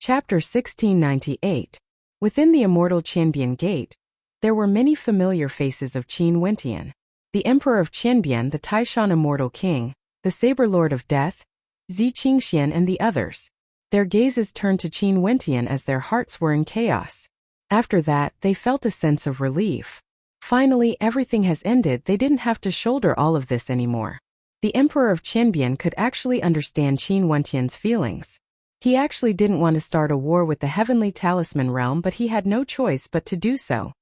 Chapter 1698. Within the immortal Qianbian Gate, there were many familiar faces of Qin Wentian. The Emperor of Qianbian, the Taishan Immortal King, the Saber Lord of Death, Zi Qingxian and the others. Their gazes turned to Qin Wentian as their hearts were in chaos. After that, they felt a sense of relief. Finally, everything has ended. They didn't have to shoulder all of this anymore. The Emperor of Qianbian could actually understand Qin Wentian's feelings. He actually didn't want to start a war with the Heavenly Talisman realm, but he had no choice but to do so.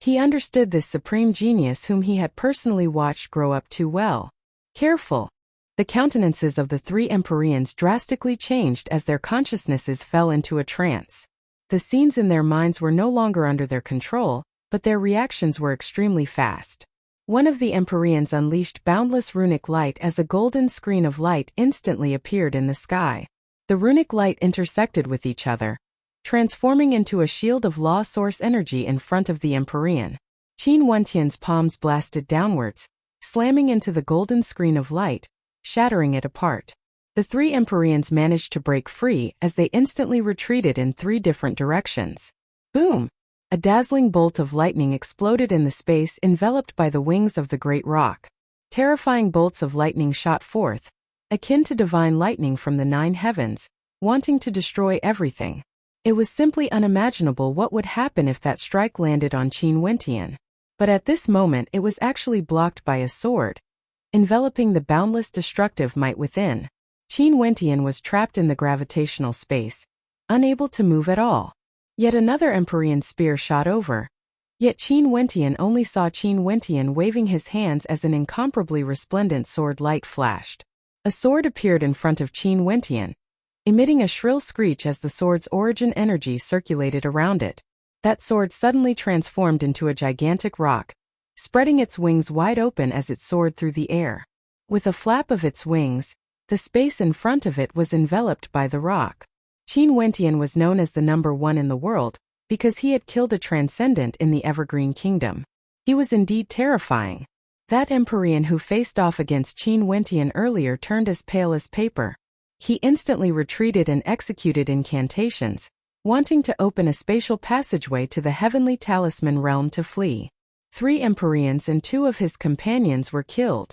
He understood this supreme genius whom he had personally watched grow up too well. Careful. The countenances of the three Empyreans drastically changed as their consciousnesses fell into a trance. The scenes in their minds were no longer under their control, but their reactions were extremely fast. One of the Empyreans unleashed boundless runic light as a golden screen of light instantly appeared in the sky. The runic light intersected with each other, transforming into a shield of law source energy in front of the Empyrean. Qin Wentian's palms blasted downwards, slamming into the golden screen of light, shattering it apart. The three Empyreans managed to break free as they instantly retreated in three different directions. Boom! A dazzling bolt of lightning exploded in the space enveloped by the wings of the great rock. Terrifying bolts of lightning shot forth, akin to divine lightning from the 9 heavens, wanting to destroy everything. It was simply unimaginable what would happen if that strike landed on Qin Wentian. But at this moment it was actually blocked by a sword, enveloping the boundless destructive might within. Qin Wentian was trapped in the gravitational space, unable to move at all. Yet another Empyrean spear shot over. Yet Qin Wentian only saw Qin Wentian waving his hands as an incomparably resplendent sword light flashed. A sword appeared in front of Qin Wentian, emitting a shrill screech as the sword's origin energy circulated around it. That sword suddenly transformed into a gigantic rock, spreading its wings wide open as it soared through the air. With a flap of its wings, the space in front of it was enveloped by the rock. Qin Wentian was known as the #1 in the world, because he had killed a transcendent in the Evergreen Kingdom. He was indeed terrifying. That Empyrean who faced off against Qin Wentian earlier turned as pale as paper. He instantly retreated and executed incantations, wanting to open a spatial passageway to the Heavenly Talisman realm to flee. 3 Empyreans and 2 of his companions were killed.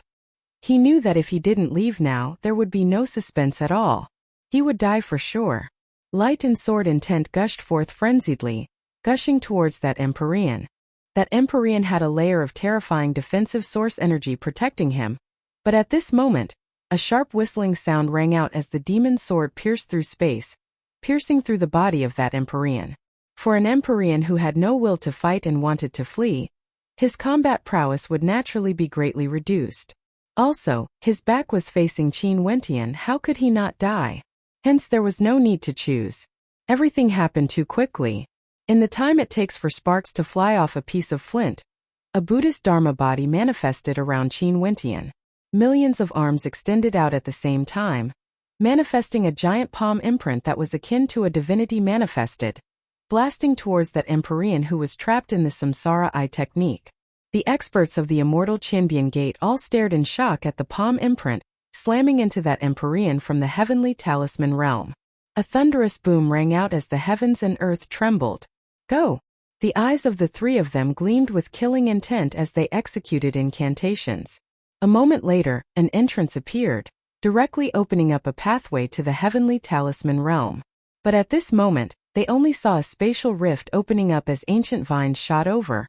He knew that if he didn't leave now, there would be no suspense at all. He would die for sure. Light and sword intent gushed forth frenziedly, gushing towards that Empyrean. That Empyrean had a layer of terrifying defensive source energy protecting him, but at this moment, a sharp whistling sound rang out as the demon's sword pierced through space, piercing through the body of that Empyrean. For an Empyrean who had no will to fight and wanted to flee, his combat prowess would naturally be greatly reduced. Also, his back was facing Qin Wentian. How could he not die? Hence there was no need to choose. Everything happened too quickly. In the time it takes for sparks to fly off a piece of flint, a Buddhist Dharma body manifested around Qin Wentian. Millions of arms extended out at the same time, manifesting a giant palm imprint that was akin to a divinity manifested, blasting towards that Empyrean who was trapped in the Samsara eye technique. The experts of the immortal Qianbian Gate all stared in shock at the palm imprint, slamming into that Empyrean from the Heavenly Talisman realm. A thunderous boom rang out as the heavens and earth trembled. Go! The eyes of the 3 of them gleamed with killing intent as they executed incantations. A moment later, an entrance appeared, directly opening up a pathway to the Heavenly Talisman realm. But at this moment, they only saw a spatial rift opening up as ancient vines shot over,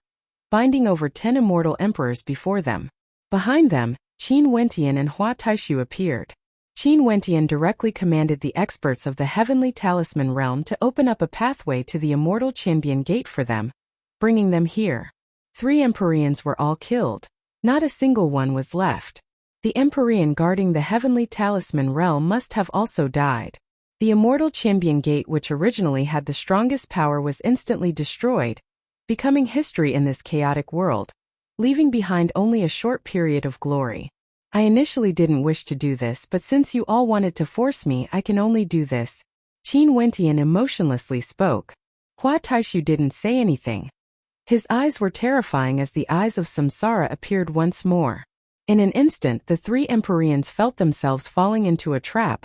binding over 10 immortal emperors before them. Behind them, Qin Wentian and Hua Taishu appeared. Qin Wentian directly commanded the experts of the Heavenly Talisman realm to open up a pathway to the immortal Qianbian Gate for them, bringing them here. 3 Empyreans were all killed. Not a single one was left. The Empyrean guarding the Heavenly Talisman realm must have also died. The immortal Qianbian Gate, which originally had the strongest power, was instantly destroyed, becoming history in this chaotic world, leaving behind only a short period of glory. I initially didn't wish to do this, but since you all wanted to force me, I can only do this. Qin Wentian emotionlessly spoke. Hua Taishu didn't say anything. His eyes were terrifying as the eyes of Samsara appeared once more. In an instant, the 3 Empyreans felt themselves falling into a trap,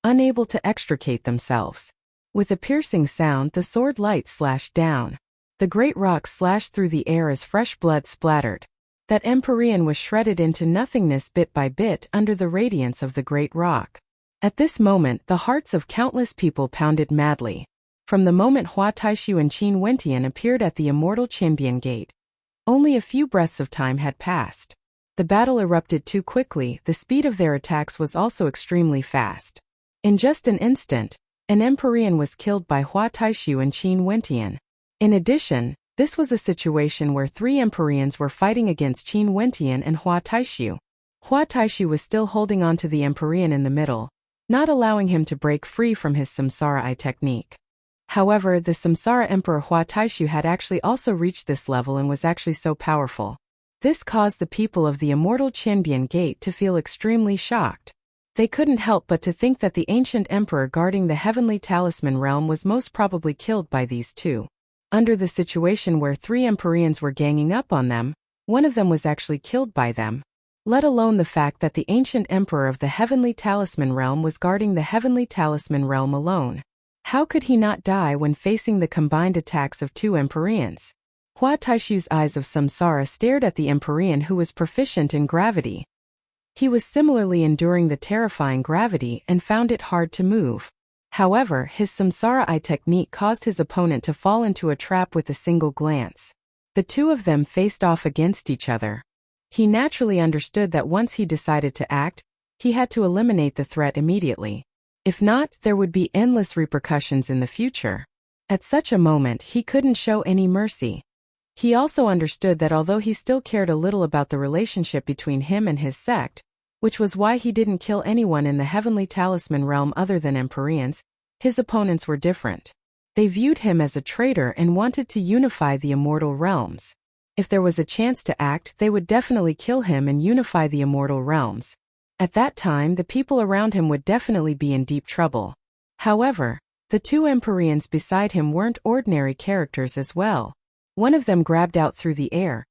unable to extricate themselves. With a piercing sound, the sword light slashed down. The great rock slashed through the air as fresh blood splattered. That Empyrean was shredded into nothingness bit by bit under the radiance of the great rock. At this moment, the hearts of countless people pounded madly. From the moment Hua Taishu and Qin Wentian appeared at the immortal Qianbian Gate, only a few breaths of time had passed. The battle erupted too quickly, the speed of their attacks was also extremely fast. In just an instant, an Empyrean was killed by Hua Taishu and Qin Wentian. In addition, this was a situation where 3 Empyreans were fighting against Qin Wentian and Hua Taishu. Hua Taishu was still holding on to the Empyrean in the middle, not allowing him to break free from his Samsara Eye technique. However, the Samsara Emperor Hua Taishu had actually also reached this level and was actually so powerful. This caused the people of the immortal Qianbian Gate to feel extremely shocked. They couldn't help but to think that the ancient emperor guarding the heavenly talisman realm was most probably killed by these two. Under the situation where 3 Empyreans were ganging up on them, one of them was actually killed by them. Let alone the fact that the ancient emperor of the heavenly talisman realm was guarding the heavenly talisman realm alone. How could he not die when facing the combined attacks of 2 Empyreans? Hua Taishu's eyes of samsara stared at the Empyrean who was proficient in gravity. He was similarly enduring the terrifying gravity and found it hard to move. However, his Samsara Eye technique caused his opponent to fall into a trap with a single glance. The two of them faced off against each other. He naturally understood that once he decided to act, he had to eliminate the threat immediately. If not, there would be endless repercussions in the future. At such a moment, he couldn't show any mercy. He also understood that although he still cared a little about the relationship between him and his sect, which was why he didn't kill anyone in the heavenly talisman realm other than Empyreans, his opponents were different. They viewed him as a traitor and wanted to unify the immortal realms. If there was a chance to act, they would definitely kill him and unify the immortal realms. At that time, the people around him would definitely be in deep trouble. However, the 2 Empyreans beside him weren't ordinary characters as well. One of them grabbed out through the air,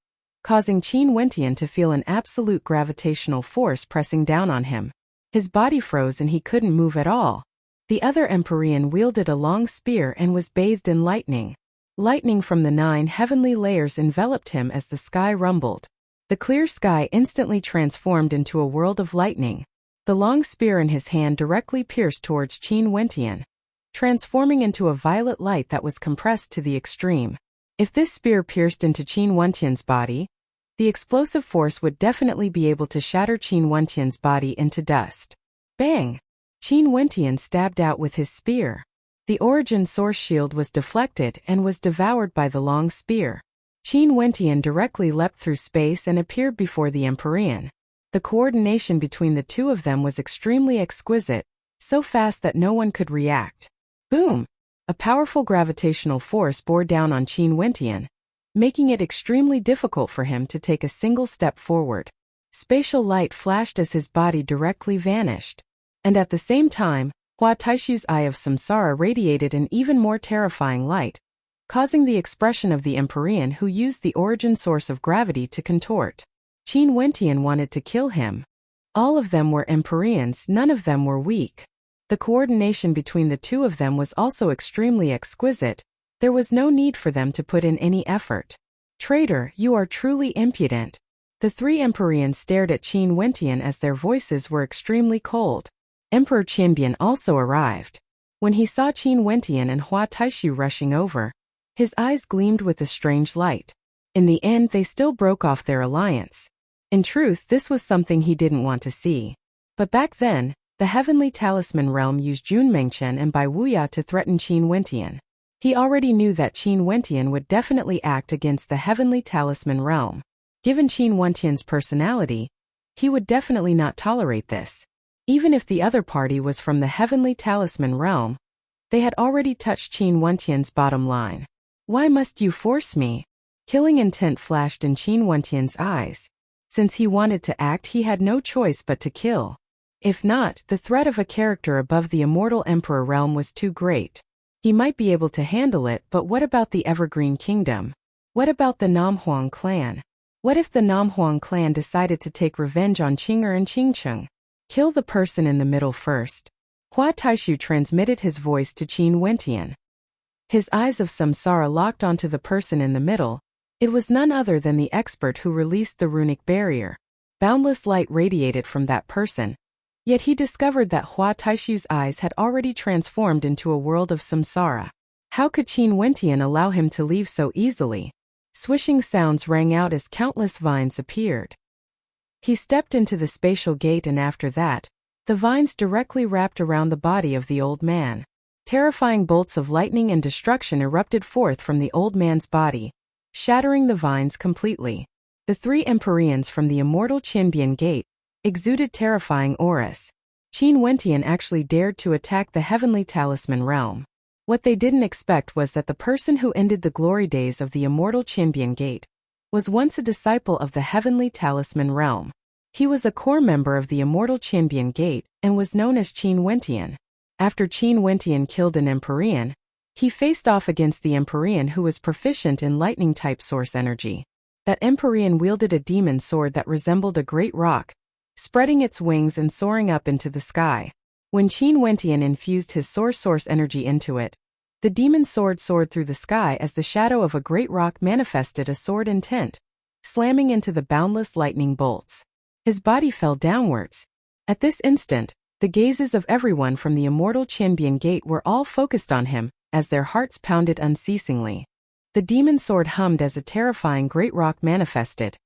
causing Qin Wentian to feel an absolute gravitational force pressing down on him. His body froze and he couldn't move at all. The other Empyrean wielded a long spear and was bathed in lightning. Lightning from the 9 heavenly layers enveloped him as the sky rumbled. The clear sky instantly transformed into a world of lightning. The long spear in his hand directly pierced towards Qin Wentian, transforming into a violet light that was compressed to the extreme. If this spear pierced into Qin Wentian's body, the explosive force would definitely be able to shatter Qin Wentian's body into dust. Bang! Qin Wentian stabbed out with his spear. The origin source shield was deflected and was devoured by the long spear. Qin Wentian directly leapt through space and appeared before the Empyrean. The coordination between the two of them was extremely exquisite, so fast that no one could react. Boom! A powerful gravitational force bore down on Qin Wentian, making it extremely difficult for him to take a single step forward. Spatial light flashed as his body directly vanished. And at the same time, Hua Taishu's eye of samsara radiated an even more terrifying light, causing the expression of the Empyrean who used the origin source of gravity to contort. Qin Wentian wanted to kill him. All of them were Empyreans, none of them were weak. The coordination between the two of them was also extremely exquisite. There was no need for them to put in any effort. Traitor, you are truly impudent. The 3 Empyreans stared at Qin Wentian as their voices were extremely cold. Emperor Qianbian also arrived. When he saw Qin Wentian and Hua Taishu rushing over, his eyes gleamed with a strange light. In the end, they still broke off their alliance. In truth, this was something he didn't want to see. But back then, the heavenly talisman realm used Junmengchen and Bai Wuya to threaten Qin Wentian. He already knew that Qin Wentian would definitely act against the heavenly talisman realm. Given Qin Wentian's personality, he would definitely not tolerate this. Even if the other party was from the heavenly talisman realm, they had already touched Qin Wentian's bottom line. Why must you force me? Killing intent flashed in Qin Wentian's eyes. Since he wanted to act, he had no choice but to kill. If not, the threat of a character above the immortal emperor realm was too great. He might be able to handle it, but what about the Evergreen Kingdom? What about the Namhuang clan? What if the Namhuang clan decided to take revenge on Qing'er and Qingcheng? Kill the person in the middle first. Hua Taishu transmitted his voice to Qin Wentian. His eyes of samsara locked onto the person in the middle. It was none other than the expert who released the runic barrier. Boundless light radiated from that person. Yet he discovered that Hua Taishu's eyes had already transformed into a world of samsara. How could Qin Wentian allow him to leave so easily? Swishing sounds rang out as countless vines appeared. He stepped into the spatial gate, and after that, the vines directly wrapped around the body of the old man. Terrifying bolts of lightning and destruction erupted forth from the old man's body, shattering the vines completely. The three Empyreans from the immortal Qianbian Gate exuded terrifying auras. Qin Wentian actually dared to attack the heavenly talisman realm. What they didn't expect was that the person who ended the glory days of the immortal Qianbian Gate was once a disciple of the heavenly talisman realm. He was a core member of the immortal Qianbian Gate and was known as Qin Wentian. After Qin Wentian killed an Empyrean, he faced off against the Empyrean who was proficient in lightning-type source energy. That Empyrean wielded a demon sword that resembled a great rock, spreading its wings and soaring up into the sky. When Qin Wentian infused his source energy into it, the demon sword soared through the sky as the shadow of a great rock manifested a sword intent, slamming into the boundless lightning bolts. His body fell downwards. At this instant, the gazes of everyone from the immortal Qianbian Gate were all focused on him, as their hearts pounded unceasingly. The demon sword hummed as a terrifying great rock manifested,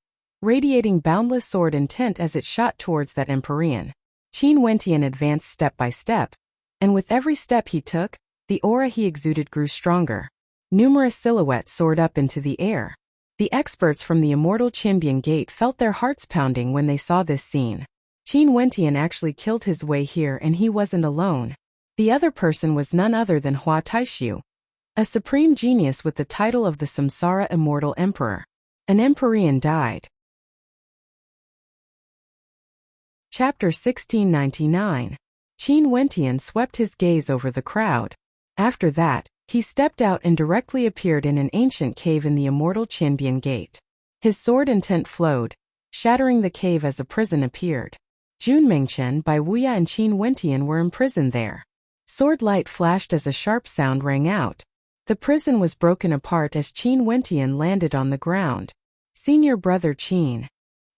radiating boundless sword intent as it shot towards that Empyrean. Qin Wentian advanced step by step, and with every step he took, the aura he exuded grew stronger. Numerous silhouettes soared up into the air. The experts from the immortal Qianbian Gate felt their hearts pounding when they saw this scene. Qin Wentian actually killed his way here, and he wasn't alone. The other person was none other than Hua Taishu, a supreme genius with the title of the Samsara Immortal Emperor. An Empyrean died. Chapter 1699. Qin Wentian swept his gaze over the crowd. After that, he stepped out and directly appeared in an ancient cave in the immortal Qianbian Gate. His sword intent flowed, shattering the cave as a prison appeared. Jun Mengchen, Bai Wuya and Qin Wentian were imprisoned there. Sword light flashed as a sharp sound rang out. The prison was broken apart as Qin Wentian landed on the ground. Senior brother Qin.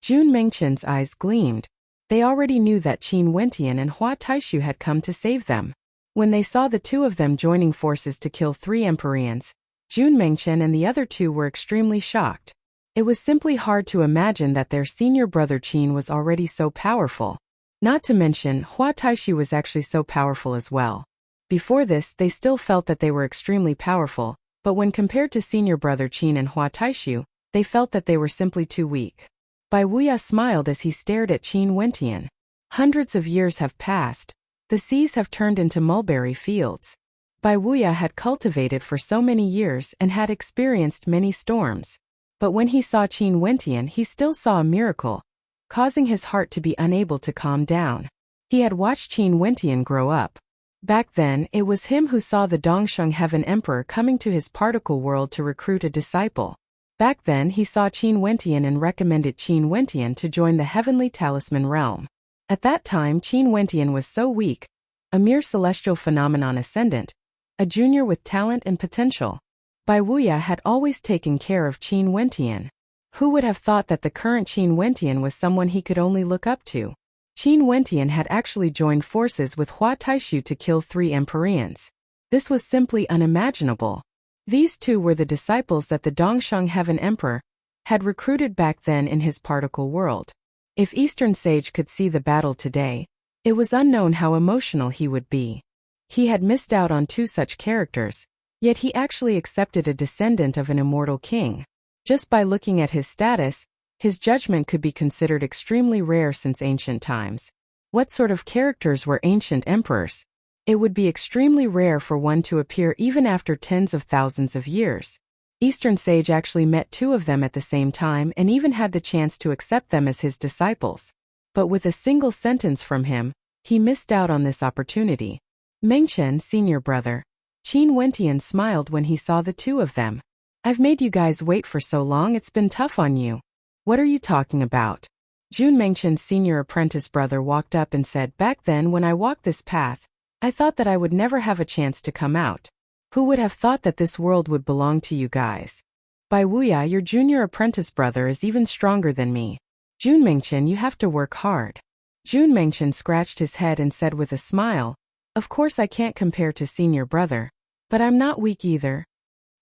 Jun Mengchen's eyes gleamed. They already knew that Qin Wentian and Hua Taishu had come to save them. When they saw the two of them joining forces to kill three Empyreans, Jun Mengchen and the other two were extremely shocked. It was simply hard to imagine that their senior brother Qin was already so powerful. Not to mention, Hua Taishu was actually so powerful as well. Before this, they still felt that they were extremely powerful, but when compared to senior brother Qin and Hua Taishu, they felt that they were simply too weak. Bai Wuya smiled as he stared at Qin Wentian. Hundreds of years have passed. The seas have turned into mulberry fields. Bai Wuya had cultivated for so many years and had experienced many storms. But when he saw Qin Wentian, he still saw a miracle, causing his heart to be unable to calm down. He had watched Qin Wentian grow up. Back then, it was him who saw the Dongsheng Heaven Emperor coming to his particle world to recruit a disciple. Back then, he saw Qin Wentian and recommended Qin Wentian to join the heavenly talisman realm. At that time, Qin Wentian was so weak, a mere celestial phenomenon ascendant, a junior with talent and potential. Bai Wuya had always taken care of Qin Wentian. Who would have thought that the current Qin Wentian was someone he could only look up to? Qin Wentian had actually joined forces with Hua Taishu to kill three Empyreans. This was simply unimaginable. These two were the disciples that the Dongsheng Heaven Emperor had recruited back then in his particle world. If Eastern Sage could see the battle today, it was unknown how emotional he would be. He had missed out on two such characters, yet he actually accepted a descendant of an immortal king. Just by looking at his status, his judgment could be considered extremely rare since ancient times. What sort of characters were ancient emperors? It would be extremely rare for one to appear even after tens of thousands of years. Eastern Sage actually met two of them at the same time and even had the chance to accept them as his disciples. But with a single sentence from him, he missed out on this opportunity. Mengchen, senior brother. Qin Wentian smiled when he saw the two of them. I've made you guys wait for so long, it's been tough on you. What are you talking about? Jun Mengchen's senior apprentice brother walked up and said, back then when I walked this path, I thought that I would never have a chance to come out. Who would have thought that this world would belong to you guys? Bai Wuya, your junior apprentice brother is even stronger than me. Jun Mengchen, you have to work hard. Jun Mengchen scratched his head and said with a smile, of course I can't compare to senior brother. But I'm not weak either.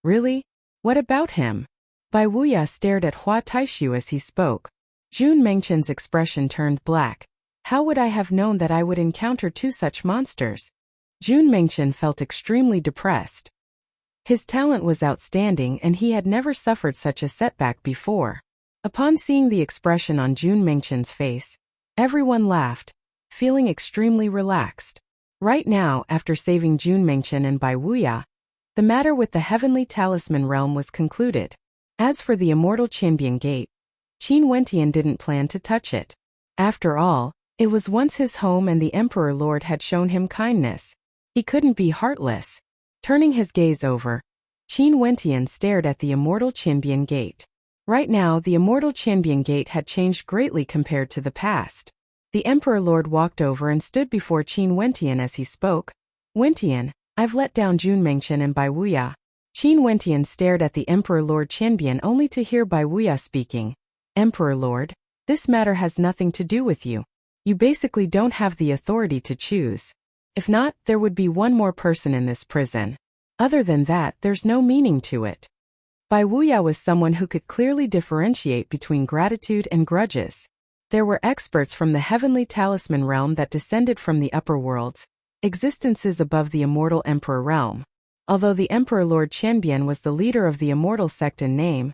Really? What about him? Bai Wuya stared at Hua Taishu as he spoke. Jun Mengchen's expression turned black. How would I have known that I would encounter two such monsters? Jun Mengchen felt extremely depressed. His talent was outstanding and he had never suffered such a setback before. Upon seeing the expression on Jun Mengchen's face, everyone laughed, feeling extremely relaxed. Right now, after saving Jun Mengchen and Bai Wuya, the matter with the Heavenly Talisman Realm was concluded. As for the Immortal Qianbian Gate, Qin Wentian didn't plan to touch it. After all, it was once his home and the Emperor Lord had shown him kindness. He couldn't be heartless. Turning his gaze over, Qin Wentian stared at the Immortal Qianbian Gate. Right now, the Immortal Qianbian Gate had changed greatly compared to the past. The Emperor Lord walked over and stood before Qin Wentian as he spoke. Wentian, I've let down Jun Mengchen and Bai Wuya. Qin Wentian stared at the Emperor Lord Qianbian only to hear Bai Wuya speaking. Emperor Lord, this matter has nothing to do with you. You basically don't have the authority to choose. If not, there would be one more person in this prison. Other than that, there's no meaning to it. Bai Wuya was someone who could clearly differentiate between gratitude and grudges. There were experts from the Heavenly Talisman Realm that descended from the upper worlds, existences above the Immortal Emperor Realm. Although the Emperor Lord Qianbian was the leader of the Immortal Sect in name,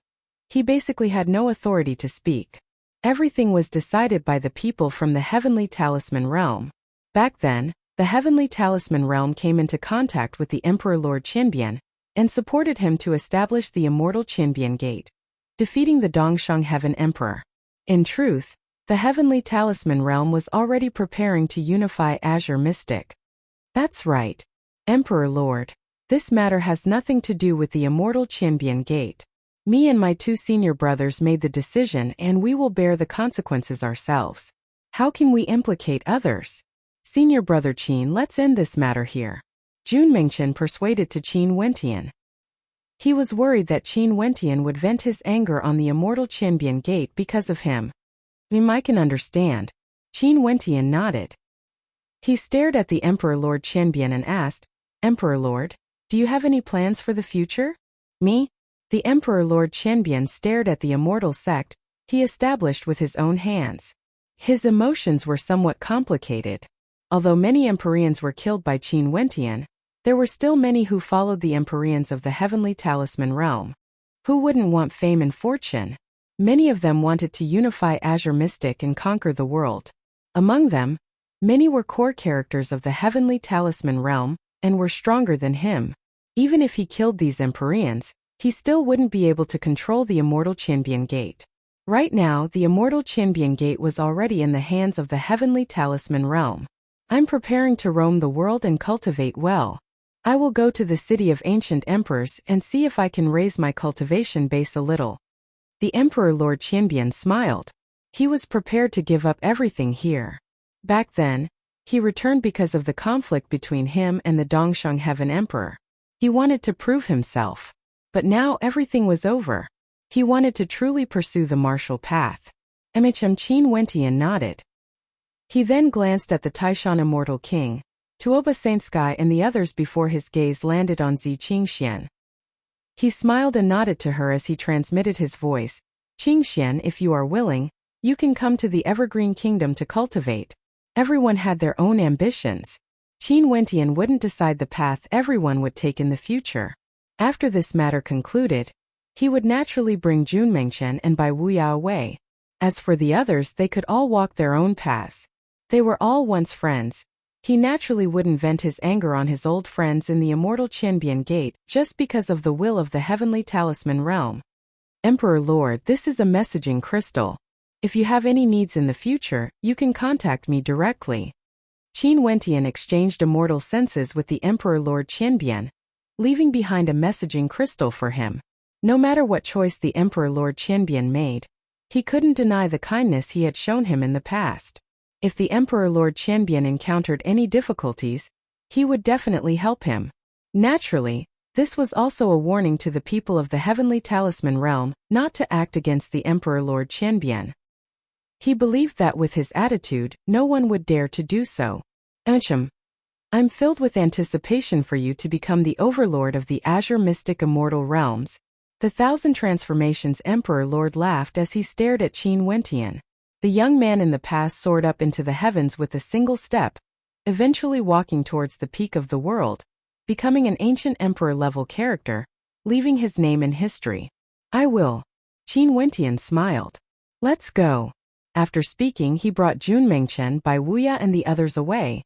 he basically had no authority to speak. Everything was decided by the people from the Heavenly Talisman Realm. Back then, the Heavenly Talisman Realm came into contact with the Emperor Lord Qianbian and supported him to establish the Immortal Qianbian Gate, defeating the Dongshang Heaven Emperor. In truth, the Heavenly Talisman Realm was already preparing to unify Azure Mystic. That's right, Emperor Lord. This matter has nothing to do with the Immortal Qianbian Gate. Me and my two senior brothers made the decision and we will bear the consequences ourselves. How can we implicate others? Senior brother Qin, let's end this matter here. Jun Mengchen persuaded to Qin Wentian. He was worried that Qin Wentian would vent his anger on the Immortal Qianbian Gate because of him. I can understand. Qin Wentian nodded. He stared at the Emperor Lord Qianbian and asked, Emperor Lord, do you have any plans for the future? Me? The Emperor Lord Qianbian stared at the immortal sect he established with his own hands. His emotions were somewhat complicated. Although many Empyreans were killed by Qin Wentian, there were still many who followed the Empyreans of the Heavenly Talisman Realm. Who wouldn't want fame and fortune? Many of them wanted to unify Azure Mystic and conquer the world. Among them, many were core characters of the Heavenly Talisman Realm and were stronger than him. Even if he killed these Empyreans, he still wouldn't be able to control the Immortal Qianbian Gate. Right now, the Immortal Qianbian Gate was already in the hands of the Heavenly Talisman Realm. I'm preparing to roam the world and cultivate well. I will go to the city of ancient emperors and see if I can raise my cultivation base a little. The Emperor Lord Qianbian smiled. He was prepared to give up everything here. Back then, he returned because of the conflict between him and the Dongshang Heaven Emperor. He wanted to prove himself. But now everything was over. He wanted to truly pursue the martial path. Qin Wentian nodded. He then glanced at the Taishan Immortal King, Tuoba Saintsky and the others before his gaze landed on Zi Qingxian. He smiled and nodded to her as he transmitted his voice. Qingxian, if you are willing, you can come to the Evergreen Kingdom to cultivate. Everyone had their own ambitions. Qin Wentian wouldn't decide the path everyone would take in the future. After this matter concluded, he would naturally bring Jun Mengchen and Bai Wuya away. As for the others, they could all walk their own paths. They were all once friends. He naturally wouldn't vent his anger on his old friends in the Immortal Qianbian Gate just because of the will of the Heavenly Talisman Realm. Emperor Lord, this is a messaging crystal. If you have any needs in the future, you can contact me directly. Qin Wentian exchanged immortal senses with the Emperor Lord Qianbian, leaving behind a messaging crystal for him. No matter what choice the Emperor Lord Qianbian made, he couldn't deny the kindness he had shown him in the past. If the Emperor Lord Qianbian encountered any difficulties, he would definitely help him. Naturally, this was also a warning to the people of the Heavenly Talisman realm not to act against the Emperor Lord Qianbian. He believed that with his attitude, no one would dare to do so. I'm filled with anticipation for you to become the overlord of the Azure Mystic Immortal Realms. The Thousand Transformations Emperor Lord laughed as he stared at Qin Wentian. The young man in the past soared up into the heavens with a single step, eventually walking towards the peak of the world, becoming an ancient emperor-level character, leaving his name in history. I will. Qin Wentian smiled. Let's go. After speaking, he brought Jun Mengchen, Bai Wuya and the others away,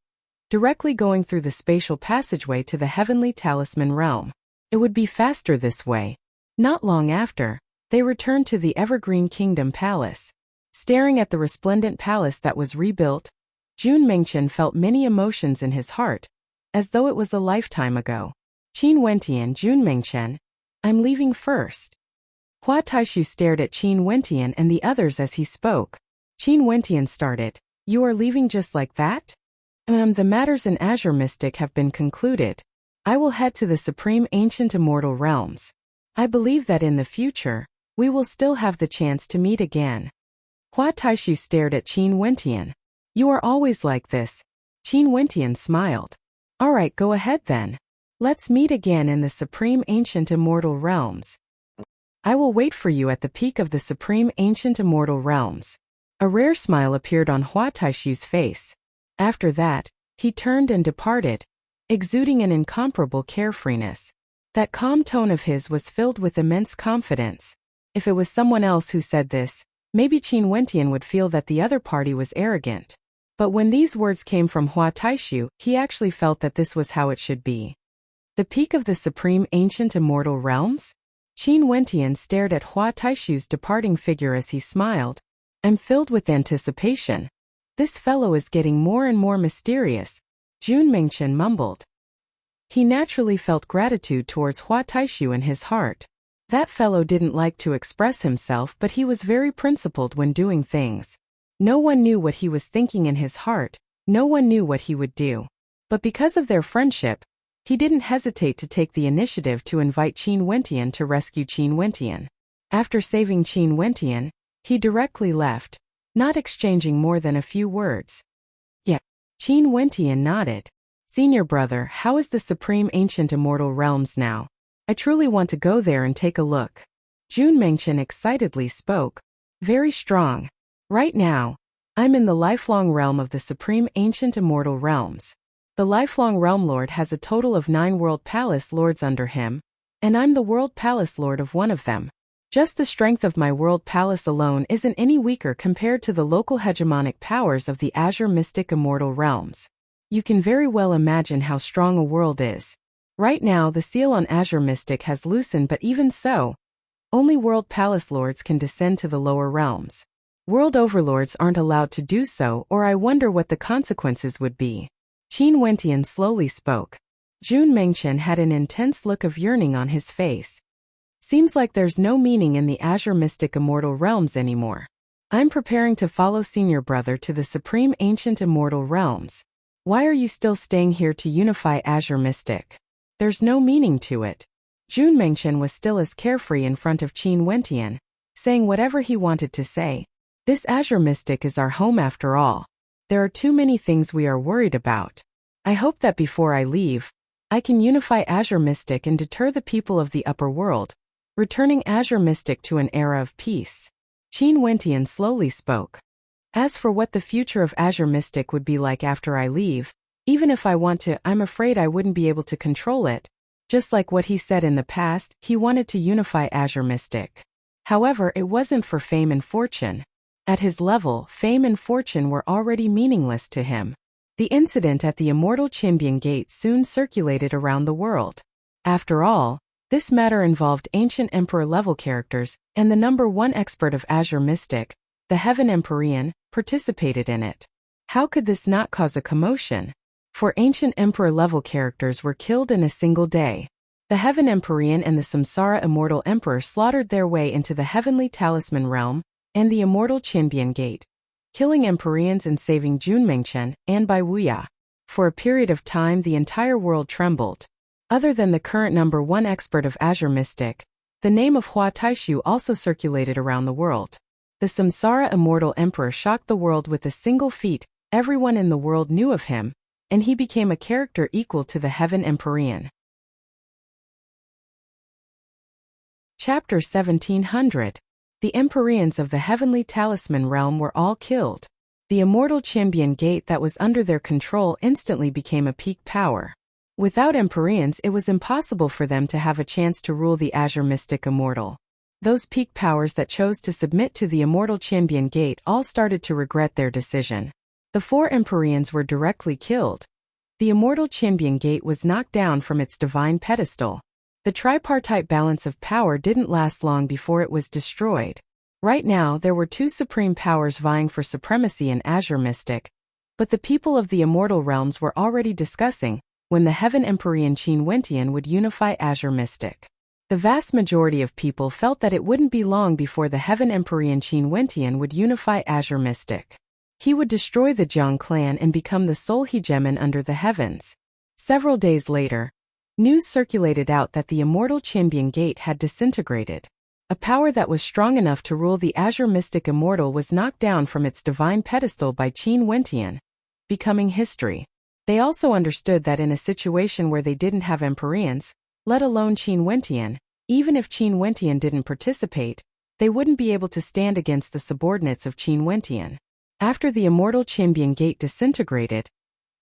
directly going through the spatial passageway to the Heavenly Talisman realm. It would be faster this way. Not long after, they returned to the Evergreen Kingdom Palace. Staring at the resplendent palace that was rebuilt, Jun Mengchen felt many emotions in his heart, as though it was a lifetime ago. Qin Wentian, Jun Mengchen, I'm leaving first. Hua Taishu stared at Qin Wentian and the others as he spoke. Qin Wentian started, You are leaving just like that? The matters in Azure Mystic have been concluded. I will head to the Supreme Ancient Immortal Realms. I believe that in the future, we will still have the chance to meet again. Hua Taishu stared at Qin Wentian. You are always like this. Qin Wentian smiled. All right, go ahead then. Let's meet again in the Supreme Ancient Immortal Realms. I will wait for you at the peak of the Supreme Ancient Immortal Realms. A rare smile appeared on Hua Taishu's face. After that, he turned and departed, exuding an incomparable carefreeness. That calm tone of his was filled with immense confidence. If it was someone else who said this, maybe Qin Wentian would feel that the other party was arrogant. But when these words came from Hua Taishu, he actually felt that this was how it should be. The peak of the Supreme Ancient Immortal Realms? Qin Wentian stared at Hua Taishu's departing figure as he smiled. I'm filled with anticipation. This fellow is getting more and more mysterious, Jun Mengchen mumbled. He naturally felt gratitude towards Hua Taishu in his heart. That fellow didn't like to express himself, but he was very principled when doing things. No one knew what he was thinking in his heart, no one knew what he would do. But because of their friendship, he didn't hesitate to take the initiative to invite Qin Wentian to rescue Qin Wentian. After saving Qin Wentian, he directly left, not exchanging more than a few words. Yeah. Qin Wentian nodded. Senior brother, how is the Supreme Ancient Immortal Realms now? I truly want to go there and take a look. Jun Mengchen excitedly spoke. Very strong. Right now, I'm in the lifelong realm of the Supreme Ancient Immortal Realms. The lifelong realm lord has a total of 9 world palace lords under him, and I'm the world palace lord of one of them. Just the strength of my world palace alone isn't any weaker compared to the local hegemonic powers of the Azure Mystic Immortal Realms. You can very well imagine how strong a world is. Right now the seal on Azure Mystic has loosened, but even so, only world palace lords can descend to the lower realms. World overlords aren't allowed to do so, or I wonder what the consequences would be. Qin Wentian slowly spoke. Jun Mengchen had an intense look of yearning on his face. Seems like there's no meaning in the Azure Mystic Immortal Realms anymore. I'm preparing to follow senior brother to the Supreme Ancient Immortal Realms. Why are you still staying here to unify Azure Mystic? There's no meaning to it. Jun Mengchen was still as carefree in front of Qin Wentian, saying whatever he wanted to say. This Azure Mystic is our home after all. There are too many things we are worried about. I hope that before I leave, I can unify Azure Mystic and deter the people of the upper world, returning Azure Mystic to an era of peace. Qin Wentian slowly spoke. As for what the future of Azure Mystic would be like after I leave, even if I want to, I'm afraid I wouldn't be able to control it. Just like what he said in the past, he wanted to unify Azure Mystic. However, it wasn't for fame and fortune. At his level, fame and fortune were already meaningless to him. The incident at the Immortal Qianbian Gate soon circulated around the world. After all, this matter involved ancient emperor-level characters, and the #1 expert of Azure Mystic, the Heaven Empyrean, participated in it. How could this not cause a commotion? For ancient emperor-level characters were killed in a single day. The Heaven Empyrean and the Samsara Immortal Emperor slaughtered their way into the Heavenly Talisman realm and the Immortal Qianbian Gate, killing Empyreans and saving Jun Mengchen and Bai Wuya. For a period of time the entire world trembled. Other than the current number 1 expert of Azure Mystic, the name of Hua Taishu also circulated around the world. The Samsara Immortal Emperor shocked the world with a single feat. Everyone in the world knew of him, and he became a character equal to the Heaven Empyrean. Chapter 1700. The Empyreans of the Heavenly Talisman Realm were all killed. The immortal Qianbian Gate that was under their control instantly became a peak power. Without Empyreans, it was impossible for them to have a chance to rule the Azure Mystic Immortal. Those peak powers that chose to submit to the immortal Qianbian Gate all started to regret their decision. The 4 Empyreans were directly killed. The immortal Qianbian Gate was knocked down from its divine pedestal. The tripartite balance of power didn't last long before it was destroyed. Right now there were 2 supreme powers vying for supremacy in Azure Mystic, but the people of the immortal realms were already discussing when the Heaven Empyrean Qin Wentian would unify Azure Mystic. The vast majority of people felt that it wouldn't be long before the Heaven Empyrean Qin Wentian would unify Azure Mystic. He would destroy the Jiang clan and become the sole hegemon under the heavens. Several days later, news circulated out that the immortal Qianbian Gate had disintegrated. A power that was strong enough to rule the Azure Mystic Immortal was knocked down from its divine pedestal by Qin Wentian, becoming history. They also understood that in a situation where they didn't have Empyreans, let alone Qin Wentian, even if Qin Wentian didn't participate, they wouldn't be able to stand against the subordinates of Qin Wentian. After the immortal Qianbian Gate disintegrated,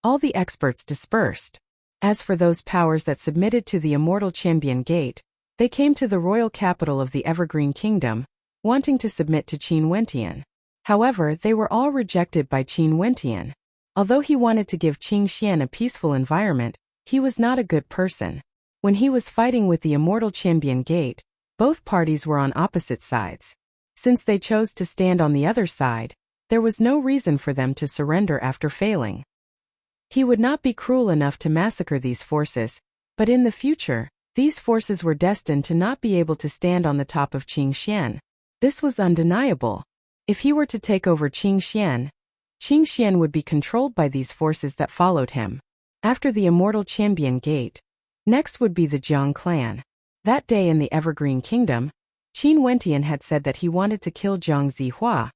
all the experts dispersed. As for those powers that submitted to the immortal Qianbian Gate, they came to the royal capital of the Evergreen Kingdom, wanting to submit to Qin Wentian. However, they were all rejected by Qin Wentian. Although he wanted to give Qing Xian a peaceful environment, he was not a good person. When he was fighting with the immortal Qianbian Gate, both parties were on opposite sides. Since they chose to stand on the other side, there was no reason for them to surrender after failing. He would not be cruel enough to massacre these forces, but in the future, these forces were destined to not be able to stand on the top of Qing Xian. This was undeniable. If he were to take over Qing Xian would be controlled by these forces that followed him. After the immortal Qianbian Gate, next would be the Jiang clan. That day in the Evergreen Kingdom, Qin Wentian had said that he wanted to kill Jiang Zihua,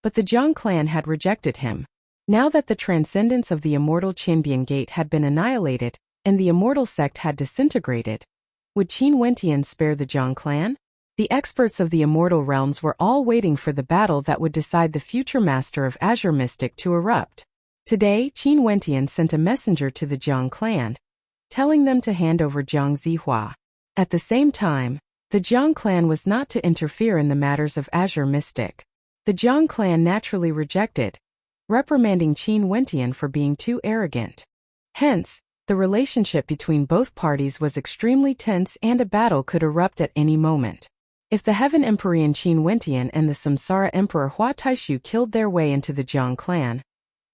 but the Jiang clan had rejected him. Now that the transcendence of the immortal Qianbian Gate had been annihilated, and the immortal sect had disintegrated, would Qin Wentian spare the Jiang clan? The experts of the immortal realms were all waiting for the battle that would decide the future master of Azure Mystic to erupt. Today, Qin Wentian sent a messenger to the Jiang clan, telling them to hand over Jiang Zihua. At the same time, the Jiang clan was not to interfere in the matters of Azure Mystic. The Jiang clan naturally rejected, reprimanding Qin Wentian for being too arrogant. Hence, the relationship between both parties was extremely tense and a battle could erupt at any moment. If the Heaven Empyrean Qin Wentian and the Samsara Emperor Hua Taishu killed their way into the Jiang clan,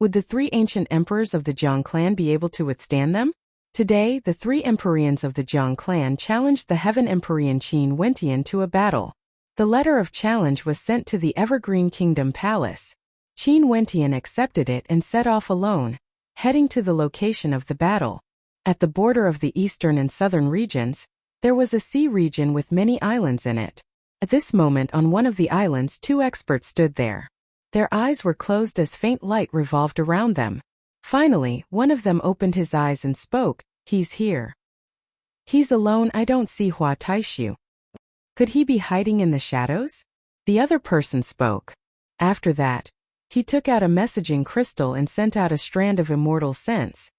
would the 3 ancient emperors of the Jiang clan be able to withstand them? Today, the 3 Empyreans of the Jiang clan challenged the Heaven Empyrean Qin Wentian to a battle. The letter of challenge was sent to the Evergreen Kingdom Palace. Qin Wentian accepted it and set off alone, heading to the location of the battle. At the border of the eastern and southern regions, there was a sea region with many islands in it. At this moment on one of the islands 2 experts stood there. Their eyes were closed as faint light revolved around them. Finally, one of them opened his eyes and spoke, "He's here." "He's alone, I don't see Hua Taishu. Could he be hiding in the shadows?" The other person spoke. After that, he took out a messaging crystal and sent out a strand of immortal sense.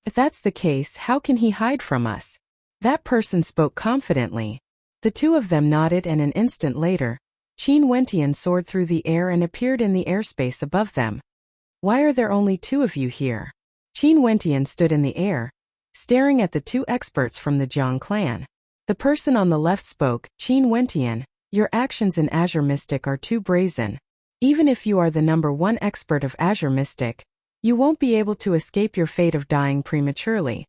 "If that's the case, how can he hide from us?" That person spoke confidently. The 2 of them nodded and an instant later, Qin Wentian soared through the air and appeared in the airspace above them. "Why are there only 2 of you here?" Qin Wentian stood in the air, staring at the 2 experts from the Jiang clan. The person on the left spoke, "Qin Wentian, your actions in Azure Mystic are too brazen. Even if you are the number 1 expert of Azure Mystic, you won't be able to escape your fate of dying prematurely.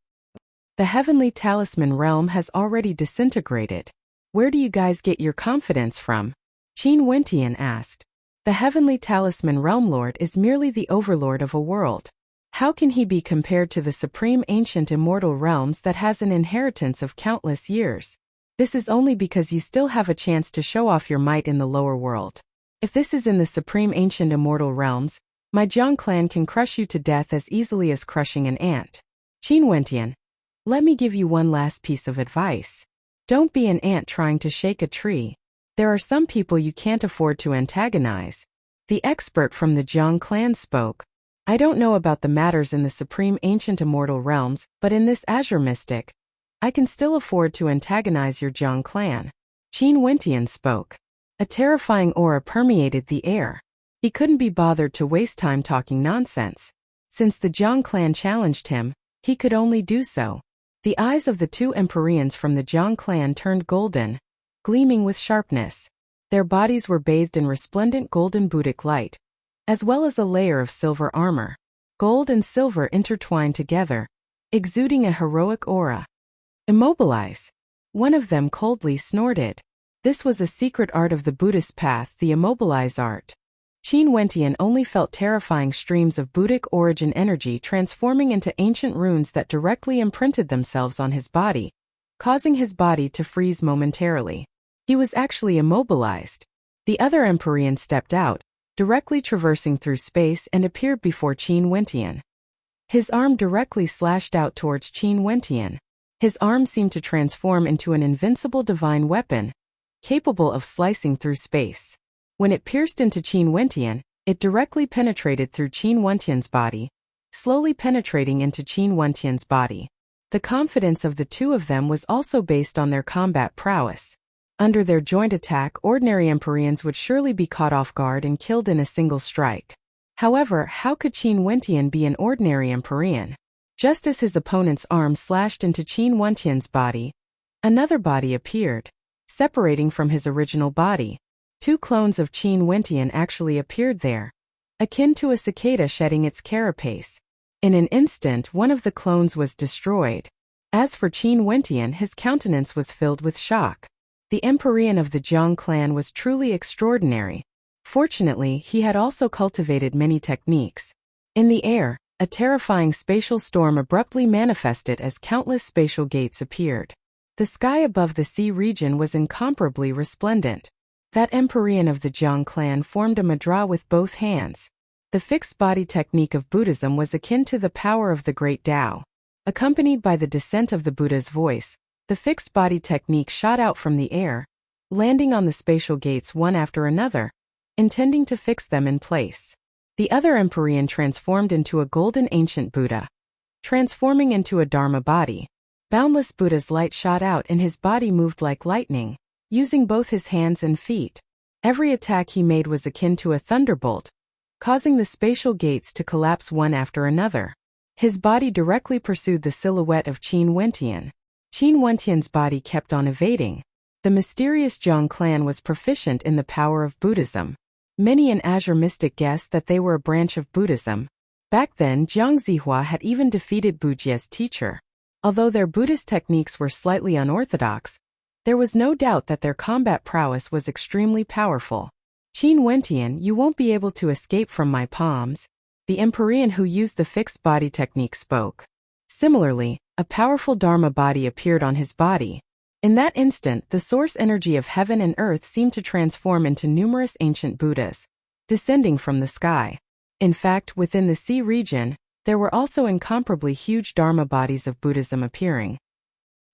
The Heavenly Talisman Realm has already disintegrated. Where do you guys get your confidence from?" Qin Wentian asked. The Heavenly Talisman Realm Lord is merely the overlord of a world. How can he be compared to the supreme ancient immortal realms that has an inheritance of countless years? This is only because you still have a chance to show off your might in the lower world. If this is in the supreme ancient immortal realms, my Jiang clan can crush you to death as easily as crushing an ant. Qin Wentian, let me give you one last piece of advice. Don't be an ant trying to shake a tree. There are some people you can't afford to antagonize. The expert from the Jiang clan spoke. I don't know about the matters in the supreme ancient immortal realms, but in this azure mystic, I can still afford to antagonize your Jiang clan. Qin Wentian spoke. A terrifying aura permeated the air. He couldn't be bothered to waste time talking nonsense. Since the Jiang clan challenged him, he could only do so. The eyes of the two Empyreans from the Jiang clan turned golden, gleaming with sharpness. Their bodies were bathed in resplendent golden Buddhic light, as well as a layer of silver armor. Gold and silver intertwined together, exuding a heroic aura. Immobilize. One of them coldly snorted. This was a secret art of the Buddhist path, the immobilize art. Qin Wentian only felt terrifying streams of Buddhic origin energy transforming into ancient runes that directly imprinted themselves on his body, causing his body to freeze momentarily. He was actually immobilized. The other Empyrean stepped out, directly traversing through space, and appeared before Qin Wentian. His arm directly slashed out towards Qin Wentian. His arm seemed to transform into an invincible divine weapon, capable of slicing through space. When it pierced into Qin Wentian, it directly penetrated through Qin Wentian's body, slowly penetrating into Qin Wentian's body. The confidence of the two of them was also based on their combat prowess. Under their joint attack, ordinary Empyreans would surely be caught off guard and killed in a single strike. However, how could Qin Wentian be an ordinary Empyrean? Just as his opponent's arm slashed into Qin Wentian's body, another body appeared, separating from his original body. Two clones of Qin Wentian actually appeared there, akin to a cicada shedding its carapace. In an instant, one of the clones was destroyed. As for Qin Wentian, his countenance was filled with shock. The Empyrean of the Jiang clan was truly extraordinary. Fortunately, he had also cultivated many techniques. In the air, a terrifying spatial storm abruptly manifested as countless spatial gates appeared. The sky above the sea region was incomparably resplendent. That Empyrean of the Jiang clan formed a mudra with both hands. The fixed body technique of Buddhism was akin to the power of the great Tao. Accompanied by the descent of the Buddha's voice, the fixed body technique shot out from the air, landing on the spatial gates one after another, intending to fix them in place. The other Empyrean transformed into a golden ancient Buddha, transforming into a Dharma body. Boundless Buddha's light shot out and his body moved like lightning, using both his hands and feet. Every attack he made was akin to a thunderbolt, causing the spatial gates to collapse one after another. His body directly pursued the silhouette of Qin Wentian. Qin Wentian's body kept on evading. The mysterious Jiang clan was proficient in the power of Buddhism. Many an azure mystic guessed that they were a branch of Buddhism. Back then, Jiang Zihua had even defeated Bujie's teacher. Although their Buddhist techniques were slightly unorthodox, there was no doubt that their combat prowess was extremely powerful. Qin Wentian, you won't be able to escape from my palms. The Empyrean who used the fixed body technique spoke. Similarly, a powerful Dharma body appeared on his body. In that instant, the source energy of heaven and earth seemed to transform into numerous ancient Buddhas, descending from the sky. In fact, within the sea region, there were also incomparably huge Dharma bodies of Buddhism appearing.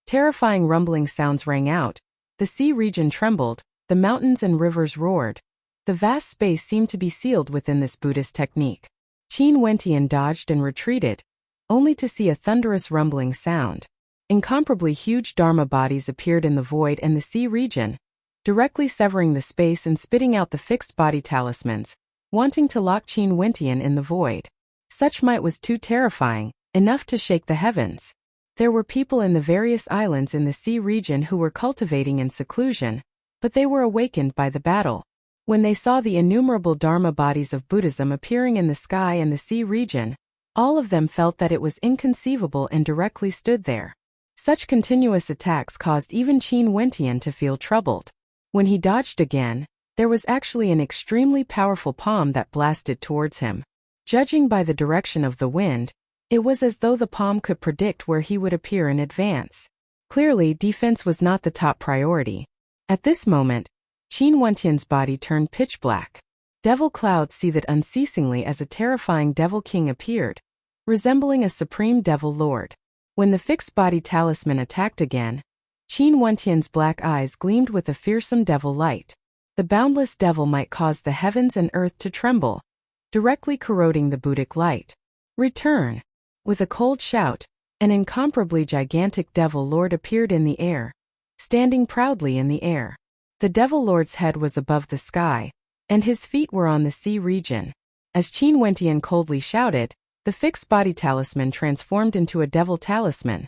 Terrifying rumbling sounds rang out. The sea region trembled, the mountains and rivers roared. The vast space seemed to be sealed within this Buddhist technique. Qin Wentian dodged and retreated, only to see a thunderous rumbling sound. Incomparably huge Dharma bodies appeared in the void and the sea region, directly severing the space and spitting out the fixed body talismans, wanting to lock Qin Wentian in the void. Such might was too terrifying, enough to shake the heavens. There were people in the various islands in the sea region who were cultivating in seclusion, but they were awakened by the battle. When they saw the innumerable Dharma bodies of Buddhism appearing in the sky and the sea region, all of them felt that it was inconceivable and directly stood there. Such continuous attacks caused even Qin Wentian to feel troubled. When he dodged again, there was actually an extremely powerful palm that blasted towards him. Judging by the direction of the wind, it was as though the palm could predict where he would appear in advance. Clearly, defense was not the top priority. At this moment, Qin Wentian's body turned pitch black. Devil clouds seethed unceasingly as a terrifying devil king appeared, resembling a supreme devil lord. When the fixed body talisman attacked again, Qin Wentian's black eyes gleamed with a fearsome devil light. The boundless devil might cause the heavens and earth to tremble, directly corroding the Buddhic light. Return! With a cold shout, an incomparably gigantic devil lord appeared in the air, standing proudly in the air. The devil lord's head was above the sky, and his feet were on the sea region. As Qin Wentian coldly shouted, the fixed body talisman transformed into a devil talisman,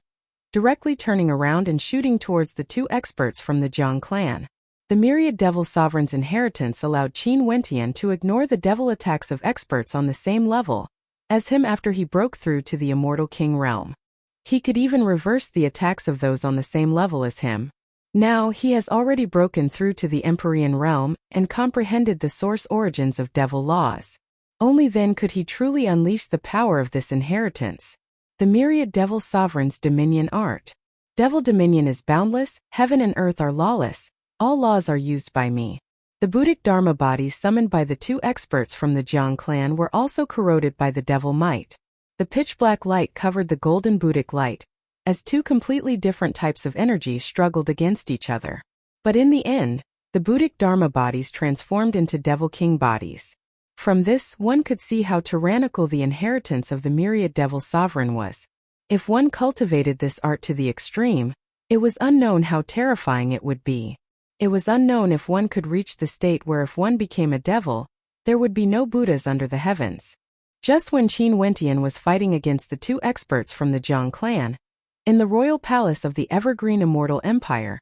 directly turning around and shooting towards the two experts from the Jiang clan. The myriad devil sovereign's inheritance allowed Qin Wentian to ignore the devil attacks of experts on the same level as him after he broke through to the immortal king realm. He could even reverse the attacks of those on the same level as him. Now he has already broken through to the Empyrean realm and comprehended the source origins of devil laws. Only then could he truly unleash the power of this inheritance. The myriad devil sovereign's dominion art. Devil dominion is boundless, heaven and earth are lawless, all laws are used by me. The Buddhic Dharma bodies summoned by the two experts from the Jiang clan were also corroded by the devil might. The pitch-black light covered the golden Buddhic light, as two completely different types of energy struggled against each other. But in the end, the Buddhic Dharma bodies transformed into devil king bodies. From this, one could see how tyrannical the inheritance of the myriad devil sovereign was. If one cultivated this art to the extreme, it was unknown how terrifying it would be. It was unknown if one could reach the state where if one became a devil, there would be no Buddhas under the heavens. Just when Qin Wentian was fighting against the two experts from the Jiang clan, in the royal palace of the evergreen immortal empire,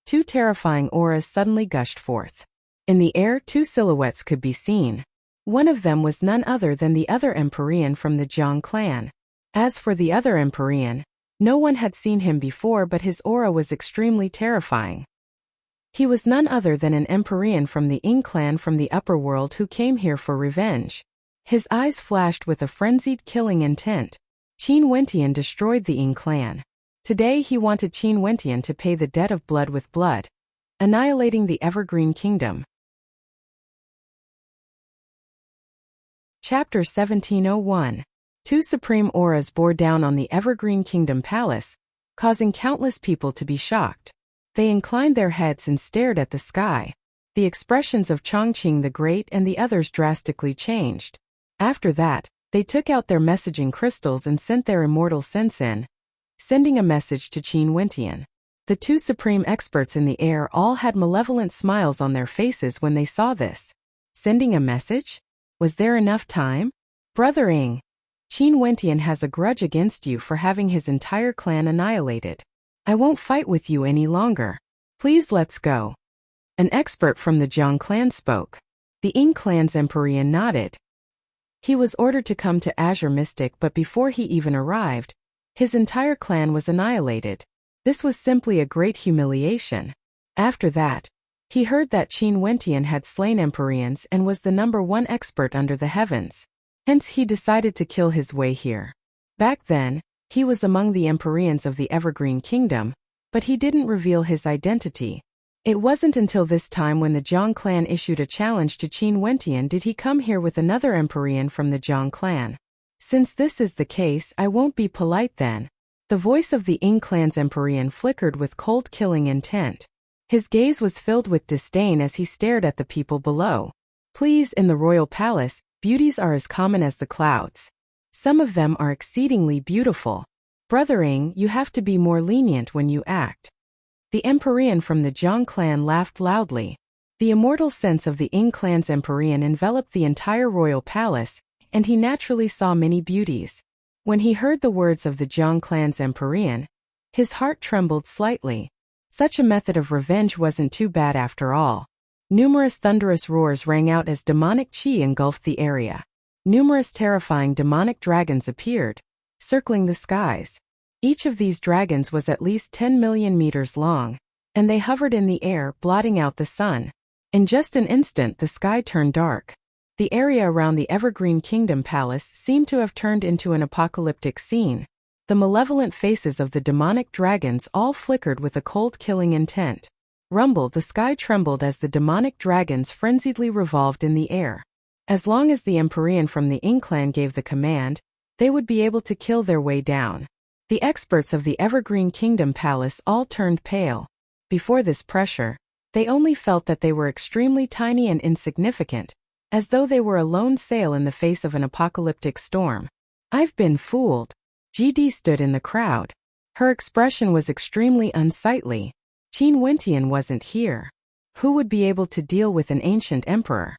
two terrifying auras suddenly gushed forth. In the air, two silhouettes could be seen. One of them was none other than the other Empyrean from the Jiang clan. As for the other Empyrean, no one had seen him before, but his aura was extremely terrifying. He was none other than an Empyrean from the Ying clan from the upper world who came here for revenge. His eyes flashed with a frenzied killing intent. Qin Wentian destroyed the Ying clan. Today he wanted Qin Wentian to pay the debt of blood with blood, annihilating the Evergreen Kingdom. Chapter 1701. Two supreme auras bore down on the Evergreen Kingdom Palace, causing countless people to be shocked. They inclined their heads and stared at the sky. The expressions of Chongqing the Great and the others drastically changed. After that, they took out their messaging crystals and sent their immortal sense in, sending a message to Qin Wentian. The two supreme experts in the air all had malevolent smiles on their faces when they saw this. Sending a message? Was there enough time? Brother Ying, Qin Wentian has a grudge against you for having his entire clan annihilated. I won't fight with you any longer. Please let's go. An expert from the Jiang clan spoke. The Ying clan's Empyrean nodded. He was ordered to come to Azure Mystic, but before he even arrived, his entire clan was annihilated. This was simply a great humiliation. After that, he heard that Qin Wentian had slain Empyreans and was the #1 expert under the heavens. Hence he decided to kill his way here. Back then, he was among the Empyreans of the Evergreen Kingdom, but he didn't reveal his identity. It wasn't until this time when the Jiang clan issued a challenge to Qin Wentian did he come here with another Empyrean from the Jiang clan. Since this is the case, I won't be polite then. The voice of the Ying clan's Empyrean flickered with cold killing intent. His gaze was filled with disdain as he stared at the people below. Please, in the royal palace, beauties are as common as the clouds. Some of them are exceedingly beautiful. Brother Ying, you have to be more lenient when you act. The Empyrean from the Jiang clan laughed loudly. The immortal sense of the Ying clan's Empyrean enveloped the entire royal palace, and he naturally saw many beauties. When he heard the words of the Jiang clan's Empyrean, his heart trembled slightly. Such a method of revenge wasn't too bad after all. Numerous thunderous roars rang out as demonic qi engulfed the area. Numerous terrifying demonic dragons appeared, circling the skies. Each of these dragons was at least 10 million meters long, and they hovered in the air, blotting out the sun. In just an instant the sky turned dark. The area around the Evergreen Kingdom Palace seemed to have turned into an apocalyptic scene. The malevolent faces of the demonic dragons all flickered with a cold killing intent. Rumble, the sky trembled as the demonic dragons frenziedly revolved in the air. As long as the Empyrean from the Ing clan gave the command, they would be able to kill their way down. The experts of the Evergreen Kingdom Palace all turned pale. Before this pressure, they only felt that they were extremely tiny and insignificant, as though they were a lone sail in the face of an apocalyptic storm. I've been fooled. GD stood in the crowd. Her expression was extremely unsightly. Qin Wentian wasn't here. Who would be able to deal with an ancient emperor?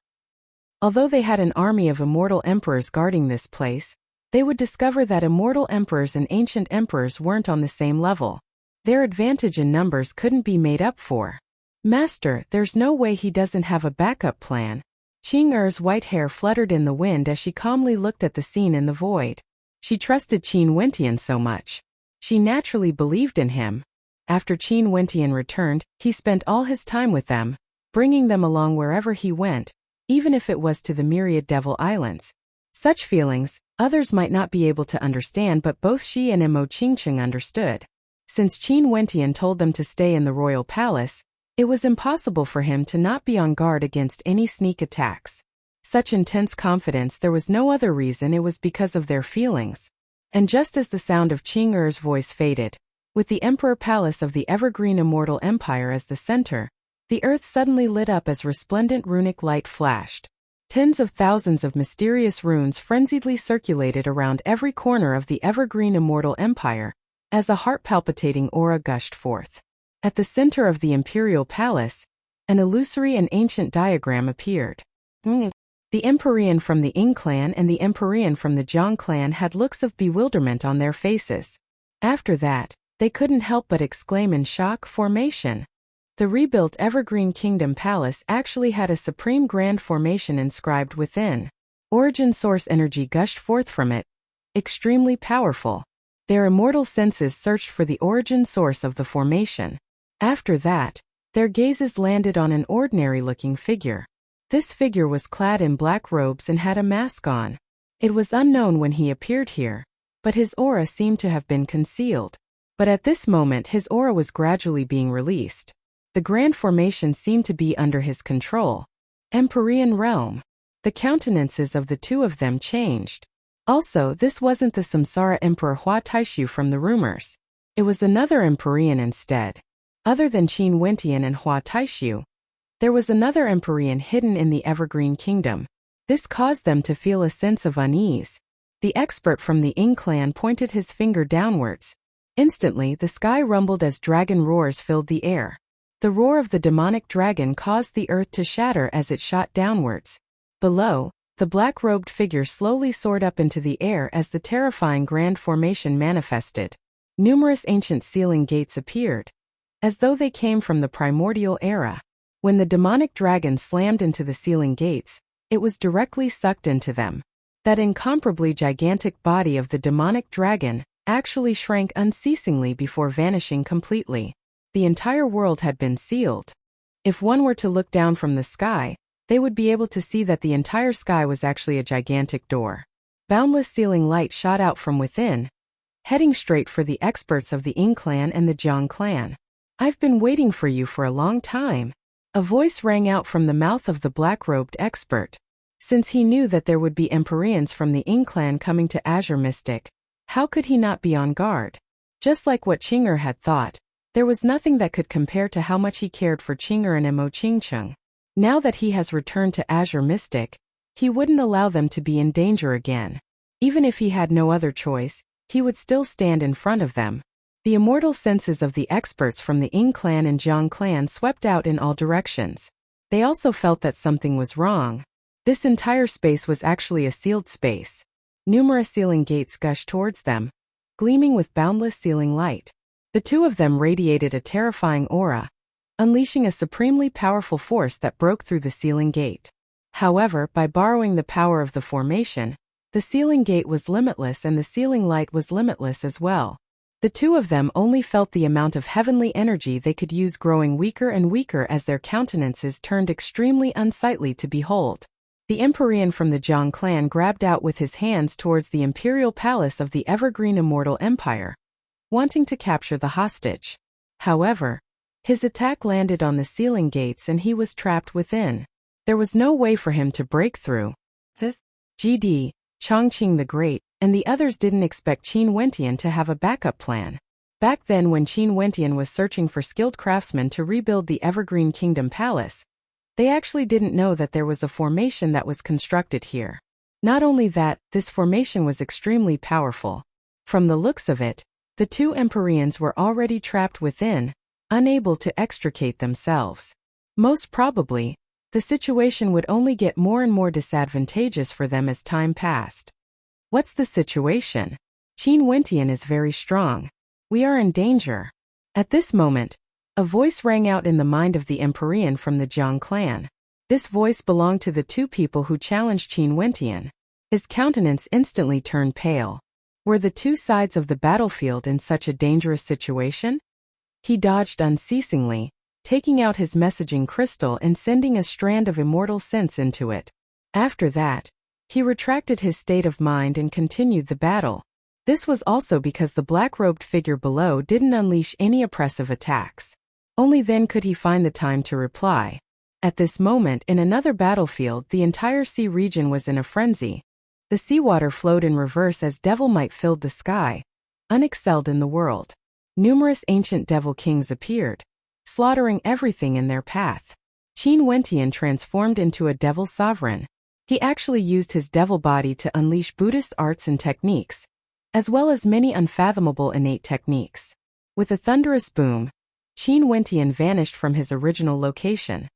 Although they had an army of immortal emperors guarding this place, they would discover that immortal emperors and ancient emperors weren't on the same level. Their advantage in numbers couldn't be made up for. Master, there's no way he doesn't have a backup plan. Qing Er's white hair fluttered in the wind as she calmly looked at the scene in the void. She trusted Qin Wentian so much. She naturally believed in him. After Qin Wentian returned, he spent all his time with them, bringing them along wherever he went, even if it was to the myriad Devil Islands. Such feelings, others might not be able to understand, but both she and Mo Qingcheng understood. Since Qin Wentian told them to stay in the royal palace, it was impossible for him to not be on guard against any sneak attacks. Such intense confidence, there was no other reason, it was because of their feelings. And just as the sound of Qing Er's voice faded, with the Emperor Palace of the Evergreen Immortal Empire as the center, the earth suddenly lit up as resplendent runic light flashed. Tens of thousands of mysterious runes frenziedly circulated around every corner of the Evergreen Immortal Empire, as a heart-palpitating aura gushed forth. At the center of the Imperial Palace, an illusory and ancient diagram appeared. The Empyrean from the Ing clan and the Empyrean from the Jiang clan had looks of bewilderment on their faces. After that, they couldn't help but exclaim in shock, formation. The rebuilt Evergreen Kingdom Palace actually had a supreme grand formation inscribed within. Origin source energy gushed forth from it, extremely powerful. Their immortal senses searched for the origin source of the formation. After that, their gazes landed on an ordinary-looking figure. This figure was clad in black robes and had a mask on. It was unknown when he appeared here, but his aura seemed to have been concealed. But at this moment his aura was gradually being released. The grand formation seemed to be under his control. Empyrean realm. The countenances of the two of them changed. Also, this wasn't the Samsara Emperor Hua Taishu from the rumors. It was another Empyrean instead. Other than Qin Wentian and Hua Taishu, there was another Empyrean hidden in the Evergreen Kingdom. This caused them to feel a sense of unease. The expert from the Ing clan pointed his finger downwards. Instantly, the sky rumbled as dragon roars filled the air. The roar of the demonic dragon caused the earth to shatter as it shot downwards. Below, the black-robed figure slowly soared up into the air as the terrifying grand formation manifested. Numerous ancient sealing gates appeared, as though they came from the primordial era. When the demonic dragon slammed into the sealing gates, it was directly sucked into them. That incomparably gigantic body of the demonic dragon actually shrank unceasingly before vanishing completely. The entire world had been sealed. If one were to look down from the sky, they would be able to see that the entire sky was actually a gigantic door. Boundless sealing light shot out from within, heading straight for the experts of the Ing clan and the Jiang clan. I've been waiting for you for a long time. A voice rang out from the mouth of the black-robed expert. Since he knew that there would be Empyreans from the Ing clan coming to Azure Mystic, how could he not be on guard? Just like what Qing'er had thought, there was nothing that could compare to how much he cared for Qing'er and Mo Qingcheng. Now that he has returned to Azure Mystic, he wouldn't allow them to be in danger again. Even if he had no other choice, he would still stand in front of them. The immortal senses of the experts from the Ing clan and Jiang clan swept out in all directions. They also felt that something was wrong. This entire space was actually a sealed space. Numerous sealing gates gushed towards them, gleaming with boundless sealing light. The two of them radiated a terrifying aura, unleashing a supremely powerful force that broke through the sealing gate. However, by borrowing the power of the formation, the sealing gate was limitless and the sealing light was limitless as well. The two of them only felt the amount of heavenly energy they could use growing weaker and weaker as their countenances turned extremely unsightly to behold. The Empyrean from the Zhang clan grabbed out with his hands towards the imperial palace of the evergreen immortal empire, wanting to capture the hostage. However, his attack landed on the ceiling gates and he was trapped within. There was no way for him to break through. This GD, Chongqing the Great, and the others didn't expect Qin Wentian to have a backup plan. Back then when Qin Wentian was searching for skilled craftsmen to rebuild the Evergreen Kingdom Palace, they actually didn't know that there was a formation that was constructed here. Not only that, this formation was extremely powerful. From the looks of it, the two Empyreans were already trapped within, unable to extricate themselves. Most probably, the situation would only get more and more disadvantageous for them as time passed. What's the situation? Qin Wentian is very strong. We are in danger. At this moment, a voice rang out in the mind of the Empyrean from the Zhang clan. This voice belonged to the two people who challenged Qin Wentian. His countenance instantly turned pale. Were the two sides of the battlefield in such a dangerous situation? He dodged unceasingly, taking out his messaging crystal and sending a strand of immortal sense into it. After that, he retracted his state of mind and continued the battle. This was also because the black-robed figure below didn't unleash any oppressive attacks. Only then could he find the time to reply. At this moment in another battlefield, the entire sea region was in a frenzy. The seawater flowed in reverse as devil might filled the sky, unexcelled in the world. Numerous ancient devil kings appeared, slaughtering everything in their path. Qin Wentian transformed into a devil sovereign. He actually used his devil body to unleash Buddhist arts and techniques, as well as many unfathomable innate techniques. With a thunderous boom, Qin Wentian vanished from his original location.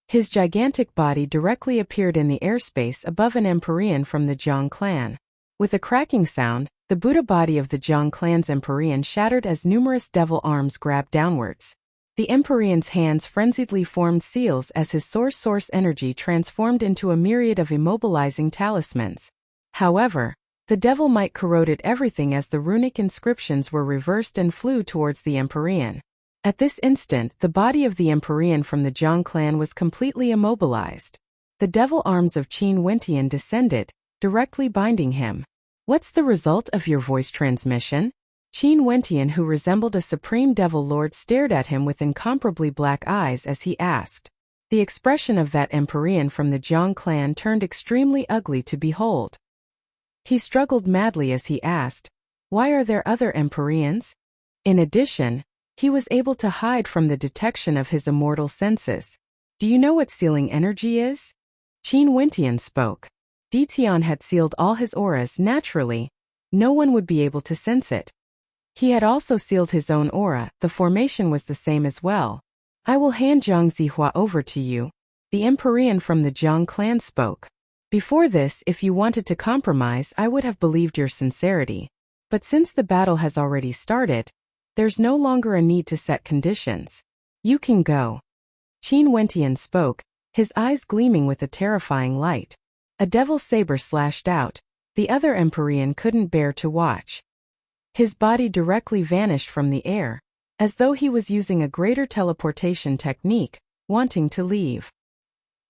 His gigantic body directly appeared in the airspace above an Empyrean from the Zhang clan. With a cracking sound, the Buddha body of the Zhang clan's Empyrean shattered as numerous devil arms grabbed downwards. The Empyrean's hands frenziedly formed seals as his source energy transformed into a myriad of immobilizing talismans. However, the devil might corroded everything as the runic inscriptions were reversed and flew towards the Empyrean. At this instant, the body of the Empyrean from the Zhang clan was completely immobilized. The devil arms of Qin Wentian descended, directly binding him. What's the result of your voice transmission? Qin Wentian, who resembled a supreme devil lord, stared at him with incomparably black eyes as he asked. The expression of that Empyrean from the Zhang clan turned extremely ugly to behold. He struggled madly as he asked, "Why are there other Empyreans?" In addition, he was able to hide from the detection of his immortal senses. "Do you know what sealing energy is?" Qin Wentian spoke. Ditian had sealed all his auras naturally. No one would be able to sense it. He had also sealed his own aura. The formation was the same as well. "I will hand Zhang Zihua over to you," the Empyrean from the Zhang clan spoke. "Before this, if you wanted to compromise, I would have believed your sincerity. But since the battle has already started, there's no longer a need to set conditions. You can go." Qin Wentian spoke, his eyes gleaming with a terrifying light. A devil saber slashed out. The other Empyrean couldn't bear to watch. His body directly vanished from the air, as though he was using a greater teleportation technique, wanting to leave.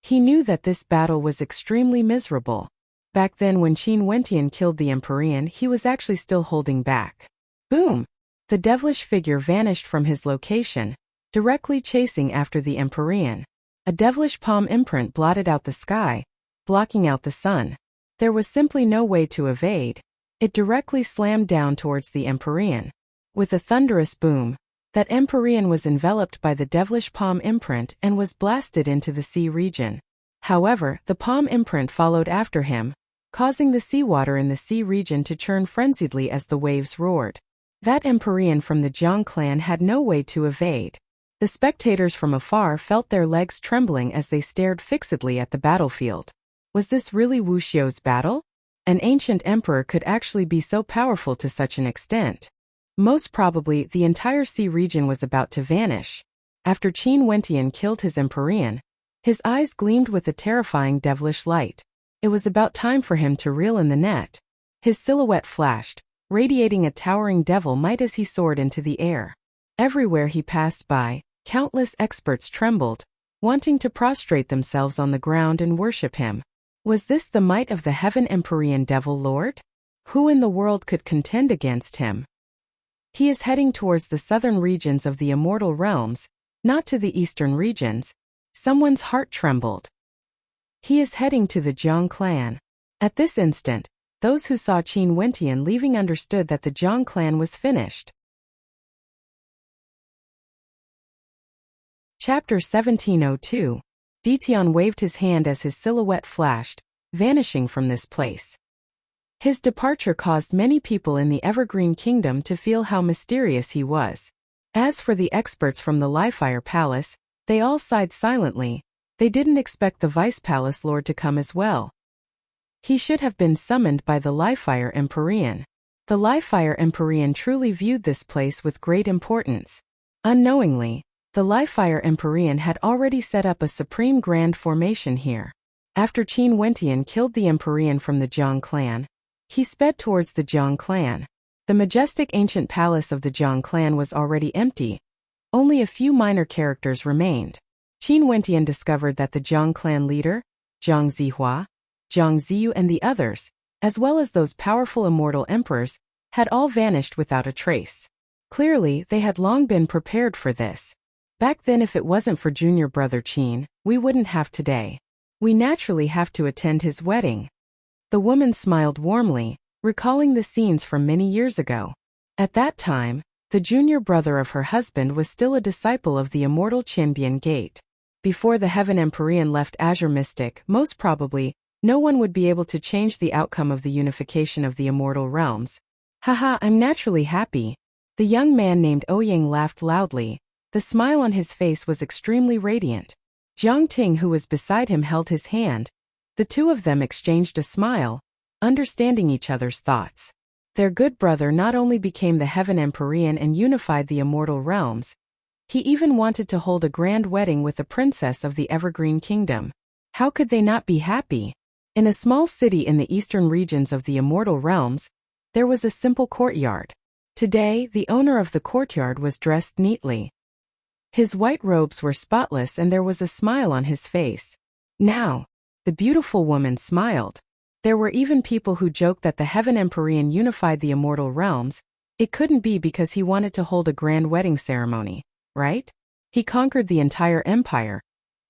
He knew that this battle was extremely miserable. Back then when Qin Wentian killed the Empyrean, he was actually still holding back. Boom! The devilish figure vanished from his location, directly chasing after the Empyrean. A devilish palm imprint blotted out the sky, blocking out the sun. There was simply no way to evade. It directly slammed down towards the Empyrean. With a thunderous boom, that Empyrean was enveloped by the devilish palm imprint and was blasted into the sea region. However, the palm imprint followed after him, causing the seawater in the sea region to churn frenziedly as the waves roared. That Empyrean from the Zhang clan had no way to evade. The spectators from afar felt their legs trembling as they stared fixedly at the battlefield. Was this really Wu Xiu's battle? An ancient emperor could actually be so powerful to such an extent. Most probably, the entire sea region was about to vanish. After Qin Wentian killed his Empyrean, his eyes gleamed with a terrifying devilish light. It was about time for him to reel in the net. His silhouette flashed, radiating a towering devil might as he soared into the air. Everywhere he passed by, countless experts trembled, wanting to prostrate themselves on the ground and worship him. Was this the might of the Heaven Empyrean Devil Lord? Who in the world could contend against him? He is heading towards the southern regions of the immortal realms, not to the eastern regions. Someone's heart trembled. He is heading to the Jiang clan. At this instant, those who saw Qin Wentian leaving understood that the Jiang clan was finished. Chapter 1702. Ditian waved his hand as his silhouette flashed, vanishing from this place. His departure caused many people in the Evergreen Kingdom to feel how mysterious he was. As for the experts from the Lifire Palace, they all sighed silently. They didn't expect the Vice Palace Lord to come as well. He should have been summoned by the Lifire Empyrean. The Lifire Empyrean truly viewed this place with great importance. Unknowingly, the Lifire Empyrean had already set up a supreme grand formation here. After Qin Wentian killed the Empyrean from the Jiang clan, he sped towards the Jiang clan. The majestic ancient palace of the Jiang clan was already empty. Only a few minor characters remained. Qin Wentian discovered that the Jiang clan leader, Jiang Zihua, Jiang Ziyu and the others, as well as those powerful immortal emperors, had all vanished without a trace. Clearly, they had long been prepared for this. Back then, if it wasn't for junior brother Qin, we wouldn't have today. We naturally have to attend his wedding. The woman smiled warmly, recalling the scenes from many years ago. At that time, the junior brother of her husband was still a disciple of the immortal Qianbian Gate. Before the Heaven Empyrean left Azure Mystic, most probably, no one would be able to change the outcome of the unification of the immortal realms. Haha, I'm naturally happy. The young man named Ouyang laughed loudly. The smile on his face was extremely radiant. Jiang Ting, who was beside him, held his hand. The two of them exchanged a smile, understanding each other's thoughts. Their good brother not only became the Heaven Empyrean and unified the immortal realms, he even wanted to hold a grand wedding with a princess of the Evergreen Kingdom. How could they not be happy? In a small city in the eastern regions of the immortal realms, there was a simple courtyard. Today, the owner of the courtyard was dressed neatly. His white robes were spotless and there was a smile on his face. Now, the beautiful woman smiled. There were even people who joked that the Heaven Empyrean unified the immortal realms. It couldn't be because he wanted to hold a grand wedding ceremony, right? He conquered the entire empire,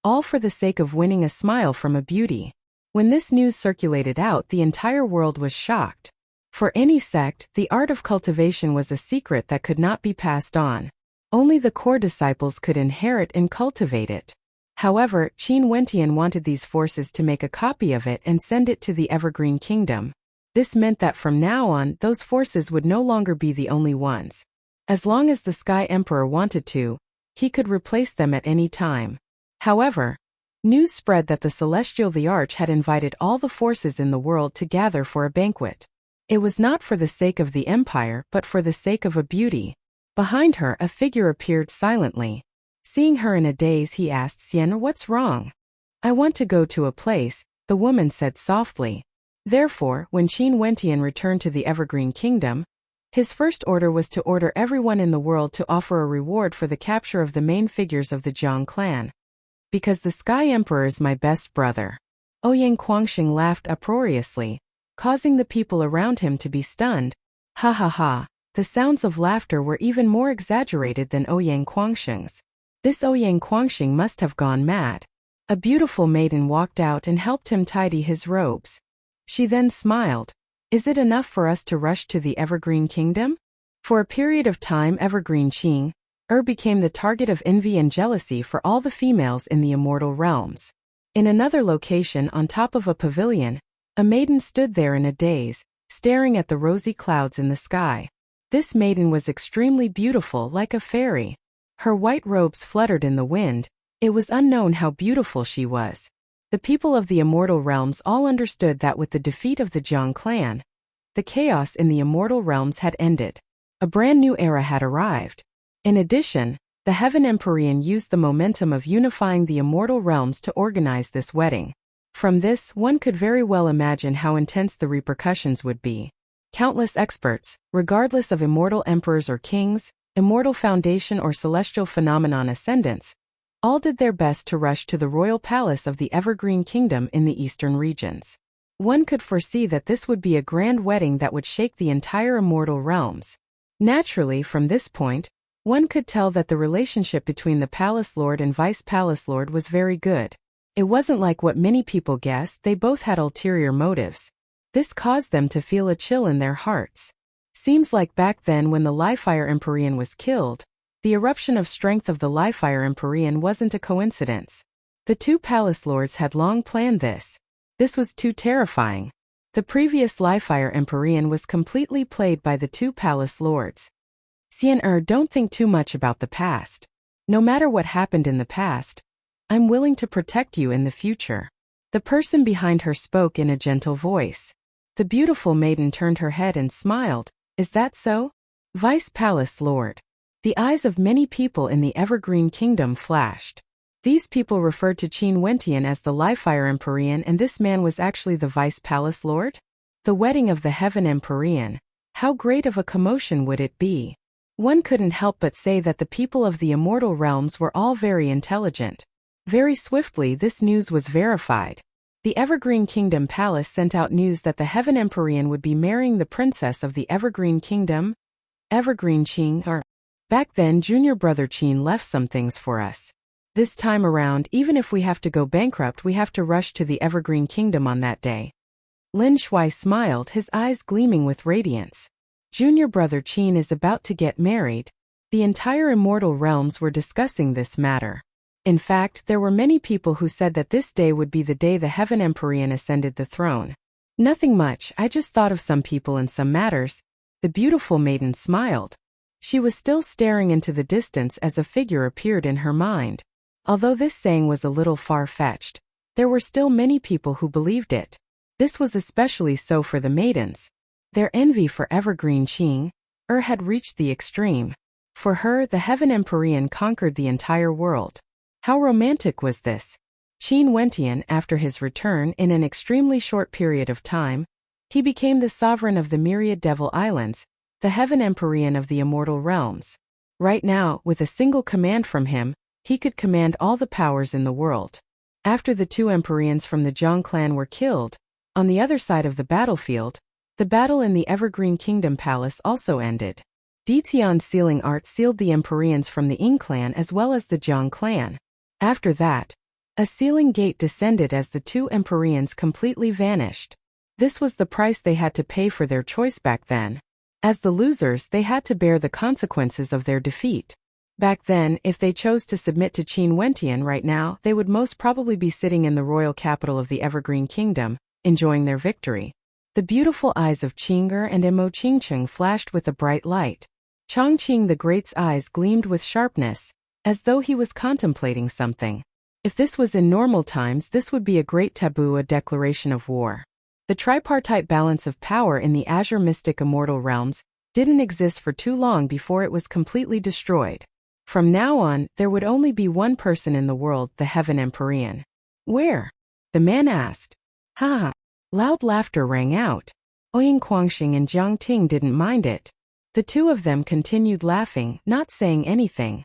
all for the sake of winning a smile from a beauty. When this news circulated out, the entire world was shocked. For any sect, the art of cultivation was a secret that could not be passed on. Only the core disciples could inherit and cultivate it. However, Qin Wentian wanted these forces to make a copy of it and send it to the Evergreen Kingdom. This meant that from now on, those forces would no longer be the only ones. As long as the Sky Emperor wanted to, he could replace them at any time. However, news spread that the Celestial the Arch had invited all the forces in the world to gather for a banquet. It was not for the sake of the empire but for the sake of a beauty. Behind her, a figure appeared silently. Seeing her in a daze, he asked Xian, "What's wrong?" "I want to go to a place," the woman said softly. Therefore, when Qin Wentian returned to the Evergreen Kingdom, his first order was to order everyone in the world to offer a reward for the capture of the main figures of the Jiang clan. "Because the Sky Emperor is my best brother." Ouyang Quangxing laughed uproariously, causing the people around him to be stunned. Ha ha ha. The sounds of laughter were even more exaggerated than Ouyang Quangxing's. This Ouyang Quangxing must have gone mad. A beautiful maiden walked out and helped him tidy his robes. She then smiled. "Is it enough for us to rush to the Evergreen Kingdom?" For a period of time, Evergreen Qing became the target of envy and jealousy for all the females in the immortal realms. In another location, on top of a pavilion, a maiden stood there in a daze, staring at the rosy clouds in the sky. This maiden was extremely beautiful, like a fairy. Her white robes fluttered in the wind. It was unknown how beautiful she was. The people of the immortal realms all understood that with the defeat of the Jiang clan, the chaos in the immortal realms had ended. A brand new era had arrived. In addition, the Heaven Empyrean used the momentum of unifying the immortal realms to organize this wedding. From this, one could very well imagine how intense the repercussions would be. Countless experts, regardless of immortal emperors or kings, immortal foundation or celestial phenomenon ascendants, All did their best to rush to the royal palace of the Evergreen Kingdom in the eastern regions. One could foresee that this would be a grand wedding that would shake the entire immortal realms. Naturally, from this point, one could tell that the relationship between the Palace Lord and Vice Palace Lord was very good. It wasn't like what many people guessed. They both had ulterior motives. This caused them to feel a chill in their hearts. Seems like back then when the Livefire Empyrean was killed, the eruption of strength of the Livefire Empyrean wasn't a coincidence. The two Palace Lords had long planned this. This was too terrifying. The previous Livefire Empyrean was completely played by the two Palace Lords. Don't think too much about the past. No matter what happened in the past, I'm willing to protect you in the future. The person behind her spoke in a gentle voice. The beautiful maiden turned her head and smiled. Is that so? Vice Palace Lord. The eyes of many people in the Evergreen Kingdom flashed. These people referred to Qin Wentian as the Livefire Empyrean, and this man was actually the Vice Palace Lord? The wedding of the Heaven Empyrean. How great of a commotion would it be? One couldn't help but say that the people of the immortal realms were all very intelligent. Very swiftly this news was verified. The Evergreen Kingdom Palace sent out news that the Heaven Empyrean would be marrying the princess of the Evergreen Kingdom, Evergreen Qing. Back then junior brother Qin left some things for us. This time around, even if we have to go bankrupt, we have to rush to the Evergreen Kingdom on that day. Lin Shuai smiled, his eyes gleaming with radiance. Junior brother Qin is about to get married. The entire immortal realms were discussing this matter. In fact, there were many people who said that this day would be the day the Heaven Empyrean ascended the throne. Nothing much, I just thought of some people and some matters. The beautiful maiden smiled. She was still staring into the distance as a figure appeared in her mind. Although this saying was a little far-fetched, there were still many people who believed it. This was especially so for the maidens. Their envy for Evergreen Qing had reached the extreme. For her, the Heaven Empyrean conquered the entire world. How romantic was this? Qin Wentian, after his return in an extremely short period of time, he became the sovereign of the myriad Devil Islands, the Heaven Empyrean of the immortal realms. Right now, with a single command from him, he could command all the powers in the world. After the two Empyreans from the Zhang clan were killed, on the other side of the battlefield, the battle in the Evergreen Kingdom Palace also ended. Ditian's sealing art sealed the Empyreans from the Ying clan as well as the Zhang clan. After that, a sealing gate descended as the two Empyreans completely vanished. This was the price they had to pay for their choice back then. As the losers, they had to bear the consequences of their defeat. Back then, if they chose to submit to Qin Wentian right now, they would most probably be sitting in the royal capital of the Evergreen Kingdom, enjoying their victory. The beautiful eyes of Qing'er and Imo Qingcheng flashed with a bright light. Chongqing the Great's eyes gleamed with sharpness, as though he was contemplating something. If this was in normal times, this would be a great taboo, a declaration of war. The tripartite balance of power in the Azure Mystic Immortal Realms didn't exist for too long before it was completely destroyed. From now on, there would only be one person in the world, the Heaven Empyrean. Where? The man asked. Ha ha. Loud laughter rang out. Ouying Guangxing and Jiang Ting didn't mind it. The two of them continued laughing, not saying anything.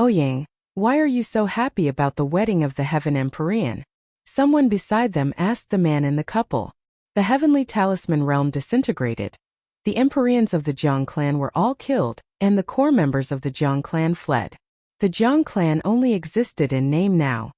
Ouying, why are you so happy about the wedding of the Heaven Empyrean? Someone beside them asked the man in the couple. The heavenly talisman realm disintegrated. The Empyreans of the Jiang clan were all killed, and the core members of the Jiang clan fled. The Jiang clan only existed in name now.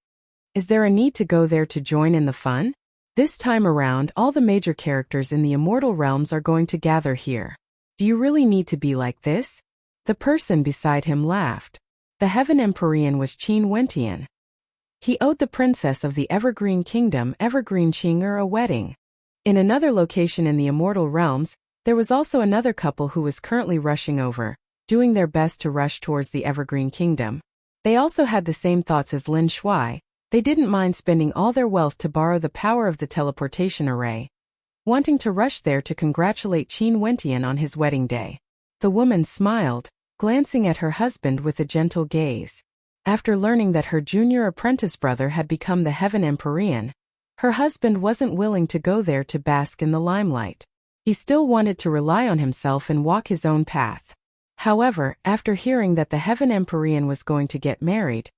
Is there a need to go there to join in the fun? This time around, all the major characters in the immortal realms are going to gather here. Do you really need to be like this? The person beside him laughed. The Heaven Empyrean was Qin Wentian. He owed the princess of the Evergreen Kingdom, Evergreen Qing'er, a wedding. In another location in the immortal realms, there was also another couple who was currently rushing over, doing their best to rush towards the Evergreen Kingdom. They also had the same thoughts as Lin Shuai. They didn't mind spending all their wealth to borrow the power of the teleportation array, wanting to rush there to congratulate Qin Wentian on his wedding day. The woman smiled, glancing at her husband with a gentle gaze. After learning that her junior apprentice brother had become the Heaven Empyrean, her husband wasn't willing to go there to bask in the limelight. He still wanted to rely on himself and walk his own path. However, after hearing that the Heaven Empyrean was going to get married,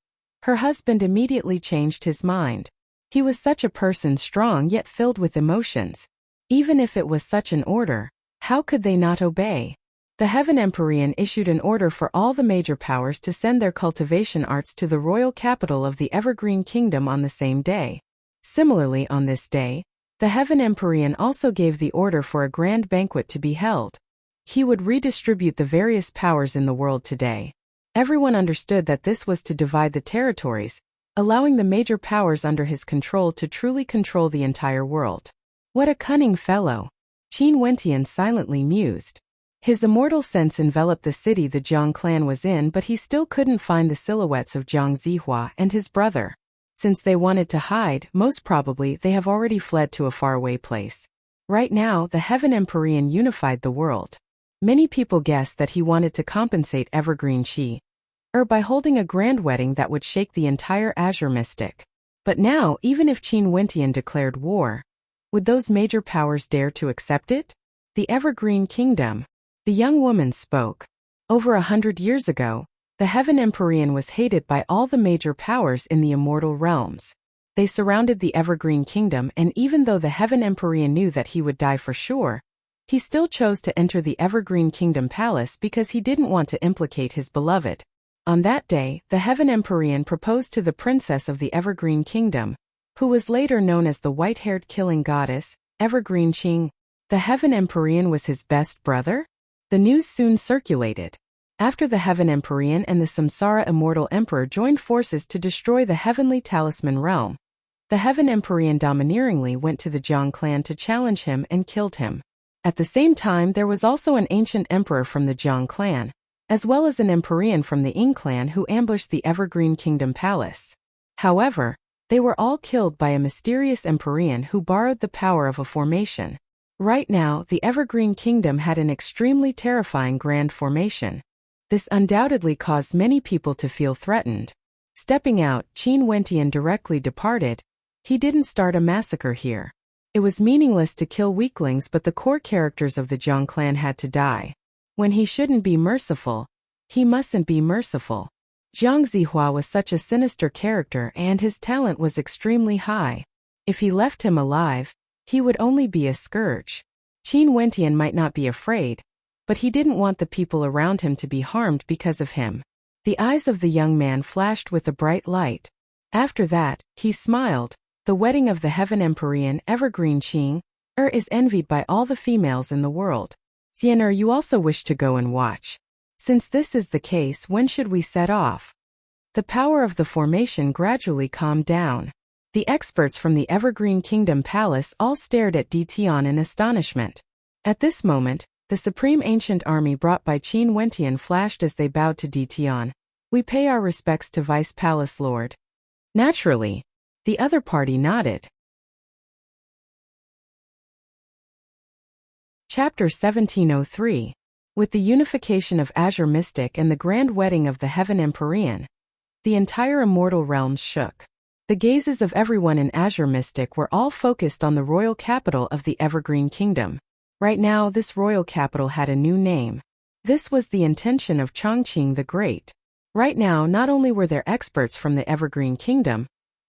Her husband immediately changed his mind. He was such a person, strong yet filled with emotions. Even if it was such an order, how could they not obey? The Heaven Empyrean issued an order for all the major powers to send their cultivation arts to the royal capital of the Evergreen Kingdom on the same day. Similarly, on this day, the Heaven Empyrean also gave the order for a grand banquet to be held. He would redistribute the various powers in the world today. Everyone understood that this was to divide the territories, allowing the major powers under his control to truly control the entire world. What a cunning fellow! Qin Wentian silently mused. His immortal sense enveloped the city the Jiang clan was in, but he still couldn't find the silhouettes of Jiang Zihua and his brother. Since they wanted to hide, most probably they have already fled to a faraway place. Right now, the Heaven Empyrean unified the world. Many people guessed that he wanted to compensate Evergreen Qi by holding a grand wedding that would shake the entire Azure Mystic. But now, even if Qin Wentian declared war, would those major powers dare to accept it? The Evergreen Kingdom. The young woman spoke. Over 100 years ago, the Heaven Empyrean was hated by all the major powers in the immortal realms. They surrounded the Evergreen Kingdom, and even though the Heaven Empyrean knew that he would die for sure, he still chose to enter the Evergreen Kingdom Palace because he didn't want to implicate his beloved. On that day, the Heaven Empyrean proposed to the princess of the Evergreen Kingdom, who was later known as the white-haired killing goddess, Evergreen Qing. The Heaven Empyrean was his best brother? The news soon circulated. After the Heaven Empyrean and the Samsara Immortal Emperor joined forces to destroy the Heavenly Talisman Realm, the Heaven Empyrean domineeringly went to the Jiang clan to challenge him and killed him. At the same time, there was also an ancient emperor from the Jiang clan, as well as an Empyrean from the Ying clan who ambushed the Evergreen Kingdom Palace. However, they were all killed by a mysterious Empyrean who borrowed the power of a formation. Right now, the Evergreen Kingdom had an extremely terrifying grand formation. This undoubtedly caused many people to feel threatened. Stepping out, Qin Wentian directly departed. He didn't start a massacre here. It was meaningless to kill weaklings, but the core characters of the Jiang clan had to die. When he shouldn't be merciful, he mustn't be merciful. Jiang Zihua was such a sinister character and his talent was extremely high. If he left him alive, he would only be a scourge. Qin Wentian might not be afraid, but he didn't want the people around him to be harmed because of him. The eyes of the young man flashed with a bright light. After that, he smiled. The wedding of the Heaven Empyrean Evergreen Qing is envied by all the females in the world. Xian'er, you also wish to go and watch. Since this is the case, when should we set off? The power of the formation gradually calmed down. The experts from the Evergreen Kingdom Palace all stared at Ditian in astonishment. At this moment, the supreme ancient army brought by Qin Wentian flashed as they bowed to Ditian. We pay our respects to Vice Palace Lord. Naturally, the other party nodded. Chapter 1703. With the unification of Azure Mystic and the grand wedding of the Heaven Empyrean, the entire immortal realms shook. The gazes of everyone in Azure Mystic were all focused on the royal capital of the Evergreen Kingdom. Right now, this royal capital had a new name. This was the intention of Chongqing the Great. Right now, not only were there experts from the Evergreen Kingdom,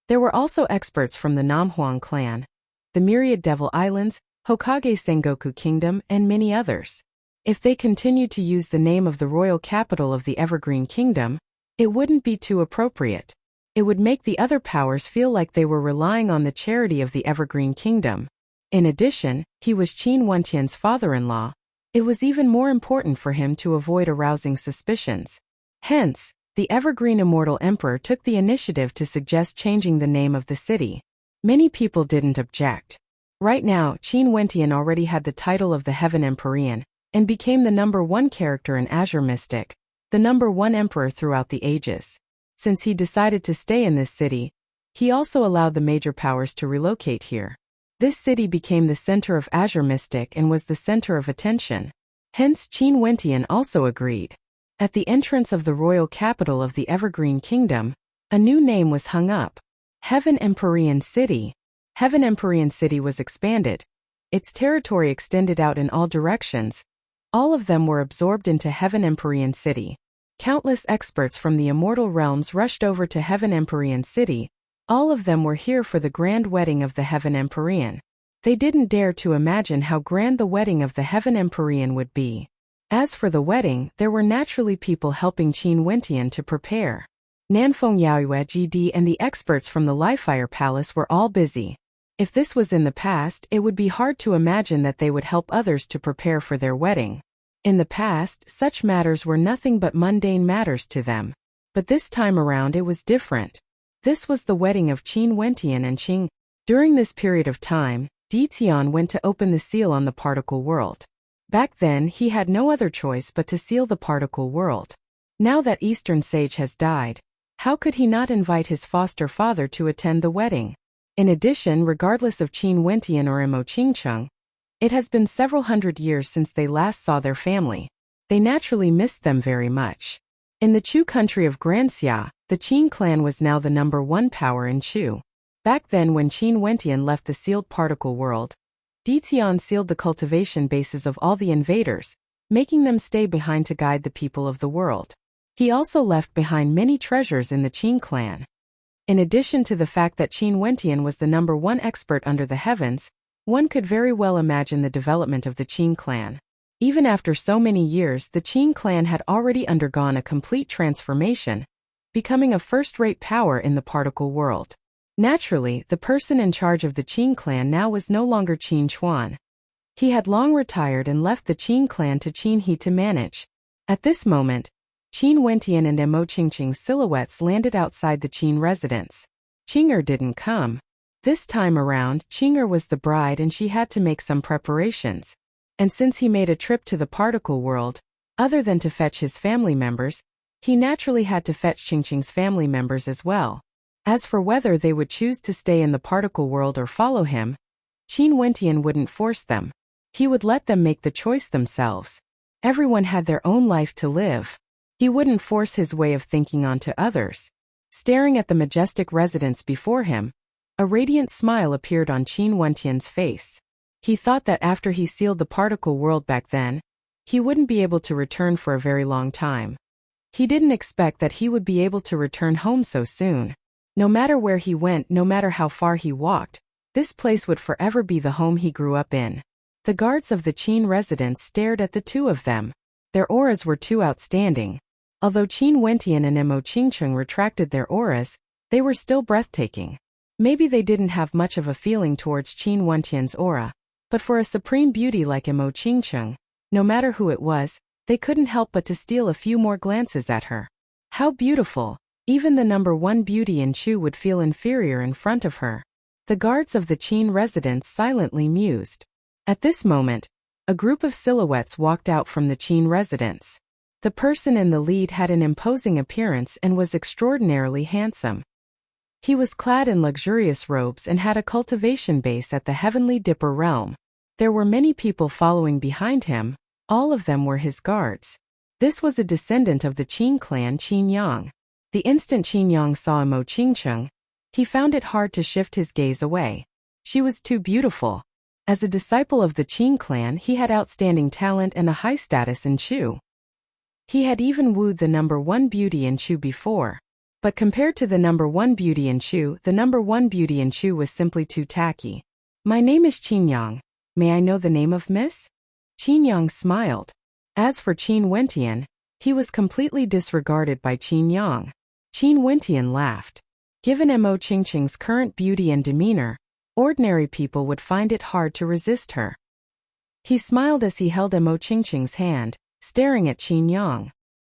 there were also experts from the Namhuang clan, the Myriad Devil Islands, Hokage Sengoku Kingdom, and many others. If they continued to use the name of the royal capital of the Evergreen Kingdom, it wouldn't be too appropriate. It would make the other powers feel like they were relying on the charity of the Evergreen Kingdom. In addition, he was Qin Wentian's father-in-law. It was even more important for him to avoid arousing suspicions. Hence, the Evergreen Immortal Emperor took the initiative to suggest changing the name of the city. Many people didn't object. Right now, Qin Wentian already had the title of the Heaven Empyrean, and became the #1 character in Azure Mystic, the #1 emperor throughout the ages. Since he decided to stay in this city, he also allowed the major powers to relocate here. This city became the center of Azure Mystic and was the center of attention. Hence, Qin Wentian also agreed. At the entrance of the royal capital of the Evergreen Kingdom, a new name was hung up. Heaven Empyrean City. Heaven Empyrean City was expanded. Its territory extended out in all directions. All of them were absorbed into Heaven Empyrean City. Countless experts from the immortal realms rushed over to Heaven Empyrean City. All of them were here for the grand wedding of the Heaven Empyrean. They didn't dare to imagine how grand the wedding of the Heaven Empyrean would be. As for the wedding, there were naturally people helping Qin Wentian to prepare. Nanfeng Yaoyue GD and the experts from the Lifefire Palace were all busy. If this was in the past, it would be hard to imagine that they would help others to prepare for their wedding. In the past, such matters were nothing but mundane matters to them. But this time around it was different. This was the wedding of Qin Wentian and Qing. During this period of time, Di Tian went to open the seal on the particle world. Back then he had no other choice but to seal the particle world. Now that Eastern Sage has died, how could he not invite his foster father to attend the wedding? In addition, regardless of Qin Wentian or Imo Qingcheng, it has been several hundred years since they last saw their family. They naturally missed them very much. In the Chu country of Granxia, the Qin clan was now the #1 power in Chu. Back then when Qin Wentian left the sealed particle world, Di Tian sealed the cultivation bases of all the invaders, making them stay behind to guide the people of the world. He also left behind many treasures in the Qin clan. In addition to the fact that Qin Wentian was the #1 expert under the heavens, one could very well imagine the development of the Qin clan. Even after so many years, the Qin clan had already undergone a complete transformation, becoming a first-rate power in the particle world. Naturally, the person in charge of the Qin clan now was no longer Qin Chuan. He had long retired and left the Qin clan to Qin He to manage. At this moment, Qin Wentian and Imo Qingqing's silhouettes landed outside the Qin residence. Qinger didn't come. This time around, Qinger was the bride and she had to make some preparations. And since he made a trip to the particle world, other than to fetch his family members, he naturally had to fetch Qingqing's family members as well. As for whether they would choose to stay in the particle world or follow him, Qin Wentian wouldn't force them. He would let them make the choice themselves. Everyone had their own life to live. He wouldn't force his way of thinking onto others. Staring at the majestic residence before him, a radiant smile appeared on Qin Wentian's face. He thought that after he sealed the particle world back then, he wouldn't be able to return for a very long time. He didn't expect that he would be able to return home so soon. No matter where he went, no matter how far he walked, this place would forever be the home he grew up in. The guards of the Qin residence stared at the two of them. Their auras were too outstanding. Although Qin Wentian and Imo Qingcheng retracted their auras, they were still breathtaking. Maybe they didn't have much of a feeling towards Qin Wentian's aura, but for a supreme beauty like Imo Qingcheng, no matter who it was, they couldn't help but to steal a few more glances at her. How beautiful! Even the #1 beauty in Chu would feel inferior in front of her. The guards of the Qin residence silently mused. At this moment, a group of silhouettes walked out from the Qin residence. The person in the lead had an imposing appearance and was extraordinarily handsome. He was clad in luxurious robes and had a cultivation base at the Heavenly Dipper realm. There were many people following behind him, all of them were his guards. This was a descendant of the Qin clan Qin Yang. The instant Qin Yang saw Imo Qingcheng, he found it hard to shift his gaze away. She was too beautiful. As a disciple of the Qin clan, he had outstanding talent and a high status in Chu. He had even wooed the #1 beauty in Chu before. But compared to the #1 beauty in Chu, the #1 beauty in Chu was simply too tacky. "My name is Qin Yang. May I know the name of Miss?" Qin Yang smiled. As for Qin Wentian, he was completely disregarded by Qin Yang. Qin Wentian laughed. Given Imo Qingqing's current beauty and demeanor, ordinary people would find it hard to resist her. He smiled as he held Imo Qingqing's hand, staring at Qin Yang.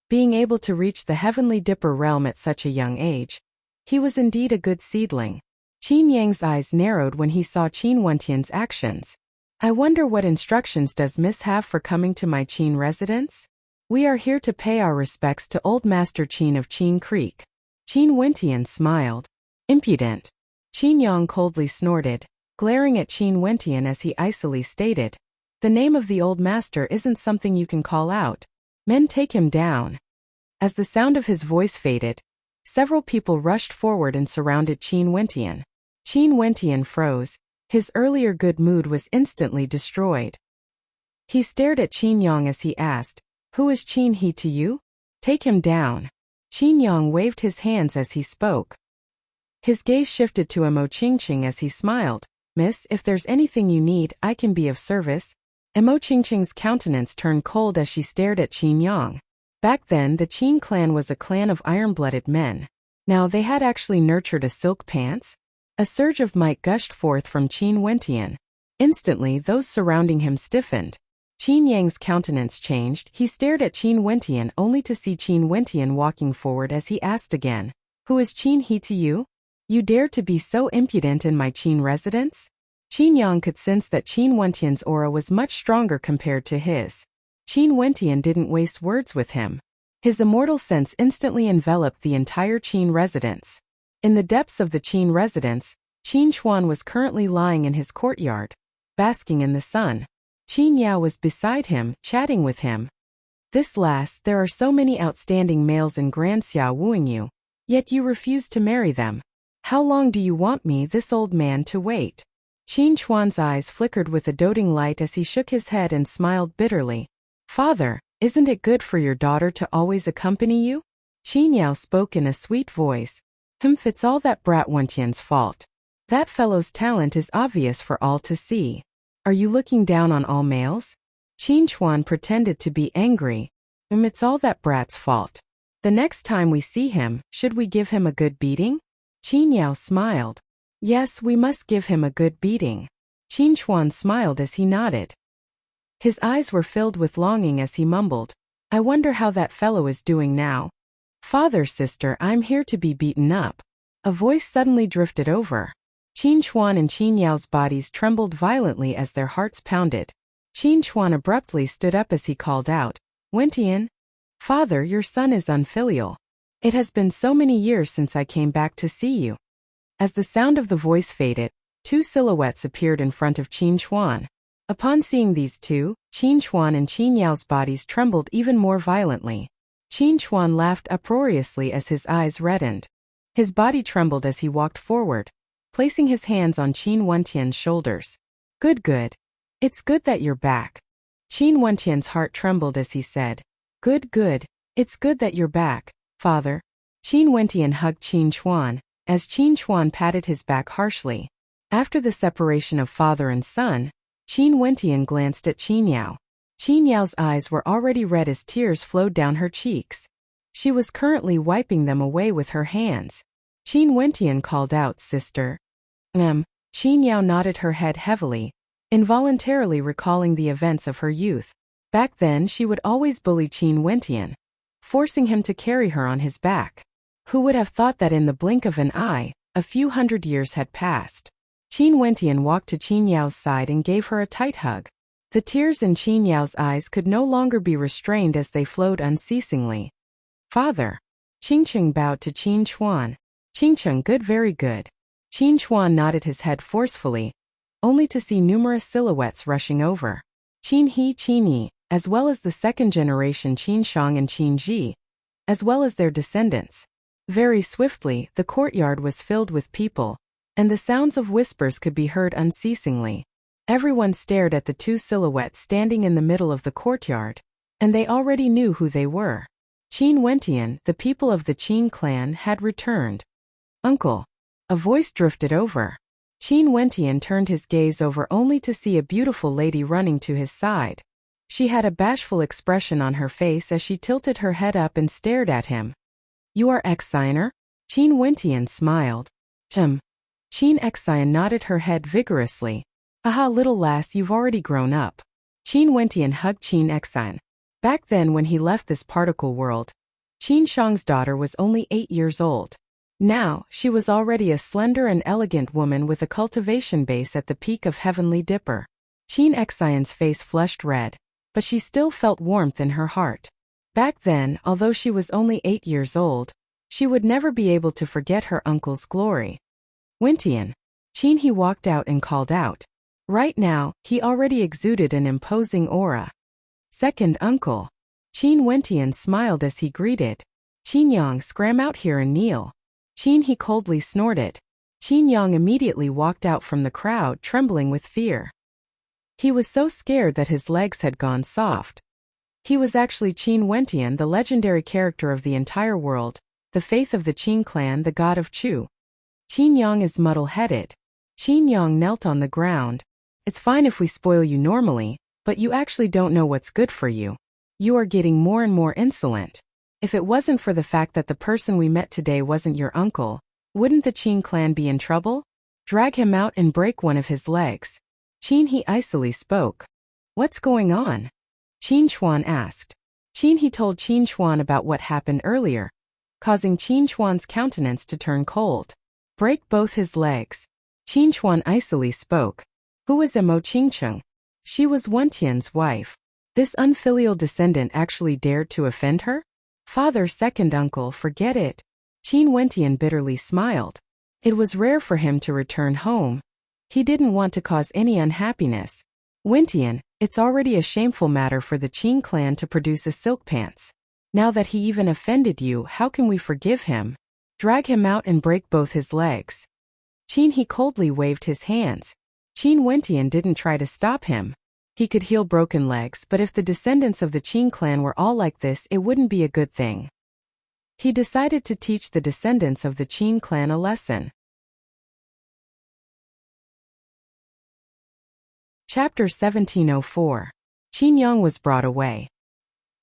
Being able to reach the Heavenly Dipper realm at such a young age, he was indeed a good seedling. Qin Yang's eyes narrowed when he saw Qin Wentian's actions. "I wonder what instructions does Miss have for coming to my Qin residence?" "We are here to pay our respects to Old Master Qin of Qin Creek." Qin Wentian smiled. "Impudent." Qin Yang coldly snorted, glaring at Qin Wentian as he icily stated, "The name of the old master isn't something you can call out. Men, take him down." As the sound of his voice faded, several people rushed forward and surrounded Qin Wentian. Qin Wentian froze. His earlier good mood was instantly destroyed. He stared at Qin Yang as he asked, "Who is Qin He to you?" Take him down. Qin Yang waved his hands as he spoke. His gaze shifted to Emo Qingqing as he smiled. Miss, if there's anything you need, I can be of service. Emo Qingqing's countenance turned cold as she stared at Qin Yang. Back then, the Qin clan was a clan of iron-blooded men. Now they had actually nurtured a silk pants. A surge of might gushed forth from Qin Wentian. Instantly, those surrounding him stiffened. Qin Yang's countenance changed. He stared at Qin Wentian only to see Qin Wentian walking forward as he asked again, "Who is Qin he to you? You dare to be so impudent in my Qin residence?" Qin Yang could sense that Qin Wentian's aura was much stronger compared to his. Qin Wentian didn't waste words with him. His immortal sense instantly enveloped the entire Qin residence. In the depths of the Qin residence, Qin Chuan was currently lying in his courtyard, basking in the sun. Qin Yao was beside him, chatting with him. This last, there are so many outstanding males in Grand Xiao wooing you, yet you refuse to marry them. How long do you want me, this old man, to wait? Qin Chuan's eyes flickered with a doting light as he shook his head and smiled bitterly. Father, isn't it good for your daughter to always accompany you? Qin Yao spoke in a sweet voice. It's all that brat Wentian's fault. That fellow's talent is obvious for all to see. Are you looking down on all males? Qin Chuan pretended to be angry. It's all that brat's fault. The next time we see him, should we give him a good beating? Qin Yao smiled. Yes, we must give him a good beating. Qin Chuan smiled as he nodded. His eyes were filled with longing as he mumbled, I wonder how that fellow is doing now. Father, sister, I'm here to be beaten up. A voice suddenly drifted over. Qin Chuan and Qin Yao's bodies trembled violently as their hearts pounded. Qin Chuan abruptly stood up as he called out, Wentian? Father, your son is unfilial. It has been so many years since I came back to see you. As the sound of the voice faded, two silhouettes appeared in front of Qin Chuan. Upon seeing these two, Qin Chuan and Qin Yao's bodies trembled even more violently. Qin Chuan laughed uproariously as his eyes reddened. His body trembled as he walked forward, placing his hands on Qin Wentian's shoulders. Good. It's good that you're back. Qin Wentian's heart trembled as he said, Good. It's good that you're back, father. Qin Wentian hugged Qin Chuan, as Qin Chuan patted his back harshly. After the separation of father and son, Qin Wentian glanced at Qin Yao. Qin Yao's eyes were already red as tears flowed down her cheeks. She was currently wiping them away with her hands. Qin Wentian called out, Sister. Qin Yao nodded her head heavily, involuntarily recalling the events of her youth. Back then she would always bully Qin Wentian, forcing him to carry her on his back. Who would have thought that in the blink of an eye, a few hundred years had passed? Qin Wentian walked to Qin Yao's side and gave her a tight hug. The tears in Qin Yao's eyes could no longer be restrained as they flowed unceasingly. Father. Qingqing bowed to Qin Chuan. Qingqing, good, very good. Qin Chuan nodded his head forcefully, only to see numerous silhouettes rushing over. Qin He, Qin Yi, as well as the second generation Qin Shang and Qin Ji, as well as their descendants. Very swiftly, the courtyard was filled with people, and the sounds of whispers could be heard unceasingly. Everyone stared at the two silhouettes standing in the middle of the courtyard, and they already knew who they were. Qin Wentian, the people of the Qin clan, had returned. Uncle. A voice drifted over. Qin Wentian turned his gaze over only to see a beautiful lady running to his side. She had a bashful expression on her face as she tilted her head up and stared at him. You are Exiner? Qin Wentian smiled. Qin Exine nodded her head vigorously. Aha, little lass, you've already grown up. Qin Wentian hugged Qin Exine. Back then when he left this particle world, Qin Shang's daughter was only 8 years old. Now, she was already a slender and elegant woman with a cultivation base at the peak of Heavenly Dipper. Qin Exine's face flushed red, but she still felt warmth in her heart. Back then, although she was only 8 years old, she would never be able to forget her uncle's glory. Wentian. Qin He walked out and called out. Right now, he already exuded an imposing aura. Second uncle. Qin Wentian smiled as he greeted. Qin Yang, scram out here and kneel. Qin He coldly snorted. Qin Yang immediately walked out from the crowd, trembling with fear. He was so scared that his legs had gone soft. He was actually Qin Wentian, the legendary character of the entire world, the faith of the Qin clan, the god of Chu. Qin Yang is muddle-headed. Qin Yang knelt on the ground. It's fine if we spoil you normally, but you actually don't know what's good for you. You are getting more and more insolent. If it wasn't for the fact that the person we met today wasn't your uncle, wouldn't the Qin clan be in trouble? Drag him out and break one of his legs. Qin He icily spoke. What's going on? Qin Chuan asked. Qin He told Qin Chuan about what happened earlier, causing Qin Chuan's countenance to turn cold. Break both his legs. Qin Chuan icily spoke. Who is Mo Qingcheng? She was Wentian's wife. This unfilial descendant actually dared to offend her? Father, second uncle, forget it. Qin Wentian bitterly smiled. It was rare for him to return home. He didn't want to cause any unhappiness. Wentian, it's already a shameful matter for the Qin clan to produce a silk pants. Now that he even offended you, how can we forgive him? Drag him out and break both his legs. Qin He coldly waved his hands. Qin Wentian didn't try to stop him. He could heal broken legs, but if the descendants of the Qin clan were all like this, it wouldn't be a good thing. He decided to teach the descendants of the Qin clan a lesson. Chapter 1704. Qin Yang was brought away.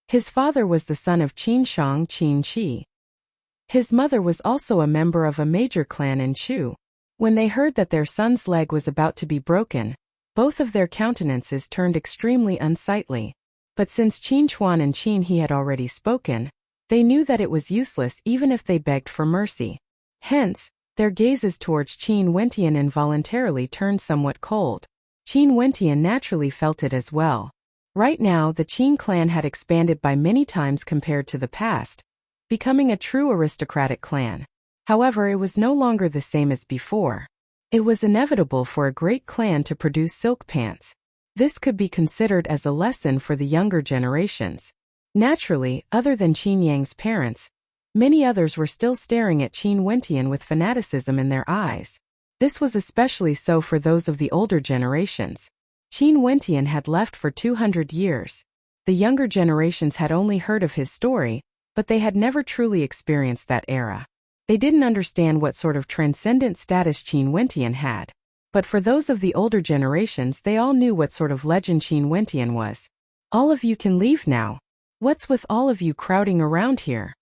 His father was the son of Qin Shang Qin Shi. His mother was also a member of a major clan in Chu. When they heard that their son's leg was about to be broken, both of their countenances turned extremely unsightly. But since Qin Chuan and Qin He had already spoken, they knew that it was useless even if they begged for mercy. Hence, their gazes towards Qin Wentian involuntarily turned somewhat cold. Qin Wentian naturally felt it as well. Right now, the Qin clan had expanded by many times compared to the past, becoming a true aristocratic clan. However, it was no longer the same as before. It was inevitable for a great clan to produce silk pants. This could be considered as a lesson for the younger generations. Naturally, other than Qin Yang's parents, many others were still staring at Qin Wentian with fanaticism in their eyes. This was especially so for those of the older generations. Qin Wentian had left for 200 years. The younger generations had only heard of his story, but they had never truly experienced that era. They didn't understand what sort of transcendent status Qin Wentian had. But for those of the older generations, they all knew what sort of legend Qin Wentian was. All of you can leave now. What's with all of you crowding around here?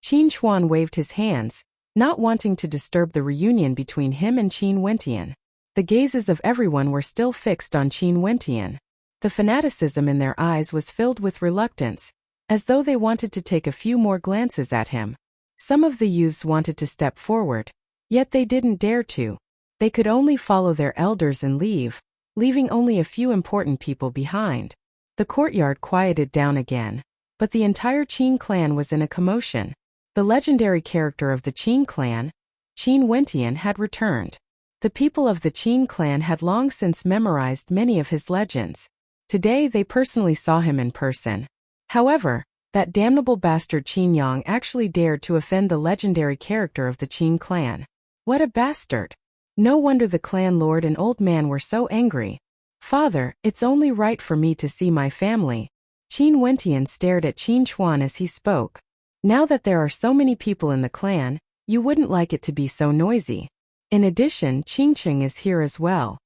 Qin Chuan waved his hands, not wanting to disturb the reunion between him and Qin Wentian. The gazes of everyone were still fixed on Qin Wentian. The fanaticism in their eyes was filled with reluctance, as though they wanted to take a few more glances at him. Some of the youths wanted to step forward, yet they didn't dare to. They could only follow their elders and leave, leaving only a few important people behind. The courtyard quieted down again, but the entire Qin clan was in a commotion. The legendary character of the Qin clan, Qin Wentian, had returned. The people of the Qin clan had long since memorized many of his legends. Today they personally saw him in person. However, that damnable bastard Qin Yang actually dared to offend the legendary character of the Qin clan. What a bastard! No wonder the clan lord and old man were so angry. Father, it's only right for me to see my family. Qin Wentian stared at Qin Chuan as he spoke. Now that there are so many people in the clan, you wouldn't like it to be so noisy. In addition, Qingcheng is here as well.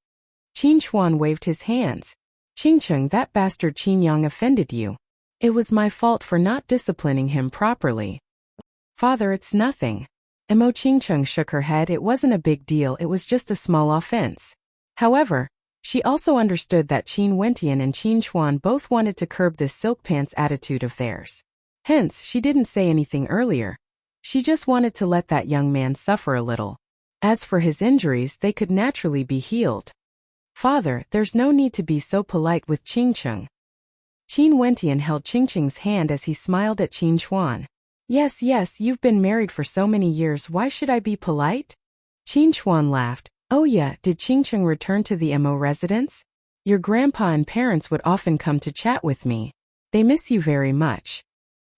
Qin Chuan waved his hands. Qingcheng, that bastard Qin Yang offended you. It was my fault for not disciplining him properly. Father, it's nothing. Mo Qingcheng shook her head. It wasn't a big deal, it was just a small offense. However, she also understood that Qin Wentian and Qin Chuan both wanted to curb this silk pants attitude of theirs. Hence, she didn't say anything earlier. She just wanted to let that young man suffer a little. As for his injuries, they could naturally be healed. Father, there's no need to be so polite with Qingcheng. Qin Wentian held Qingcheng's hand as he smiled at Qin Chuan. Yes, you've been married for so many years, why should I be polite? Qin Chuan laughed. Oh yeah, did Qingcheng return to the Mo residence? Your grandpa and parents would often come to chat with me. They miss you very much.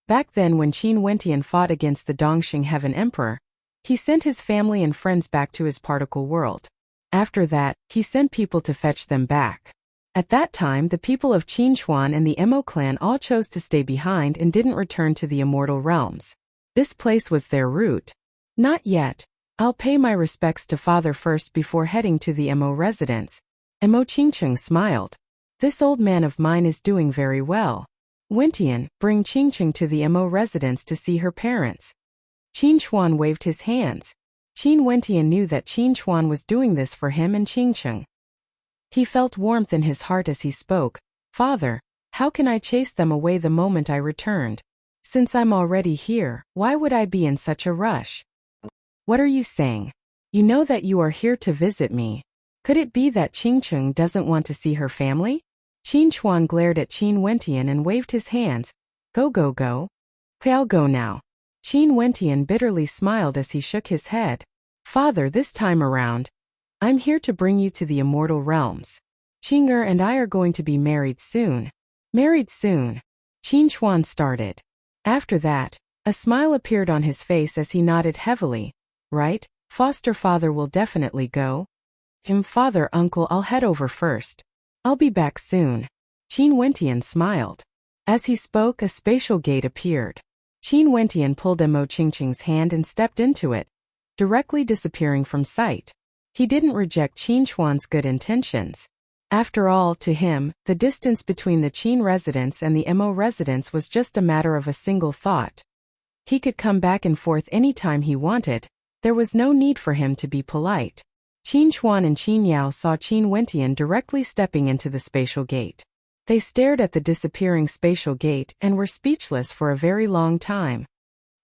Back then when Qin Wentian fought against the Dongxing Heaven Emperor, he sent his family and friends back to his particle world. After that, he sent people to fetch them back. At that time, the people of Qinchuan and the Emo clan all chose to stay behind and didn't return to the immortal realms. This place was their route. Not yet. I'll pay my respects to father first before heading to the Emo residence. Emo Qingcheng smiled. This old man of mine is doing very well. Wentian, bring Qingcheng to the Emo residence to see her parents. Qin Chuan waved his hands. Qin Wentian knew that Qin Chuan was doing this for him and Qingcheng. He felt warmth in his heart as he spoke. Father, how can I chase them away the moment I returned? Since I'm already here, why would I be in such a rush? What are you saying? You know that you are here to visit me. Could it be that Qingcheng doesn't want to see her family? Qin Chuan glared at Qin Wentian and waved his hands. Go go go. I'll go now. Qin Wentian bitterly smiled as he shook his head. Father, this time around, I'm here to bring you to the immortal realms. Qing'er and I are going to be married soon. Married soon. Qin Chuan started. After that, a smile appeared on his face as he nodded heavily. Right, foster father will definitely go. Father, uncle, I'll head over first. I'll be back soon. Qin Wentian smiled. As he spoke, a spatial gate appeared. Qin Wentian pulled Emo Qingcheng's hand and stepped into it, directly disappearing from sight. He didn't reject Qin Chuan's good intentions. After all, to him, the distance between the Qin residence and the Emo residence was just a matter of a single thought. He could come back and forth any time he wanted. There was no need for him to be polite. Qin Chuan and Qin Yao saw Qin Wentian directly stepping into the spatial gate. They stared at the disappearing spatial gate and were speechless for a very long time.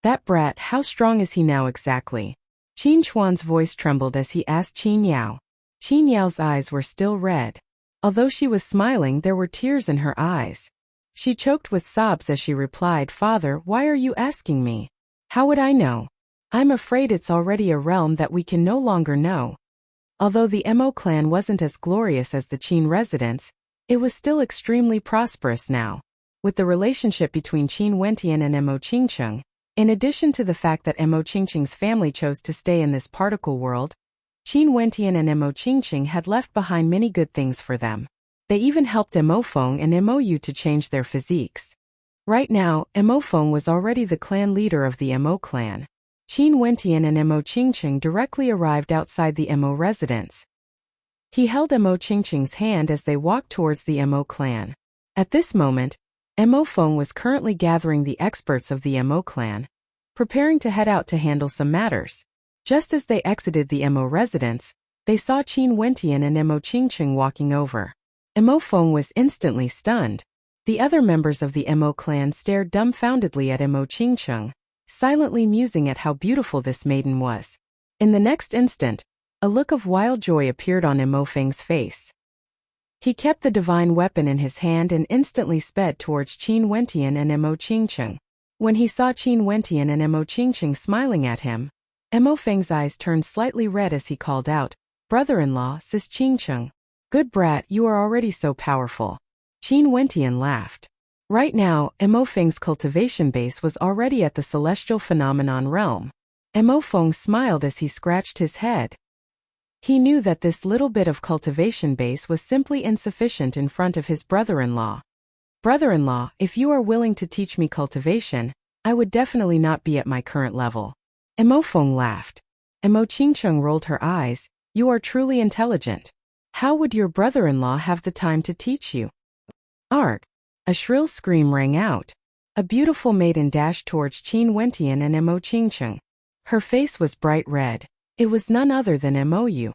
That brat, how strong is he now exactly? Qin Chuan's voice trembled as he asked Qin Yao. Qin Yao's eyes were still red. Although she was smiling, there were tears in her eyes. She choked with sobs as she replied, Father, why are you asking me? How would I know? I'm afraid it's already a realm that we can no longer know. Although the Emo clan wasn't as glorious as the Qin residence, it was still extremely prosperous now. With the relationship between Qin Wentian and Emo Qingcheng, in addition to the fact that Emo Qingcheng's family chose to stay in this particle world, Qin Wentian and Emo Qingcheng had left behind many good things for them. They even helped Emo Feng and Emo Yu to change their physiques. Right now, Emo Feng was already the clan leader of the Emo clan. Qin Wentian and Emo Qingcheng directly arrived outside the Emo residence. He held Emo Qingcheng's hand as they walked towards the Emo clan. At this moment, Emo Feng was currently gathering the experts of the Emo clan, preparing to head out to handle some matters. Just as they exited the Emo residence, they saw Qin Wentian and Emo Qingcheng walking over. Emo Feng was instantly stunned. The other members of the Emo clan stared dumbfoundedly at Emo Qingcheng, silently musing at how beautiful this maiden was. In the next instant, a look of wild joy appeared on Emo Feng's face. He kept the divine weapon in his hand and instantly sped towards Qin Wentian and Emo Qingcheng. When he saw Qin Wentian and Emo Qingcheng smiling at him, Emo Feng's eyes turned slightly red as he called out, Brother-in-law, sis Qingcheng. Good brat, you are already so powerful. Qin Wentian laughed. Right now, Emo Feng's cultivation base was already at the celestial phenomenon realm. Emo Feng smiled as he scratched his head. He knew that this little bit of cultivation base was simply insufficient in front of his brother-in-law. Brother-in-law, if you are willing to teach me cultivation, I would definitely not be at my current level. Emo Feng laughed. Emo Qingcheng rolled her eyes. You are truly intelligent. How would your brother-in-law have the time to teach you? Arg! A shrill scream rang out. A beautiful maiden dashed towards Qin Wentian and Emo Qingcheng. Her face was bright red. It was none other than Emo Yu.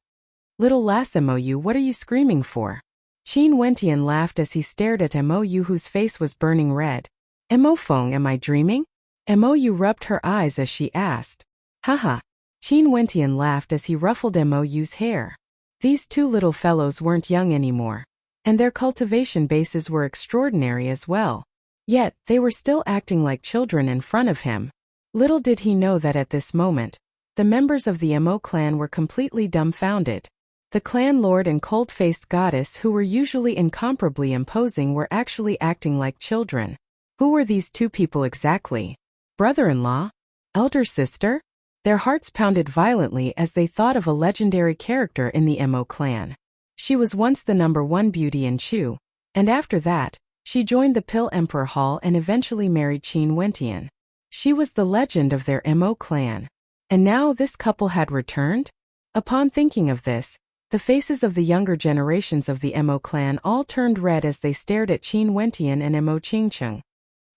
Little lass Emo Yu, what are you screaming for? Qin Wentian laughed as he stared at Emo Yu, whose face was burning red. Emo Feng, am I dreaming? Emo Yu rubbed her eyes as she asked. Haha. Qin Wentian laughed as he ruffled Emo Yu's hair. These two little fellows weren't young anymore, and their cultivation bases were extraordinary as well. Yet, they were still acting like children in front of him. Little did he know that at this moment, the members of the Emo clan were completely dumbfounded. The clan lord and cold-faced goddess, who were usually incomparably imposing, were actually acting like children. Who were these two people exactly? Brother-in-law? Elder sister? Their hearts pounded violently as they thought of a legendary character in the Emo clan. She was once the #1 beauty in Chu, and after that, she joined the Pill Emperor Hall and eventually married Qin Wentian. She was the legend of their Mo clan. And now this couple had returned? Upon thinking of this, the faces of the younger generations of the Mo clan all turned red as they stared at Qin Wentian and Mo Qingcheng.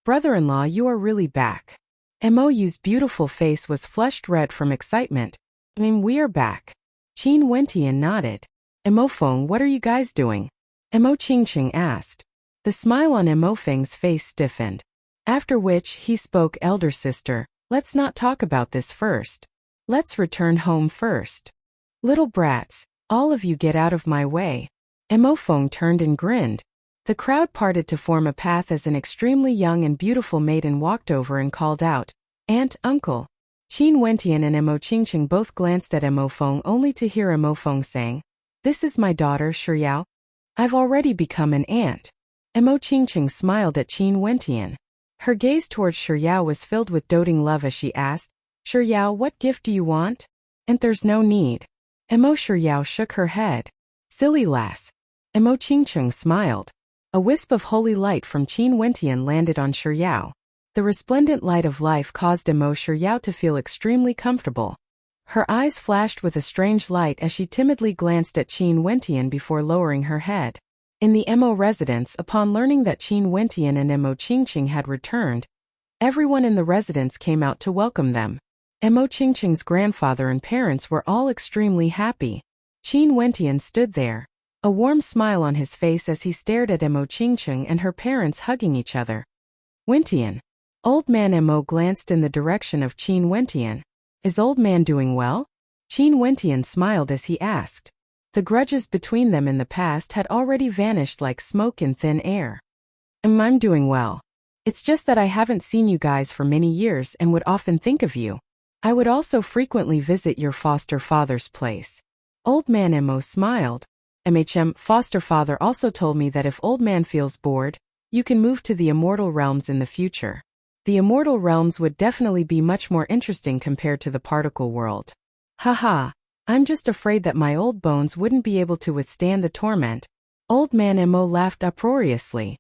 Brother-in-law, you are really back. Mo's beautiful face was flushed red from excitement. We are back. Qin Wentian nodded. Mo Feng, what are you guys doing? Mo Qingcheng asked. The smile on Mo Feng's face stiffened. After which he spoke, elder sister, let's not talk about this first. Let's return home first. Little brats, all of you get out of my way. Mo Feng turned and grinned. The crowd parted to form a path as an extremely young and beautiful maiden walked over and called out, Aunt, Uncle. Qin Wentian and Mo Qingcheng both glanced at Mo Feng only to hear Mo Feng saying, This is my daughter, Shiyao. I've already become an aunt. Mo Qingcheng smiled at Qin Wentian. Her gaze towards Shiyao was filled with doting love as she asked, Shiyao, what gift do you want? And there's no need. Mo Shiyao shook her head. Silly lass. Mo Qingcheng smiled. A wisp of holy light from Qin Wentian landed on Shiyao. The resplendent light of life caused Mo Shiyao to feel extremely comfortable. Her eyes flashed with a strange light as she timidly glanced at Qin Wentian before lowering her head. In the Mo residence, upon learning that Qin Wentian and Mo Qingcheng had returned, everyone in the residence came out to welcome them. Mo Qingcheng's grandfather and parents were all extremely happy. Qin Wentian stood there, a warm smile on his face as he stared at Mo Qingcheng and her parents hugging each other. Wentian. Old man Mo glanced in the direction of Qin Wentian. Is old man doing well? Qin Wentian smiled as he asked. The grudges between them in the past had already vanished like smoke in thin air. I'm doing well. It's just that I haven't seen you guys for many years and would often think of you. I would also frequently visit your foster father's place. Old man Mo smiled. Foster father also told me that if old man feels bored, you can move to the immortal realms in the future. The immortal realms would definitely be much more interesting compared to the particle world. Haha, I'm just afraid that my old bones wouldn't be able to withstand the torment. Old man Mo laughed uproariously.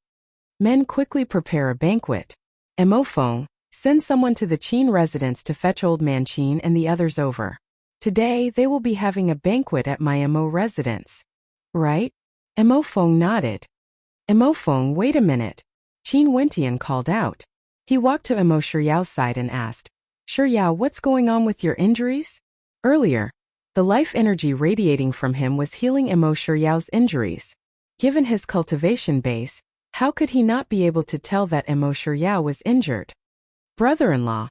Men quickly prepare a banquet. Mo Feng, send someone to the Qin residence to fetch old man Qin and the others over. Today they will be having a banquet at my Mo residence. Right? Mo Feng nodded. Mo Feng, wait a minute. Qin Wentian called out. He walked to Mo Shiyao's side and asked, Shiyao, what's going on with your injuries? Earlier, the life energy radiating from him was healing Mo Shiyao's injuries. Given his cultivation base, how could he not be able to tell that Mo Shiyao was injured? Brother-in-law.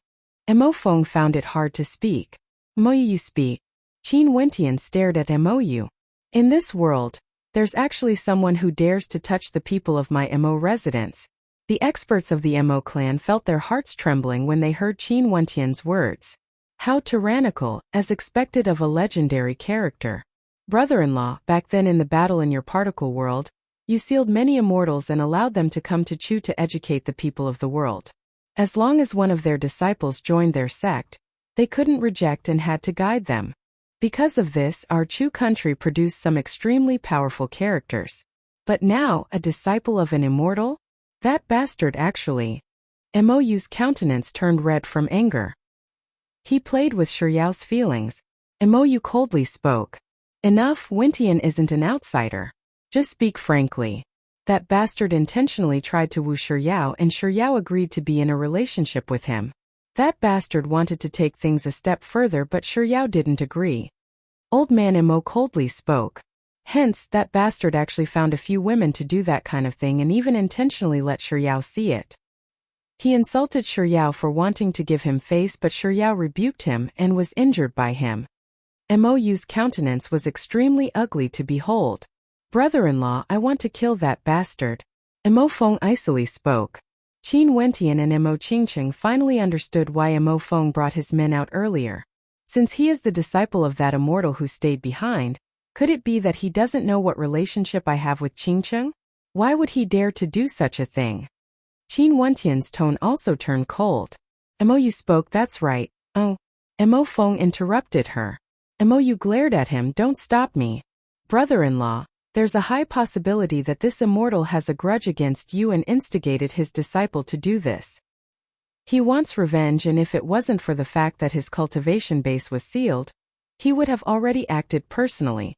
Mo Feng found it hard to speak. Mo you speak. Qin Wentian stared at Mo Yu. In this world, there's actually someone who dares to touch the people of my Mo residence. The experts of the Mo clan felt their hearts trembling when they heard Qin Wentian's words. How tyrannical, as expected of a legendary character. Brother-in-law, back then in the battle in your particle world, you sealed many immortals and allowed them to come to Chu to educate the people of the world. As long as one of their disciples joined their sect, they couldn't reject and had to guide them. Because of this, our Chu country produced some extremely powerful characters. But now, a disciple of an immortal? That bastard actually. Mo's countenance turned red from anger. He played with Shiyao's feelings. Mo coldly spoke. Enough, Wentian isn't an outsider. Just speak frankly. That bastard intentionally tried to woo Shiyao and Shiyao agreed to be in a relationship with him. That bastard wanted to take things a step further but Shiyao didn't agree. Old man Mo coldly spoke. Hence, that bastard actually found a few women to do that kind of thing and even intentionally let Shiyao see it. He insulted Shiyao for wanting to give him face but Shiyao rebuked him and was injured by him. Mo's countenance was extremely ugly to behold. Brother-in-law, I want to kill that bastard. Mo Feng icily spoke. Qin Wentian and Mo Qingcheng finally understood why Mo Feng brought his men out earlier. Since he is the disciple of that immortal who stayed behind, could it be that he doesn't know what relationship I have with Qingcheng? Why would he dare to do such a thing? Qin Wentian's tone also turned cold. Mo you spoke, that's right. Oh. Mo Feng interrupted her. Mo you glared at him, don't stop me. Brother-in-law, There's a high possibility that this immortal has a grudge against you and instigated his disciple to do this. He wants revenge, and if it wasn't for the fact that his cultivation base was sealed, he would have already acted personally.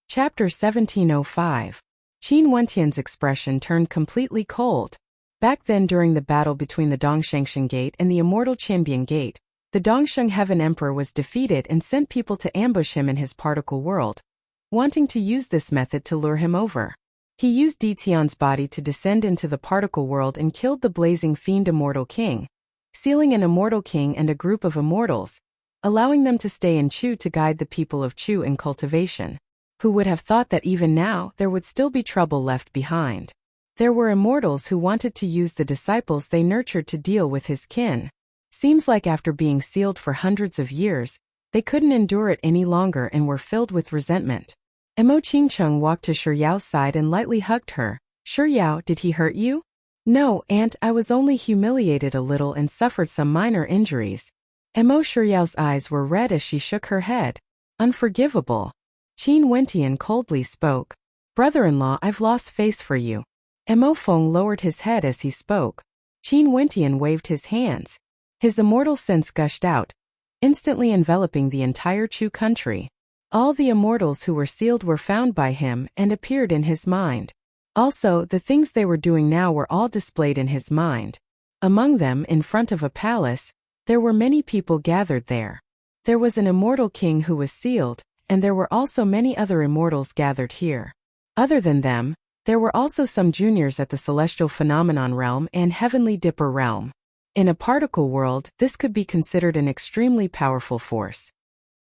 Chapter 1705. Qin Wentian's expression turned completely cold. Back then, during the battle between the Dongshangshan Gate and the Immortal Qianbian Gate, the Dongsheng Heaven Emperor was defeated and sent people to ambush him in his particle world, wanting to use this method to lure him over. He used Ditian's body to descend into the particle world and killed the blazing fiend Immortal King, sealing an Immortal King and a group of immortals, allowing them to stay in Chu to guide the people of Chu in cultivation. Who would have thought that even now there would still be trouble left behind? There were immortals who wanted to use the disciples they nurtured to deal with his kin. Seems like after being sealed for hundreds of years, they couldn't endure it any longer and were filled with resentment. Mo Qingcheng walked to Shi Yao's side and lightly hugged her. Shi Yao, did he hurt you? No, Aunt, I was only humiliated a little and suffered some minor injuries. Mo Shi Yao's eyes were red as she shook her head. Unforgivable. Qin Wentian coldly spoke. Brother-in-law, I've lost face for you. Mo Feng lowered his head as he spoke. Qin Wentian waved his hands. His immortal sense gushed out, instantly enveloping the entire Chu country. All the immortals who were sealed were found by him and appeared in his mind. Also, the things they were doing now were all displayed in his mind. Among them, in front of a palace, there were many people gathered there. There was an immortal king who was sealed, and there were also many other immortals gathered here. Other than them, there were also some juniors at the Celestial Phenomenon Realm and Heavenly Dipper Realm. In a particle world, this could be considered an extremely powerful force.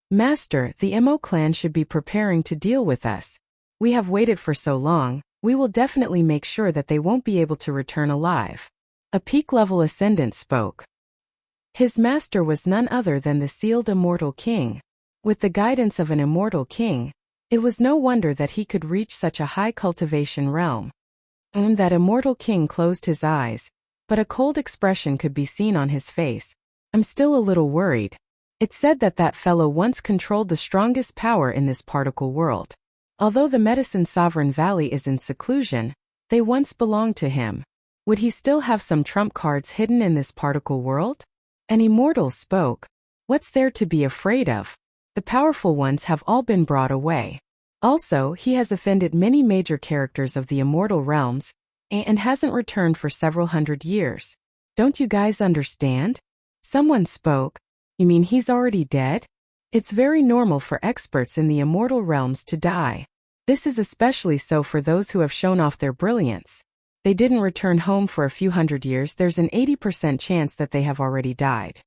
Master, the Mo clan should be preparing to deal with us. We have waited for so long, we will definitely make sure that they won't be able to return alive. A peak-level ascendant spoke. His master was none other than the sealed Immortal King. With the guidance of an Immortal King, it was no wonder that he could reach such a high cultivation realm. That Immortal King closed his eyes, but a cold expression could be seen on his face. I'm still a little worried. It's said that that fellow once controlled the strongest power in this particle world. Although the Medicine Sovereign Valley is in seclusion, they once belonged to him. Would he still have some trump cards hidden in this particle world? An immortal spoke. What's there to be afraid of? The powerful ones have all been brought away. Also, he has offended many major characters of the immortal realms, and hasn't returned for several hundred years. Don't you guys understand? Someone spoke. You mean he's already dead? It's very normal for experts in the immortal realms to die. This is especially so for those who have shown off their brilliance. They didn't return home for a few hundred years. There's an 80% chance that they have already died.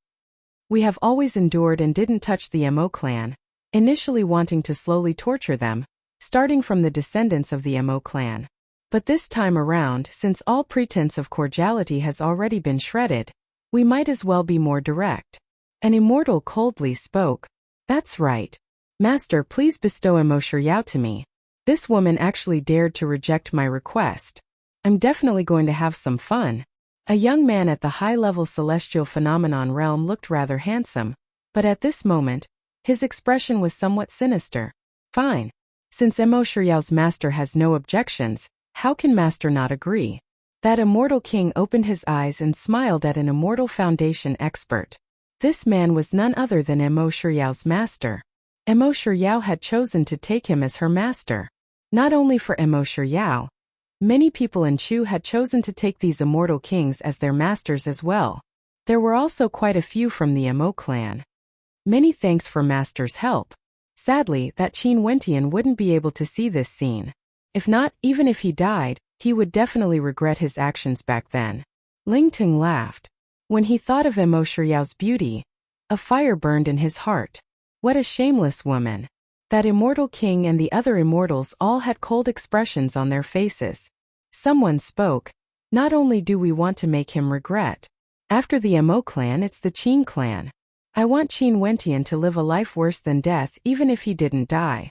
We have always endured and didn't touch the Mo clan, initially wanting to slowly torture them, starting from the descendants of the Mo clan. But this time around, since all pretense of cordiality has already been shredded, we might as well be more direct. An immortal coldly spoke. That's right. Master, please bestow Mo Shi Yao to me. This woman actually dared to reject my request. I'm definitely going to have some fun. A young man at the high-level Celestial Phenomenon Realm looked rather handsome, but at this moment, his expression was somewhat sinister. Fine. Since Mo Shi Yao's master has no objections, how can master not agree? That Immortal King opened his eyes and smiled at an Immortal Foundation expert. This man was none other than Mo Shi Yao's master. Mo Shi Yao had chosen to take him as her master. Not only for Mo Shi Yao, many people in Chu had chosen to take these immortal kings as their masters as well. There were also quite a few from the Mo clan. Many thanks for master's help. Sadly, that Qin Wentian wouldn't be able to see this scene. If not, even if he died, he would definitely regret his actions back then. Ling Ting laughed. When he thought of Mo Shi Yao's beauty, a fire burned in his heart. What a shameless woman. That Immortal King and the other immortals all had cold expressions on their faces. Someone spoke. Not only do we want to make him regret. After the Mo clan, it's the Qin clan. I want Qin Wentian to live a life worse than death even if he didn't die.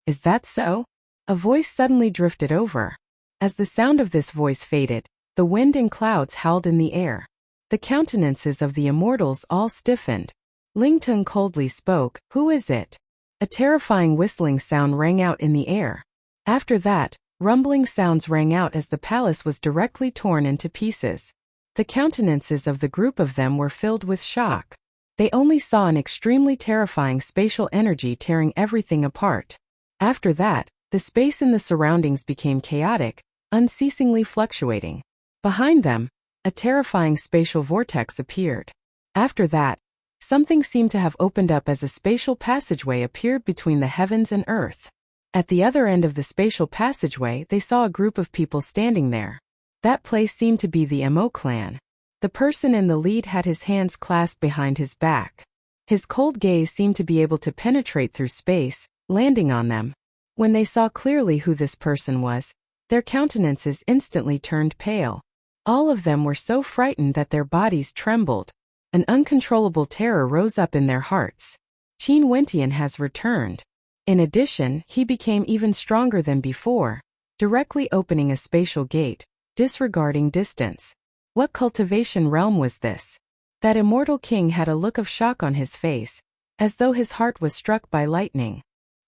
Is that so? A voice suddenly drifted over. As the sound of this voice faded, the wind and clouds howled in the air. The countenances of the immortals all stiffened. Lingteng coldly spoke, "Who is it?" A terrifying whistling sound rang out in the air. After that, rumbling sounds rang out as the palace was directly torn into pieces. The countenances of the group of them were filled with shock. They only saw an extremely terrifying spatial energy tearing everything apart. After that, the space in the surroundings became chaotic, unceasingly fluctuating. Behind them, a terrifying spatial vortex appeared. After that, something seemed to have opened up as a spatial passageway appeared between the heavens and earth. At the other end of the spatial passageway, they saw a group of people standing there. That place seemed to be the Mo clan. The person in the lead had his hands clasped behind his back. His cold gaze seemed to be able to penetrate through space, landing on them. When they saw clearly who this person was, their countenances instantly turned pale. All of them were so frightened that their bodies trembled. An uncontrollable terror rose up in their hearts. Qin Wentian has returned. In addition, he became even stronger than before, directly opening a spatial gate, disregarding distance. What cultivation realm was this? That immortal king had a look of shock on his face, as though his heart was struck by lightning.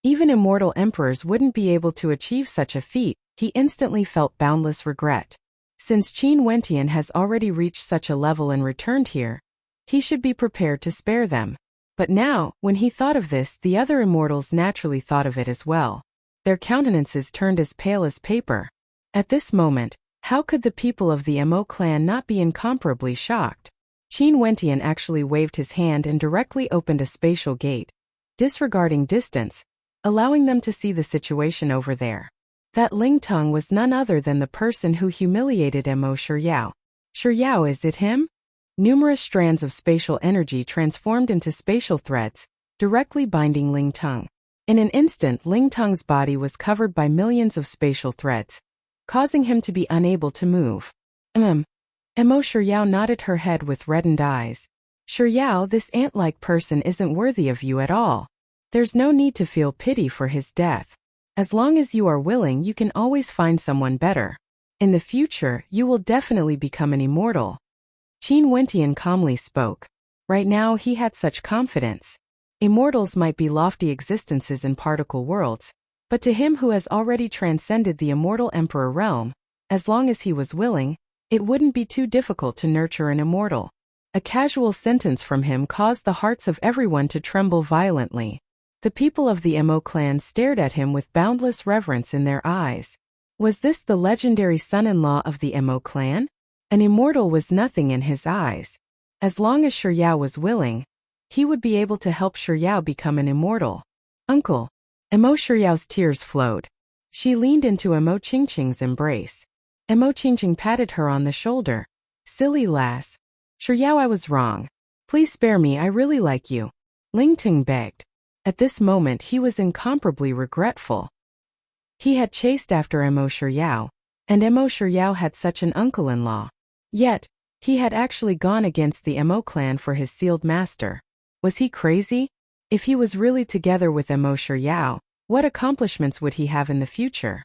Even immortal emperors wouldn't be able to achieve such a feat. He instantly felt boundless regret. Since Qin Wentian has already reached such a level and returned here, he should be prepared to spare them. But now, when he thought of this, the other immortals naturally thought of it as well. Their countenances turned as pale as paper. At this moment, how could the people of the Mo clan not be incomparably shocked? Qin Wentian actually waved his hand and directly opened a spatial gate, disregarding distance, allowing them to see the situation over there. That Lingteng was none other than the person who humiliated Mo Shiryao. Shiryao, is it him? Numerous strands of spatial energy transformed into spatial threads, directly binding Lingteng. In an instant, Lingteng's body was covered by millions of spatial threads, causing him to be unable to move. Mo Shiryao nodded her head with reddened eyes. Shiryao, this ant-like person isn't worthy of you at all. There's no need to feel pity for his death. As long as you are willing, you can always find someone better. In the future, you will definitely become an immortal. Qin Wentian calmly spoke. Right now he had such confidence. Immortals might be lofty existences in particle worlds, but to him who has already transcended the immortal emperor realm, as long as he was willing, it wouldn't be too difficult to nurture an immortal. A casual sentence from him caused the hearts of everyone to tremble violently. The people of the Mo clan stared at him with boundless reverence in their eyes. Was this the legendary son-in-law of the Mo clan? An immortal was nothing in his eyes. As long as Shiryao was willing, he would be able to help Shiryao become an immortal. Uncle. Mo Shiryao's tears flowed. She leaned into Mo Qingqing's embrace. Mo Qingqing patted her on the shoulder. Silly lass. Shiryao, I was wrong. Please spare me, I really like you. Lingteng begged. At this moment he was incomparably regretful. He had chased after Mo Shiryao, and Mo Shiryao had such an uncle-in-law. Yet, he had actually gone against the Mo clan for his sealed master. Was he crazy? If he was really together with Mo Shiryao, what accomplishments would he have in the future?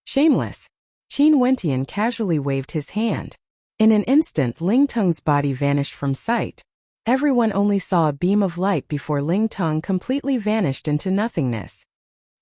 Shameless. Qin Wentian casually waved his hand. In an instant, Lingteng's body vanished from sight. Everyone only saw a beam of light before Lingteng completely vanished into nothingness.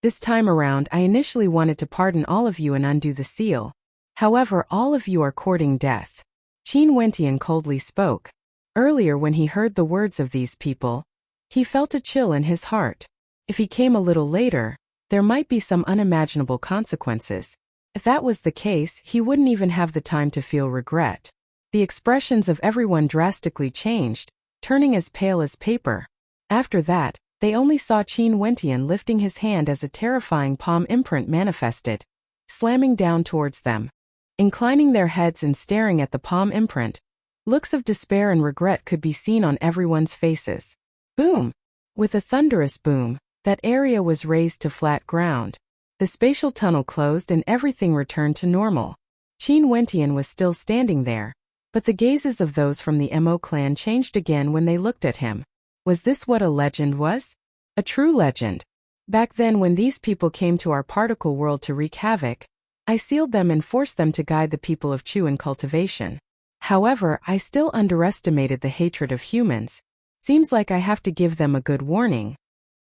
This time around, I initially wanted to pardon all of you and undo the seal. However, all of you are courting death. Qin Wentian coldly spoke. Earlier, when he heard the words of these people, he felt a chill in his heart. If he came a little later, there might be some unimaginable consequences. If that was the case, he wouldn't even have the time to feel regret. The expressions of everyone drastically changed, turning as pale as paper. After that, they only saw Qin Wentian lifting his hand as a terrifying palm imprint manifested, slamming down towards them. Inclining their heads and staring at the palm imprint, looks of despair and regret could be seen on everyone's faces. Boom! With a thunderous boom, that area was raised to flat ground. The spatial tunnel closed and everything returned to normal. Qin Wentian was still standing there, but the gazes of those from the Mo clan changed again when they looked at him. Was this what a legend was? A true legend. Back then, when these people came to our particle world to wreak havoc, I sealed them and forced them to guide the people of Chu in cultivation. However, I still underestimated the hatred of humans. Seems like I have to give them a good warning.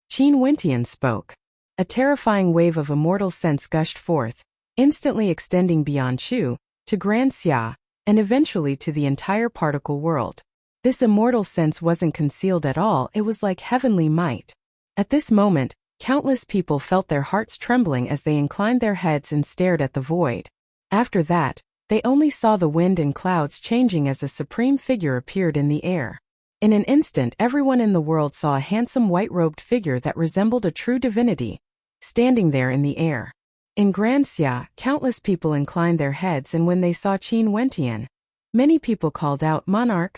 Qin Wentian spoke. A terrifying wave of immortal sense gushed forth, instantly extending beyond Chu, to Grand Xia, and eventually to the entire particle world. This immortal sense wasn't concealed at all, it was like heavenly might. At this moment, countless people felt their hearts trembling as they inclined their heads and stared at the void. After that, they only saw the wind and clouds changing as a supreme figure appeared in the air. In an instant, everyone in the world saw a handsome white-robed figure that resembled a true divinity, standing there in the air. In Grand Xia, countless people inclined their heads, and when they saw Qin Wentian, many people called out, "Monarch!"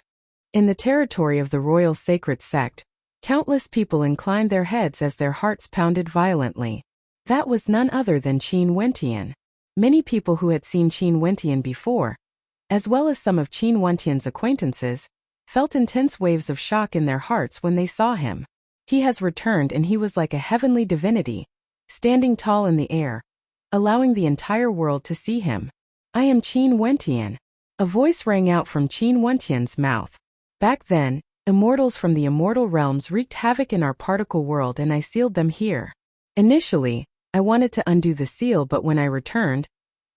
In the territory of the royal sacred sect, countless people inclined their heads as their hearts pounded violently. That was none other than Qin Wentian. Many people who had seen Qin Wentian before, as well as some of Qin Wentian's acquaintances, felt intense waves of shock in their hearts when they saw him. He has returned, and he was like a heavenly divinity, standing tall in the air, allowing the entire world to see him. "I am Qin Wentian." A voice rang out from Qin Wentian's mouth. "Back then, immortals from the immortal realms wreaked havoc in our particle world, and I sealed them here. Initially, I wanted to undo the seal, but when I returned,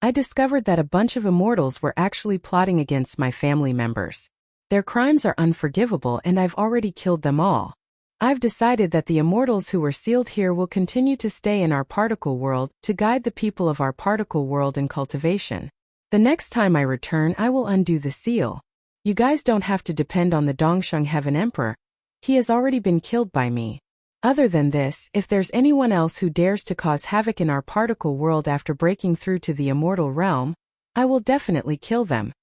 I discovered that a bunch of immortals were actually plotting against my family members. Their crimes are unforgivable, and I've already killed them all. I've decided that the immortals who were sealed here will continue to stay in our particle world to guide the people of our particle world in cultivation. The next time I return, I will undo the seal. You guys don't have to depend on the Dongsheng Heaven Emperor. He has already been killed by me. Other than this, if there's anyone else who dares to cause havoc in our particle world after breaking through to the immortal realm, I will definitely kill them."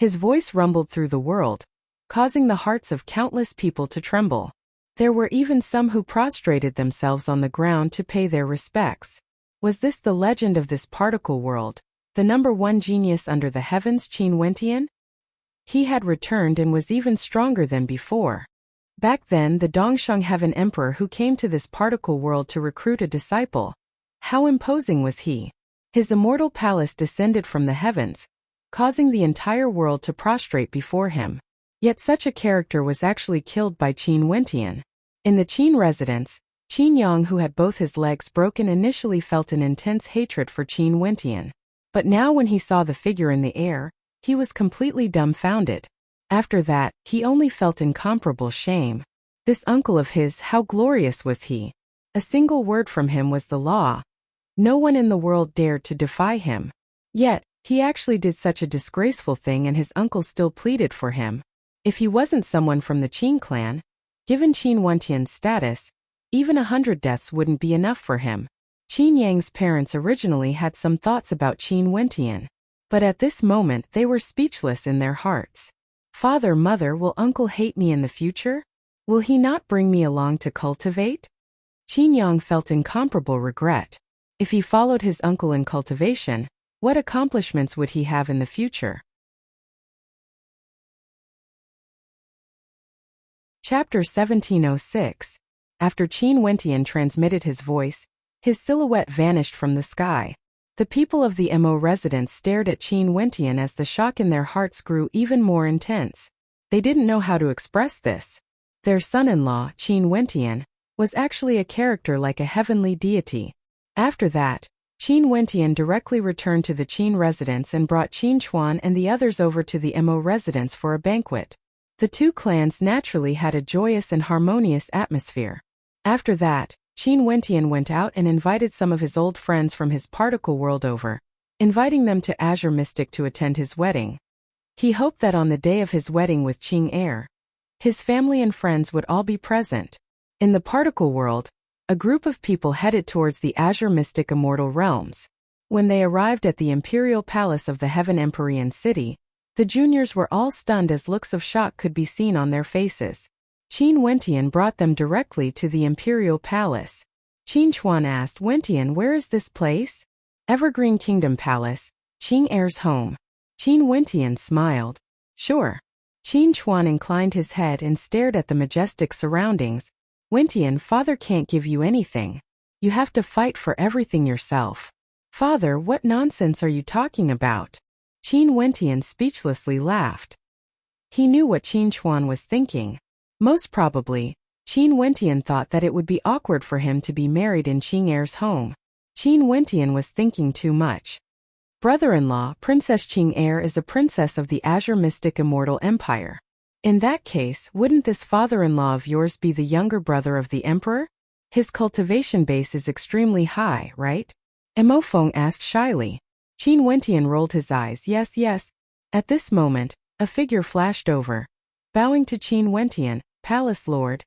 His voice rumbled through the world, causing the hearts of countless people to tremble. There were even some who prostrated themselves on the ground to pay their respects. Was this the legend of this particle world, the number one genius under the heavens, Qin Wentian? He had returned and was even stronger than before. Back then, the Dongsheng Heaven Emperor who came to this particle world to recruit a disciple. How imposing was he? His immortal palace descended from the heavens, causing the entire world to prostrate before him. Yet such a character was actually killed by Qin Wentian. In the Qin residence, Qin Yang, who had both his legs broken, initially felt an intense hatred for Qin Wentian. But now when he saw the figure in the air, he was completely dumbfounded. After that, he only felt incomparable shame. This uncle of his, how glorious was he? A single word from him was the law. No one in the world dared to defy him. Yet, he actually did such a disgraceful thing, and his uncle still pleaded for him. If he wasn't someone from the Qin clan, given Qin Wentian's status, even 100 deaths wouldn't be enough for him. Qin Yang's parents originally had some thoughts about Qin Wentian, but at this moment they were speechless in their hearts. "Father, mother, will uncle hate me in the future? Will he not bring me along to cultivate?" Qin Yang felt incomparable regret. If he followed his uncle in cultivation, what accomplishments would he have in the future? Chapter 1706. After Qin Wentian transmitted his voice, his silhouette vanished from the sky. The people of the Mo residence stared at Qin Wentian as the shock in their hearts grew even more intense. They didn't know how to express this. Their son-in-law, Qin Wentian, was actually a character like a heavenly deity. After that, Qin Wentian directly returned to the Qin residence and brought Qin Chuan and the others over to the Mo residence for a banquet. The two clans naturally had a joyous and harmonious atmosphere. After that, Qin Wentian went out and invited some of his old friends from his particle world over, inviting them to Azure Mystic to attend his wedding. He hoped that on the day of his wedding with Qing Heir, his family and friends would all be present. In the particle world, a group of people headed towards the Azure Mystic Immortal Realms. When they arrived at the Imperial Palace of the Heaven Empyrean City, the juniors were all stunned as looks of shock could be seen on their faces. Qin Wentian brought them directly to the Imperial Palace. Qin Chuan asked, "Wentian, where is this place?" "Evergreen Kingdom Palace, Qing Heir's home." Qin Wentian smiled. "Sure." Qin Chuan inclined his head and stared at the majestic surroundings. "Wentian, father can't give you anything. You have to fight for everything yourself." "Father, what nonsense are you talking about?" Qin Wentian speechlessly laughed. He knew what Qin Chuan was thinking. Most probably, Qin Wentian thought that it would be awkward for him to be married in Qing Heir's home. Qin Wentian was thinking too much. Brother-in-law, Princess Qing Heir is a princess of the Azure Mystic Immortal Empire. In that case, wouldn't this father-in-law of yours be the younger brother of the emperor? His cultivation base is extremely high, right? Mo Feng asked shyly. Qin Wentian rolled his eyes. Yes, yes. At this moment, a figure flashed over. Bowing to Qin Wentian, Palace Lord.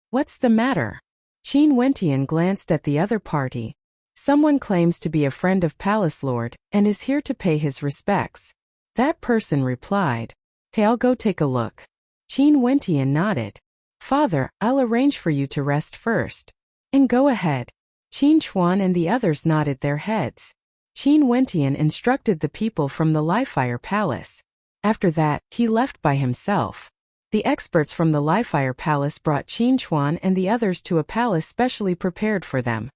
What's the matter? Qin Wentian glanced at the other party. Someone claims to be a friend of Palace Lord and is here to pay his respects. That person replied. Okay, I'll go take a look. Qin Wentian nodded. Father, I'll arrange for you to rest first. And go ahead. Qin Chuan and the others nodded their heads. Qin Wentian instructed the people from the Lifire Palace. After that, he left by himself. The experts from the Lifire Palace brought Qin Chuan and the others to a palace specially prepared for them.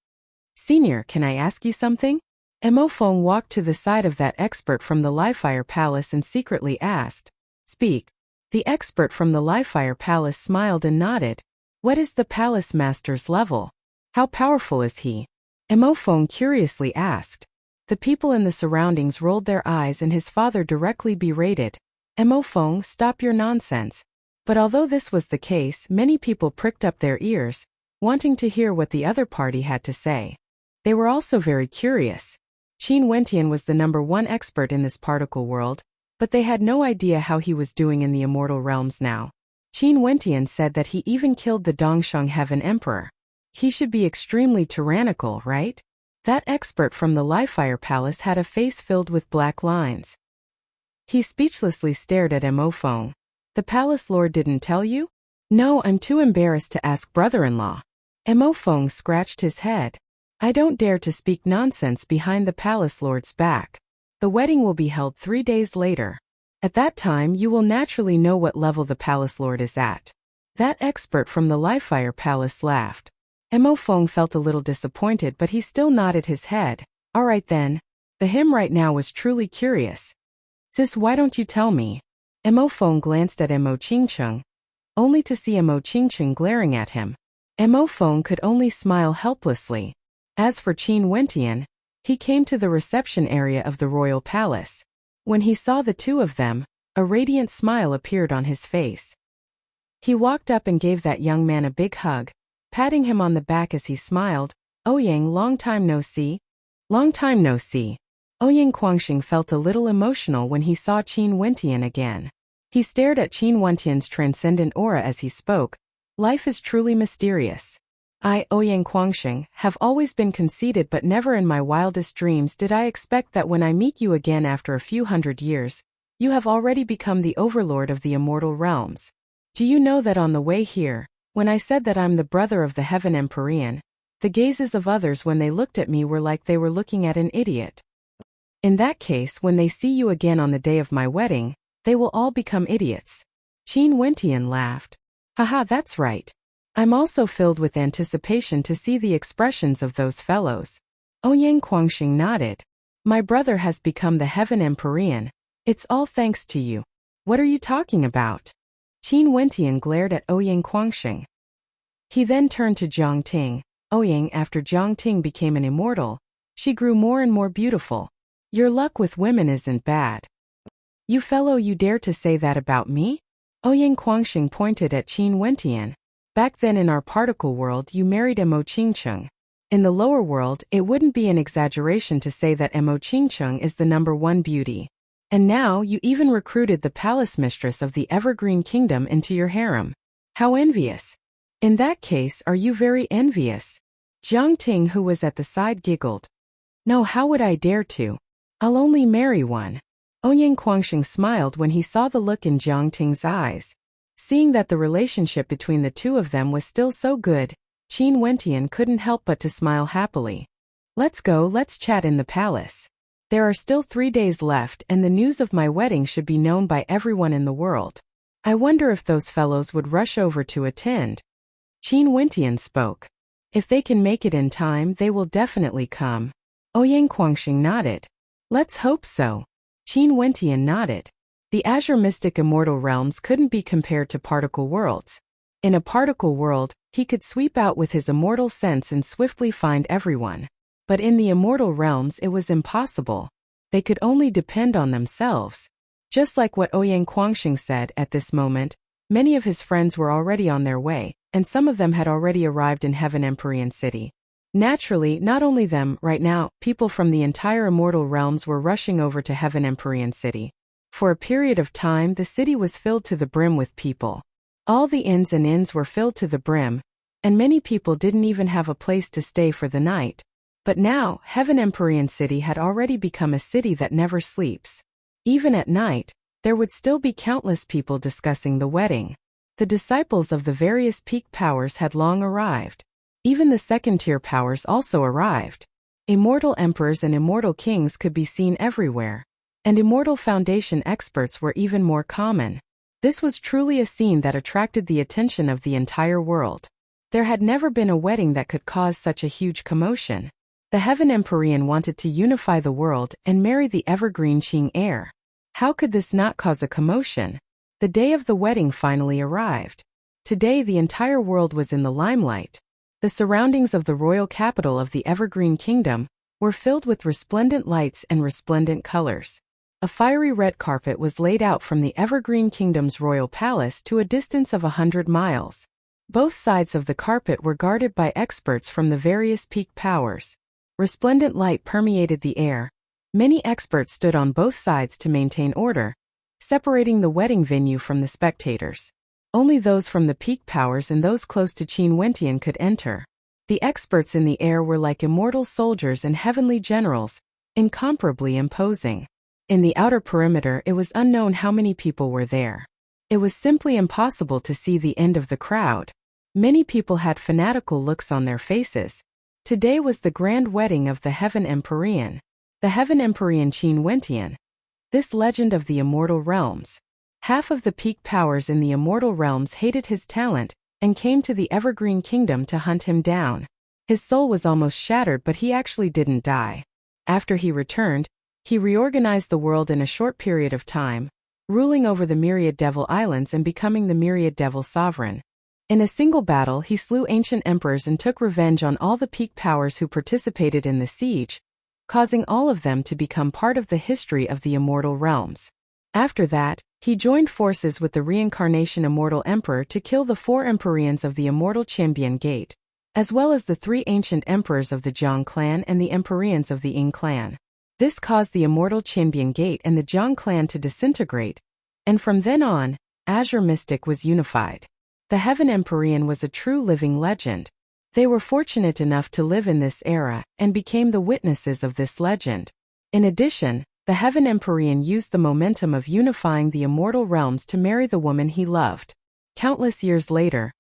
Senior, can I ask you something? Mo Feng walked to the side of that expert from the Lifire Palace and secretly asked. Speak. The expert from the Lifire Palace smiled and nodded. What is the palace master's level? How powerful is he? Mo Feng curiously asked. The people in the surroundings rolled their eyes and his father directly berated. Mo Feng, stop your nonsense. But although this was the case, many people pricked up their ears, wanting to hear what the other party had to say. They were also very curious. Qin Wentian was the #1 expert in this particle world, but they had no idea how he was doing in the immortal realms now. Qin Wentian said that he even killed the Dongsheng Heaven Emperor. He should be extremely tyrannical, right? That expert from the Lifire Palace had a face filled with black lines. He speechlessly stared at Mo Feng. The palace lord didn't tell you? No, I'm too embarrassed to ask brother-in-law. Mo Feng scratched his head. I don't dare to speak nonsense behind the palace lord's back. The wedding will be held 3 days later. At that time you will naturally know what level the palace lord is at. That expert from the Lifire Palace laughed. Mo Feng felt a little disappointed, but he still nodded his head. All right then. The him right now was truly curious. Sis, why don't you tell me? Mo Feng glanced at Mo Qingcheng, only to see Mo Qingcheng glaring at him. Mo Feng could only smile helplessly. As for Qin Wentian, he came to the reception area of the royal palace. When he saw the two of them, a radiant smile appeared on his face. He walked up and gave that young man a big hug, patting him on the back as he smiled. Ouyang, long time no see. Long time no see. Ouyang Guangxing felt a little emotional when he saw Qin Wentian again. He stared at Qin Wentian's transcendent aura as he spoke. Life is truly mysterious. I, Ouyang Guangxing, have always been conceited, but never in my wildest dreams did I expect that when I meet you again after a few hundred years, you have already become the overlord of the immortal realms. Do you know that on the way here, when I said that I'm the brother of the Heaven Empyrean, the gazes of others when they looked at me were like they were looking at an idiot. In that case, when they see you again on the day of my wedding, they will all become idiots. Qin Wentian laughed. Haha, that's right. I'm also filled with anticipation to see the expressions of those fellows. Ouyang Guangxing nodded. My brother has become the Heaven Empyrean. It's all thanks to you. What are you talking about? Qin Wentian glared at Ouyang Guangxing. He then turned to Jiang Ting. Ouyang, after Jiang Ting became an immortal, she grew more and more beautiful. Your luck with women isn't bad. You fellow, you dare to say that about me? Ouyang Guangxing pointed at Qin Wentian. Back then in our particle world you married Mo Qingcheng. In the lower world it wouldn't be an exaggeration to say that Mo Qingcheng is the #1 beauty. And now you even recruited the palace mistress of the Evergreen Kingdom into your harem. How envious. In that case, are you very envious? Jiang Ting, who was at the side, giggled. No, how would I dare to? I'll only marry one. Ouyang Guangxing smiled when he saw the look in Jiang Ting's eyes. Seeing that the relationship between the two of them was still so good, Qin Wentian couldn't help but to smile happily. Let's go, let's chat in the palace. There are still 3 days left and the news of my wedding should be known by everyone in the world. I wonder if those fellows would rush over to attend. Qin Wentian spoke. If they can make it in time, they will definitely come. Ouyang Guangxing nodded. Let's hope so. Qin Wentian nodded. The Azure Mystic Immortal Realms couldn't be compared to particle worlds. In a particle world, he could sweep out with his immortal sense and swiftly find everyone. But in the immortal realms it was impossible. They could only depend on themselves. Just like what Ouyang Guangxing said at this moment, many of his friends were already on their way, and some of them had already arrived in Heaven Empyrean City. Naturally, not only them, right now, people from the entire immortal realms were rushing over to Heaven Empyrean City. For a period of time, the city was filled to the brim with people. All the inns and inns were filled to the brim, and many people didn't even have a place to stay for the night. But now, Heaven Empyrean City had already become a city that never sleeps. Even at night, there would still be countless people discussing the wedding. The disciples of the various peak powers had long arrived. Even the second-tier powers also arrived. Immortal emperors and immortal kings could be seen everywhere. And immortal foundation experts were even more common. This was truly a scene that attracted the attention of the entire world. There had never been a wedding that could cause such a huge commotion. The Heaven Empyrean wanted to unify the world and marry the evergreen Qing heir. How could this not cause a commotion? The day of the wedding finally arrived. Today the entire world was in the limelight. The surroundings of the royal capital of the Evergreen Kingdom were filled with resplendent lights and resplendent colors. A fiery red carpet was laid out from the Evergreen Kingdom's royal palace to a distance of 100 miles. Both sides of the carpet were guarded by experts from the various peak powers. Resplendent light permeated the air. Many experts stood on both sides to maintain order, separating the wedding venue from the spectators. Only those from the peak powers and those close to Qin Wentian could enter. The experts in the air were like immortal soldiers and heavenly generals, incomparably imposing. In the outer perimeter it was unknown how many people were there. It was simply impossible to see the end of the crowd. Many people had fanatical looks on their faces. Today was the grand wedding of the Heaven Empyrean. The Heaven Empyrean Qin Wentian. This legend of the immortal realms. Half of the peak powers in the immortal realms hated his talent and came to the Evergreen Kingdom to hunt him down. His soul was almost shattered, but he actually didn't die. After he returned, he reorganized the world in a short period of time, ruling over the Myriad Devil Islands and becoming the Myriad Devil Sovereign. In a single battle he slew ancient emperors and took revenge on all the peak powers who participated in the siege, causing all of them to become part of the history of the immortal realms. After that, he joined forces with the reincarnation Immortal Emperor to kill the 4 Empyreans of the Immortal Champion Gate, as well as the 3 ancient emperors of the Jiang clan and the Empyreans of the Ying clan. This caused the Immortal Champion Gate and the Jiang clan to disintegrate, and from then on, Azure Mystic was unified. The Heaven Empyrean was a true living legend. They were fortunate enough to live in this era and became the witnesses of this legend. In addition, the Heaven Empyrean used the momentum of unifying the immortal realms to marry the woman he loved. Countless years later,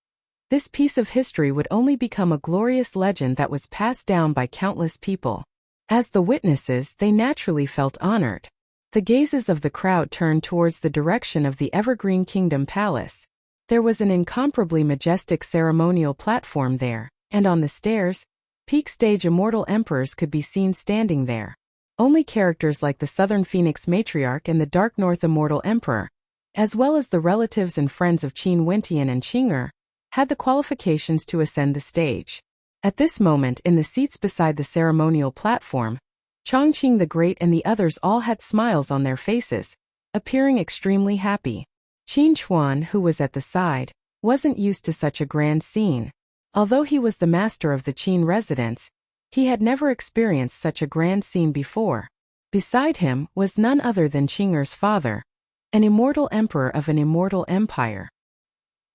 this piece of history would only become a glorious legend that was passed down by countless people. As the witnesses, they naturally felt honored. The gazes of the crowd turned towards the direction of the Evergreen Kingdom Palace. There was an incomparably majestic ceremonial platform there, and on the stairs, peak stage immortal emperors could be seen standing there. Only characters like the Southern Phoenix Matriarch and the Dark North Immortal Emperor, as well as the relatives and friends of Qin Wentian and Qing'er, had the qualifications to ascend the stage. At this moment, in the seats beside the ceremonial platform, Chongqing the Great and the others all had smiles on their faces, appearing extremely happy. Qin Chuan, who was at the side, wasn't used to such a grand scene. Although he was the master of the Qin residence, he had never experienced such a grand scene before. Beside him was none other than Qing'er's father, an immortal emperor of an immortal empire.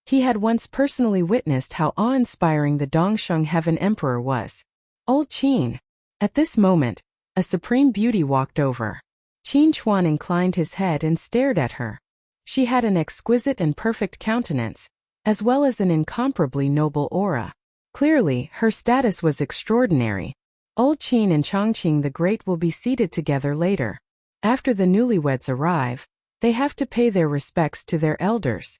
He had once personally witnessed how awe-inspiring the Dongsheng Heaven Emperor was. Old Qin. At this moment, a supreme beauty walked over. Qin Chuan inclined his head and stared at her. She had an exquisite and perfect countenance, as well as an incomparably noble aura. Clearly, her status was extraordinary. Old Qin and Chongqing the Great will be seated together later. After the newlyweds arrive, they have to pay their respects to their elders.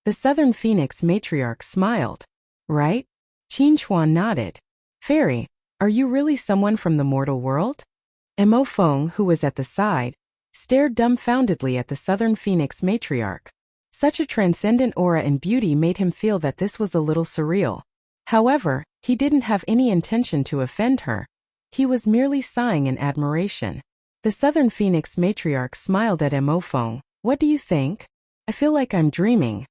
The Southern Phoenix Matriarch smiled. Right? Qin Chuan nodded. Fairy, are you really someone from the mortal world? Mo Feng, who was at the side, stared dumbfoundedly at the Southern Phoenix Matriarch. Such a transcendent aura and beauty made him feel that this was a little surreal. However, he didn't have any intention to offend her. He was merely sighing in admiration. The Southern Phoenix matriarch smiled at Mo Feng. What do you think? I feel like I'm dreaming.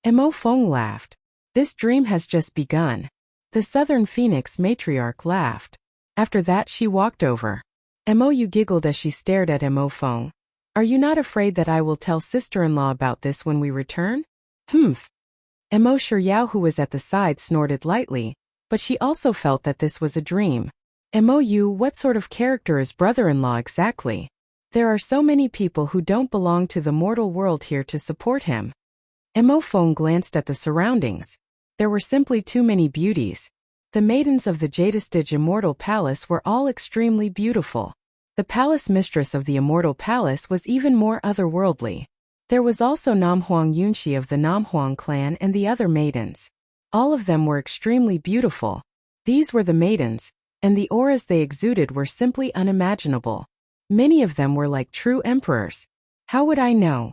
Mo Feng laughed. This dream has just begun. The Southern Phoenix matriarch laughed. After that she walked over. Mo giggled as she stared at Mo Feng. Are you not afraid that I will tell sister-in-law about this when we return? Humph. Mo Shiryao, who was at the side, snorted lightly, but she also felt that this was a dream. Mo, what sort of character is brother-in-law exactly? There are so many people who don't belong to the mortal world here to support him. Mo Feng glanced at the surroundings. There were simply too many beauties. The maidens of the Jadestige Immortal Palace were all extremely beautiful. The palace mistress of the Immortal Palace was even more otherworldly. There was also Nam Huang Yunxi of the Nam Huang clan and the other maidens. All of them were extremely beautiful. These were the maidens, and the auras they exuded were simply unimaginable. Many of them were like true emperors. How would I know?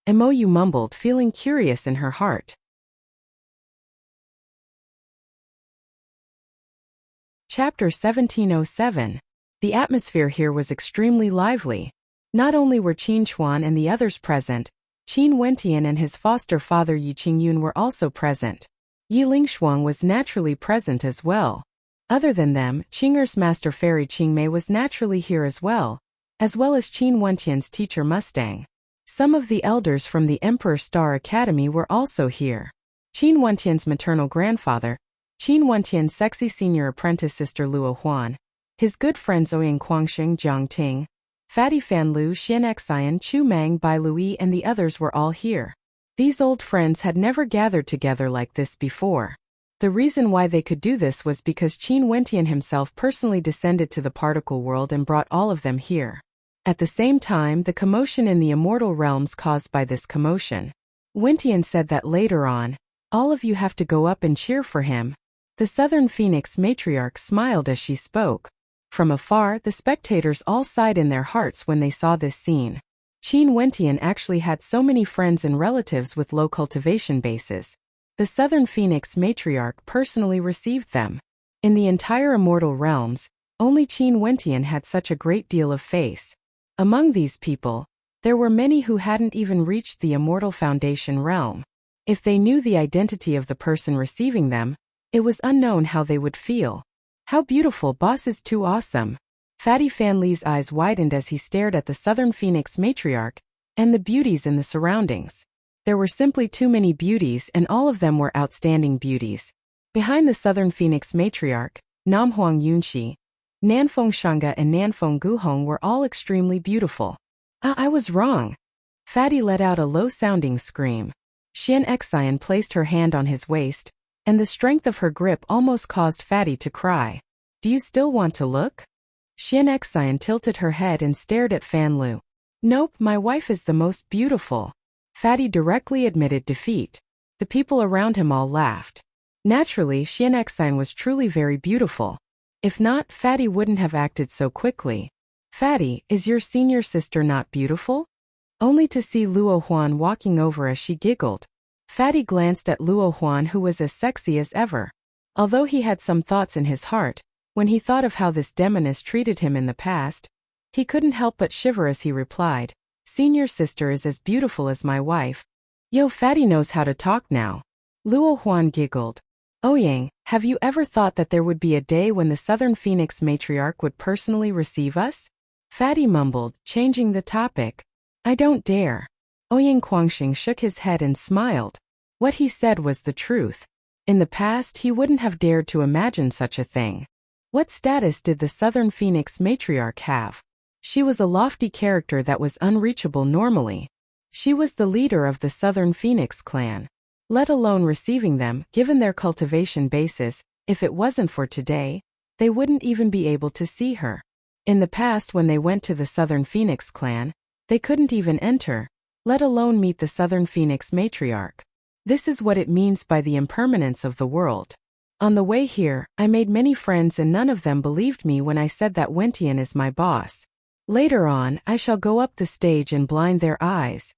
Mo mumbled, feeling curious in her heart. Chapter 1707. The atmosphere here was extremely lively. Not only were Qin Chuan and the others present, Qin Wentian and his foster father Yi Qingyun were also present. Yi Lingshuang was naturally present as well. Other than them, Qing'er's master fairy Qingmei was naturally here as well as Qin Wentian's teacher Mustang. Some of the elders from the Emperor Star Academy were also here. Qin Wentian's maternal grandfather, Qin Wentian's sexy senior apprentice sister Luo Huan, his good friends Ouyang Guangxing Jiang Ting, Fatty Fan Lu Xian Xian Chu Mang Bai Lui and the others were all here. These old friends had never gathered together like this before. The reason why they could do this was because Qin Wentian himself personally descended to the particle world and brought all of them here. At the same time, the commotion in the immortal realms caused by this commotion. Wentian said that later on, all of you have to go up and cheer for him. The Southern Phoenix matriarch smiled as she spoke. From afar, the spectators all sighed in their hearts when they saw this scene. Qin Wentian actually had so many friends and relatives with low cultivation bases. The Southern Phoenix matriarch personally received them. In the entire immortal realms, only Qin Wentian had such a great deal of face. Among these people, there were many who hadn't even reached the immortal foundation realm. If they knew the identity of the person receiving them, it was unknown how they would feel. How beautiful, boss is too awesome. Fatty Fan Li's eyes widened as he stared at the Southern Phoenix matriarch and the beauties in the surroundings. There were simply too many beauties and all of them were outstanding beauties. Behind the Southern Phoenix matriarch, Nam Huang Yunxi, Nanfeng Shanga and Nanfeng Guhong were all extremely beautiful. I was wrong. Fatty let out a low-sounding scream. Xian Xian placed her hand on his waist, and the strength of her grip almost caused Fatty to cry. Do you still want to look? Xian Xian tilted her head and stared at Fan Lu. Nope, my wife is the most beautiful. Fatty directly admitted defeat. The people around him all laughed. Naturally, Xian Xian was truly very beautiful. If not, Fatty wouldn't have acted so quickly. Fatty, is your senior sister not beautiful? Only to see Luo Huan walking over as she giggled. Fatty glanced at Luo Huan, who was as sexy as ever. Although he had some thoughts in his heart, when he thought of how this demoness treated him in the past, he couldn't help but shiver as he replied, Senior sister is as beautiful as my wife. Yo, Fatty knows how to talk now. Luo Huan giggled. Ouyang, have you ever thought that there would be a day when the Southern Phoenix matriarch would personally receive us? Fatty mumbled, changing the topic. I don't dare. Ouyang Guangxing shook his head and smiled. What he said was the truth. In the past, he wouldn't have dared to imagine such a thing. What status did the Southern Phoenix matriarch have? She was a lofty character that was unreachable normally. She was the leader of the Southern Phoenix clan. Let alone receiving them, given their cultivation basis, if it wasn't for today, they wouldn't even be able to see her. In the past, when they went to the Southern Phoenix clan, they couldn't even enter, let alone meet the Southern Phoenix matriarch. This is what it means by the impermanence of the world. On the way here, I made many friends and none of them believed me when I said that Wentian is my boss. Later on, I shall go up the stage and blind their eyes.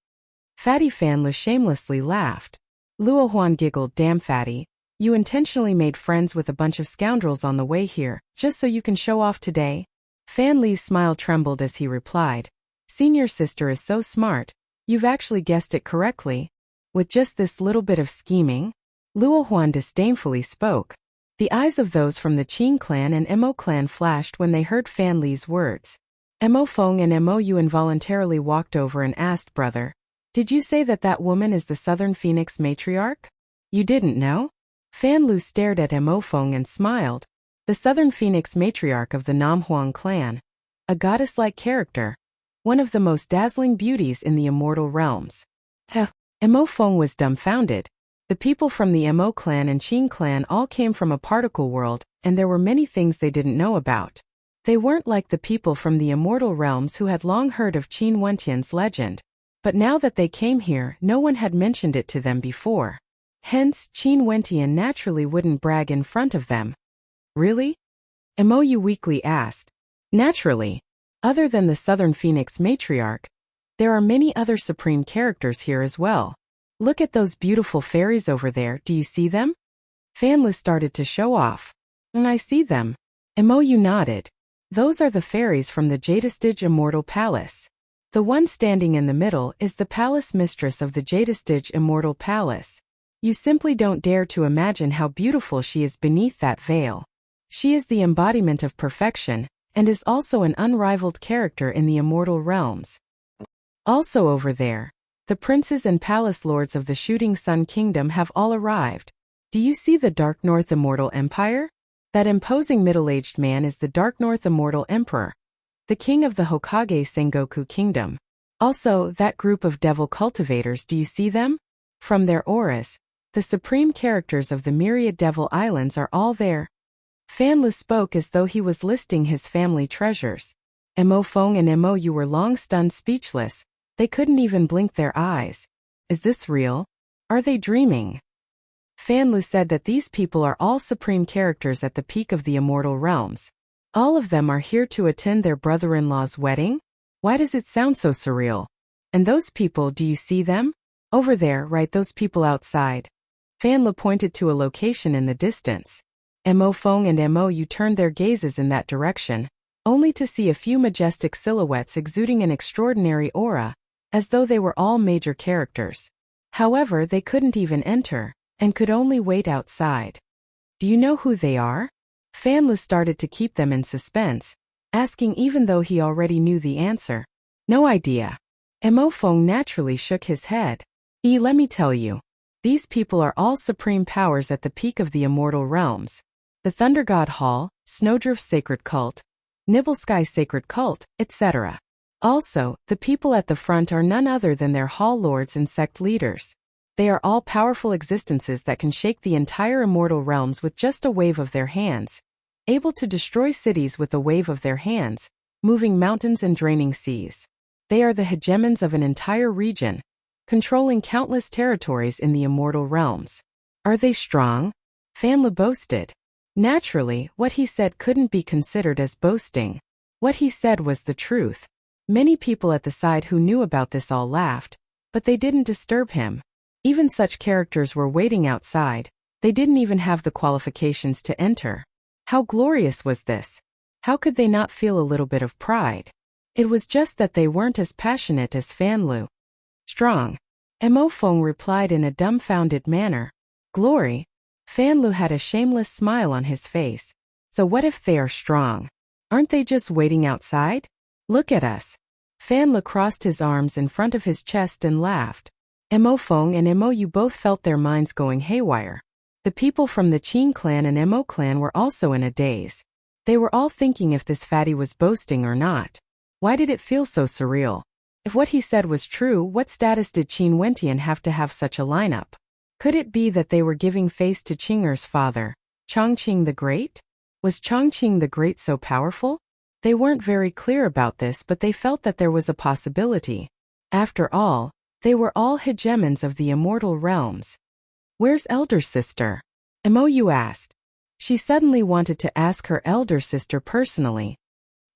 Fatty Fanlu shamelessly laughed. Luo Huan giggled, damn Fatty. You intentionally made friends with a bunch of scoundrels on the way here, just so you can show off today? Fan Li's smile trembled as he replied. Senior sister is so smart. You've actually guessed it correctly. With just this little bit of scheming? Luo Huan disdainfully spoke. The eyes of those from the Qing clan and Mo clan flashed when they heard Fan Li's words. Mo Feng and Mo Yu involuntarily walked over and asked, brother, did you say that that woman is the Southern Phoenix matriarch? You didn't know? Fan Lu stared at Mo Feng and smiled. The Southern Phoenix matriarch of the Nam Huang clan. A goddess-like character. One of the most dazzling beauties in the immortal realms. Mo Feng was dumbfounded. The people from the Mo clan and Qing clan all came from a particle world, and there were many things they didn't know about. They weren't like the people from the immortal realms who had long heard of Qin Wentian's legend. But now that they came here, no one had mentioned it to them before. Hence, Qin Wentian naturally wouldn't brag in front of them. Really? Mo Yu weakly asked. Naturally. Other than the Southern Phoenix matriarch, there are many other supreme characters here as well. Look at those beautiful fairies over there, do you see them? Fan Li started to show off. And I see them. Mo Yu nodded. Those are the fairies from the Jadestige Immortal Palace. The one standing in the middle is the palace mistress of the Jadestige Immortal Palace. You simply don't dare to imagine how beautiful she is beneath that veil. She is the embodiment of perfection, and is also an unrivaled character in the immortal realms. Also over there, the princes and palace lords of the Shooting Sun Kingdom have all arrived. Do you see the Dark North Immortal Empire? That imposing middle-aged man is the Dark North Immortal Emperor, the king of the Hokage Sengoku Kingdom. Also, that group of devil cultivators, do you see them? From their auras, the supreme characters of the myriad devil islands are all there. Fan Lu spoke as though he was listing his family treasures. Mo Feng and Mo Yu were long stunned speechless. They couldn't even blink their eyes. Is this real? Are they dreaming? Fan Lu said that these people are all supreme characters at the peak of the immortal realms. All of them are here to attend their brother-in-law's wedding? Why does it sound so surreal? And those people, do you see them? Over there, right, those people outside. Fan Lu pointed to a location in the distance. Mo Feng and Mo Yu turned their gazes in that direction, only to see a few majestic silhouettes exuding an extraordinary aura, as though they were all major characters. However, they couldn't even enter, and could only wait outside. Do you know who they are? Fan Lu started to keep them in suspense, asking even though he already knew the answer. No idea. Mo Feng naturally shook his head. Let me tell you. These people are all supreme powers at the peak of the immortal realms. The Thunder God Hall, Snowdrift Sacred Cult, Nibblesky Sacred Cult, etc. Also, the people at the front are none other than their hall lords and sect leaders. They are all powerful existences that can shake the entire immortal realms with just a wave of their hands. Able to destroy cities with a wave of their hands, moving mountains and draining seas. They are the hegemons of an entire region, controlling countless territories in the immortal realms. Are they strong? Fan Lu boasted. Naturally, what he said couldn't be considered as boasting. What he said was the truth. Many people at the side who knew about this all laughed, but they didn't disturb him. Even such characters were waiting outside. They didn't even have the qualifications to enter. How glorious was this? How could they not feel a little bit of pride? It was just that they weren't as passionate as Fan Lu. Strong. Mo Feng replied in a dumbfounded manner. Glory? Fan Lu had a shameless smile on his face. So what if they are strong? Aren't they just waiting outside? Look at us. Fan Lu crossed his arms in front of his chest and laughed. Mo Feng and Mo Yu both felt their minds going haywire. The people from the Qin clan and Mo clan were also in a daze. They were all thinking if this fatty was boasting or not. Why did it feel so surreal? If what he said was true, what status did Qin Wentian have to have such a lineup? Could it be that they were giving face to Qing'er's father, Chongqing the Great? Was Chongqing the Great so powerful? They weren't very clear about this, but they felt that there was a possibility. After all, they were all hegemons of the immortal realms. Where's elder sister? Mo Yu asked. She suddenly wanted to ask her elder sister personally.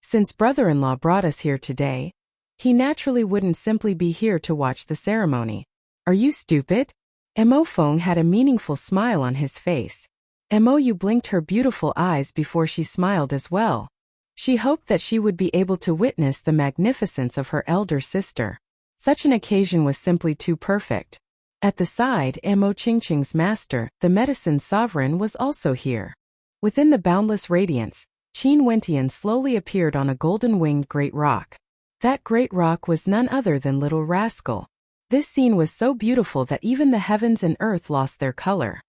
Since brother-in-law brought us here today, He naturally wouldn't simply be here to watch the ceremony. Are you stupid? Mo Feng had a meaningful smile on his face. Mo Yu blinked her beautiful eyes before she smiled as well. She hoped that she would be able to witness the magnificence of her elder sister. Such an occasion was simply too perfect. At the side, Mo Qingqing's master, the medicine sovereign, was also here. Within the boundless radiance, Qin Wentian slowly appeared on a golden-winged great rock. That great rock was none other than Little Rascal. This scene was so beautiful that even the heavens and earth lost their color.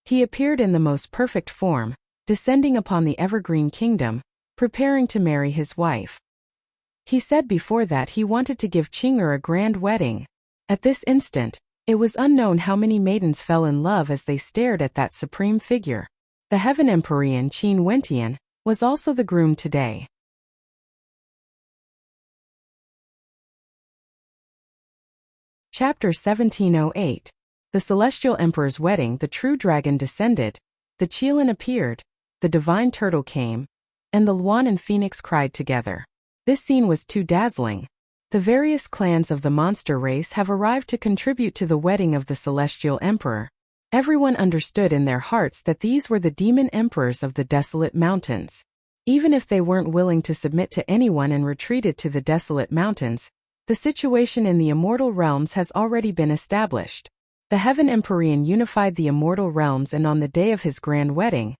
He appeared in the most perfect form, descending upon the Evergreen Kingdom, preparing to marry his wife. He said before that he wanted to give Qing'er a grand wedding. At this instant, it was unknown how many maidens fell in love as they stared at that supreme figure. The Heaven Emperor Qin Wentian was also the groom today. Chapter 1708. The Celestial Emperor's Wedding. The true dragon descended, the Qilin appeared, the divine turtle came, and the Luan and Phoenix cried together. This scene was too dazzling. The various clans of the monster race have arrived to contribute to the wedding of the Celestial Emperor. Everyone understood in their hearts that these were the demon emperors of the desolate mountains. Even if they weren't willing to submit to anyone and retreated to the desolate mountains, the situation in the immortal realms has already been established. The Heaven Emperor unified the immortal realms, and on the day of his grand wedding,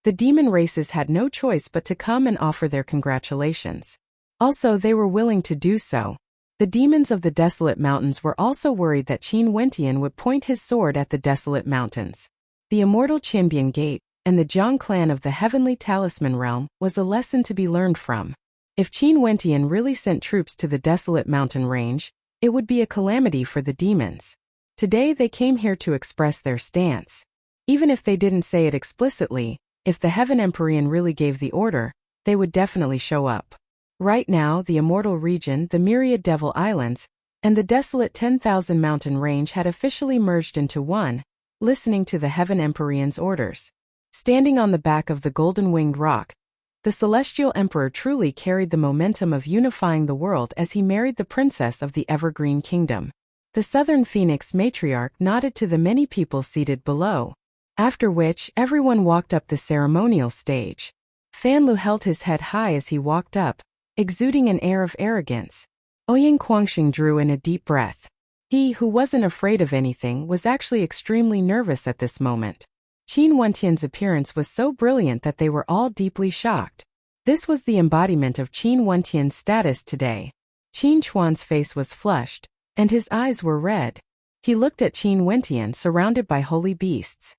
the demon races had no choice but to come and offer their congratulations. Also, they were willing to do so. The demons of the desolate mountains were also worried that Qin Wentian would point his sword at the desolate mountains. The immortal Qianbian Gate and the Jiang clan of the heavenly talisman realm was a lesson to be learned from. If Qin Wentian really sent troops to the desolate mountain range, it would be a calamity for the demons. Today they came here to express their stance. Even if they didn't say it explicitly, if the Heaven Emperor really gave the order, they would definitely show up. Right now, the immortal region, the myriad devil islands, and the desolate 10,000 mountain range had officially merged into one, listening to the Heaven Emperor's orders. Standing on the back of the golden-winged rock, the Celestial Emperor truly carried the momentum of unifying the world as he married the princess of the Evergreen Kingdom. The Southern Phoenix matriarch nodded to the many people seated below, after which everyone walked up the ceremonial stage. Fan Lu held his head high as he walked up, exuding an air of arrogance. Ouyang Guangxing drew in a deep breath. He, who wasn't afraid of anything, was actually extremely nervous at this moment. Qin Wentian's appearance was so brilliant that they were all deeply shocked. This was the embodiment of Qin Wentian's status today. Qin Chuan's face was flushed, and his eyes were red. He looked at Qin Wentian surrounded by holy beasts.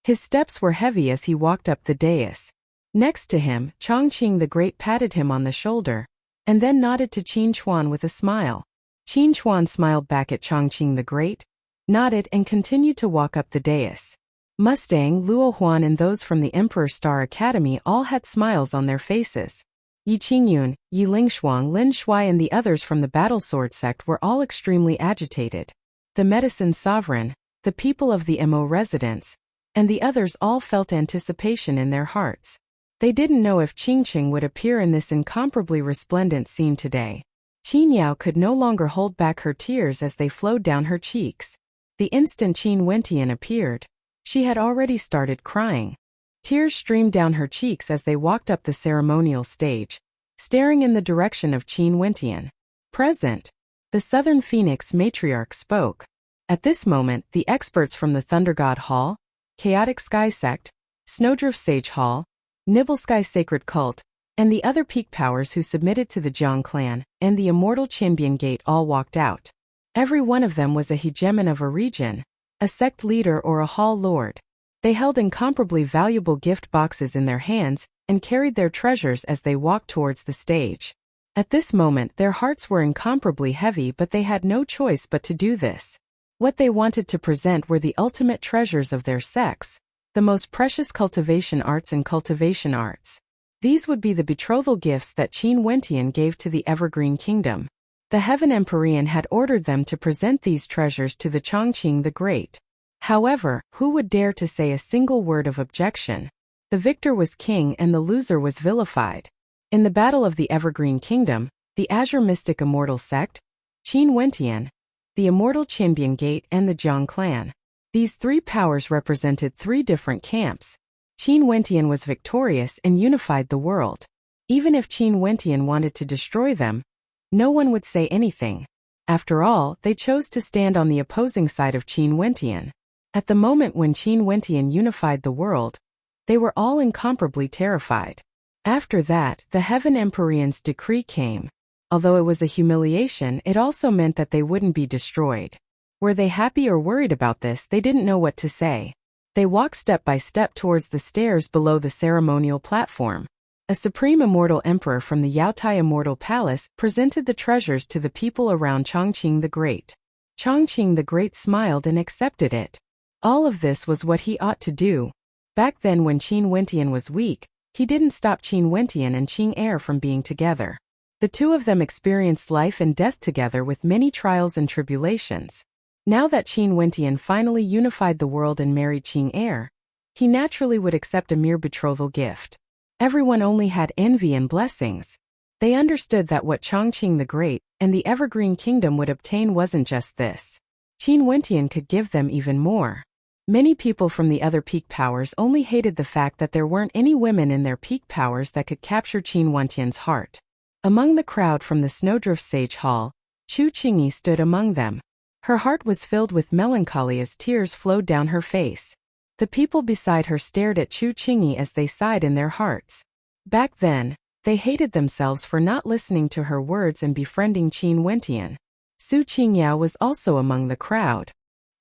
His steps were heavy as he walked up the dais. Next to him, Chongqing the Great patted him on the shoulder, and then nodded to Qin Chuan with a smile. Qin Chuan smiled back at Chongqing the Great, nodded and continued to walk up the dais. Mustang, Luo Huan and those from the Emperor Star Academy all had smiles on their faces. Yi Qingyun, Yi Lingshuang, Lin Shuai and the others from the Battle Sword sect were all extremely agitated. The Medicine Sovereign, the people of the Mo residence, and the others all felt anticipation in their hearts. They didn't know if Qingqing would appear in this incomparably resplendent scene today. Qin Yao could no longer hold back her tears as they flowed down her cheeks. The instant Qin Wentian appeared, she had already started crying. Tears streamed down her cheeks as they walked up the ceremonial stage, staring in the direction of Qin Wentian. Present. The Southern Phoenix matriarch spoke. At this moment, the experts from the Thunder God Hall, Chaotic Sky Sect, Snowdrift Sage Hall, Nibble Sky Sacred Cult, and the other peak powers who submitted to the Jiang clan and the immortal Qianbian Gate all walked out. Every one of them was a hegemon of a region, a sect leader or a hall lord. They held incomparably valuable gift boxes in their hands and carried their treasures as they walked towards the stage. At this moment their hearts were incomparably heavy, but they had no choice but to do this. What they wanted to present were the ultimate treasures of their sects, the most precious cultivation arts and cultivation arts. These would be the betrothal gifts that Qin Wentian gave to the Evergreen Kingdom. The Heaven Emperor had ordered them to present these treasures to the Chongqing the Great. However, who would dare to say a single word of objection? The victor was king and the loser was vilified. In the Battle of the Evergreen Kingdom, the Azure Mystic Immortal Sect, Qin Wentian, the Immortal Qinbian Gate, and the Jiang clan. These three powers represented three different camps. Qin Wentian was victorious and unified the world. Even if Qin Wentian wanted to destroy them, no one would say anything. After all, they chose to stand on the opposing side of Qin Wentian. At the moment when Qin Wentian unified the world, they were all incomparably terrified. After that, the Heaven Empyrean's decree came. Although it was a humiliation, it also meant that they wouldn't be destroyed. Were they happy or worried about this? They didn't know what to say. They walked step by step towards the stairs below the ceremonial platform. A supreme immortal emperor from the Yaotai Immortal Palace presented the treasures to the people around Chongqing the Great. Chongqing the Great smiled and accepted it. All of this was what he ought to do. Back then when Qin Wentian was weak, he didn't stop Qin Wentian and Qing Heir from being together. The two of them experienced life and death together with many trials and tribulations. Now that Qin Wentian finally unified the world and married Qing Heir, he naturally would accept a mere betrothal gift. Everyone only had envy and blessings. They understood that what Chongqing the Great and the Evergreen Kingdom would obtain wasn't just this. Qin Wentian could give them even more. Many people from the other peak powers only hated the fact that there weren't any women in their peak powers that could capture Qin Wentian's heart. Among the crowd from the Snowdrift Sage Hall, Chu Qingyi stood among them. Her heart was filled with melancholy as tears flowed down her face. The people beside her stared at Chu Qingyi as they sighed in their hearts. Back then, they hated themselves for not listening to her words and befriending Qin Wentian. Su Qingyao was also among the crowd.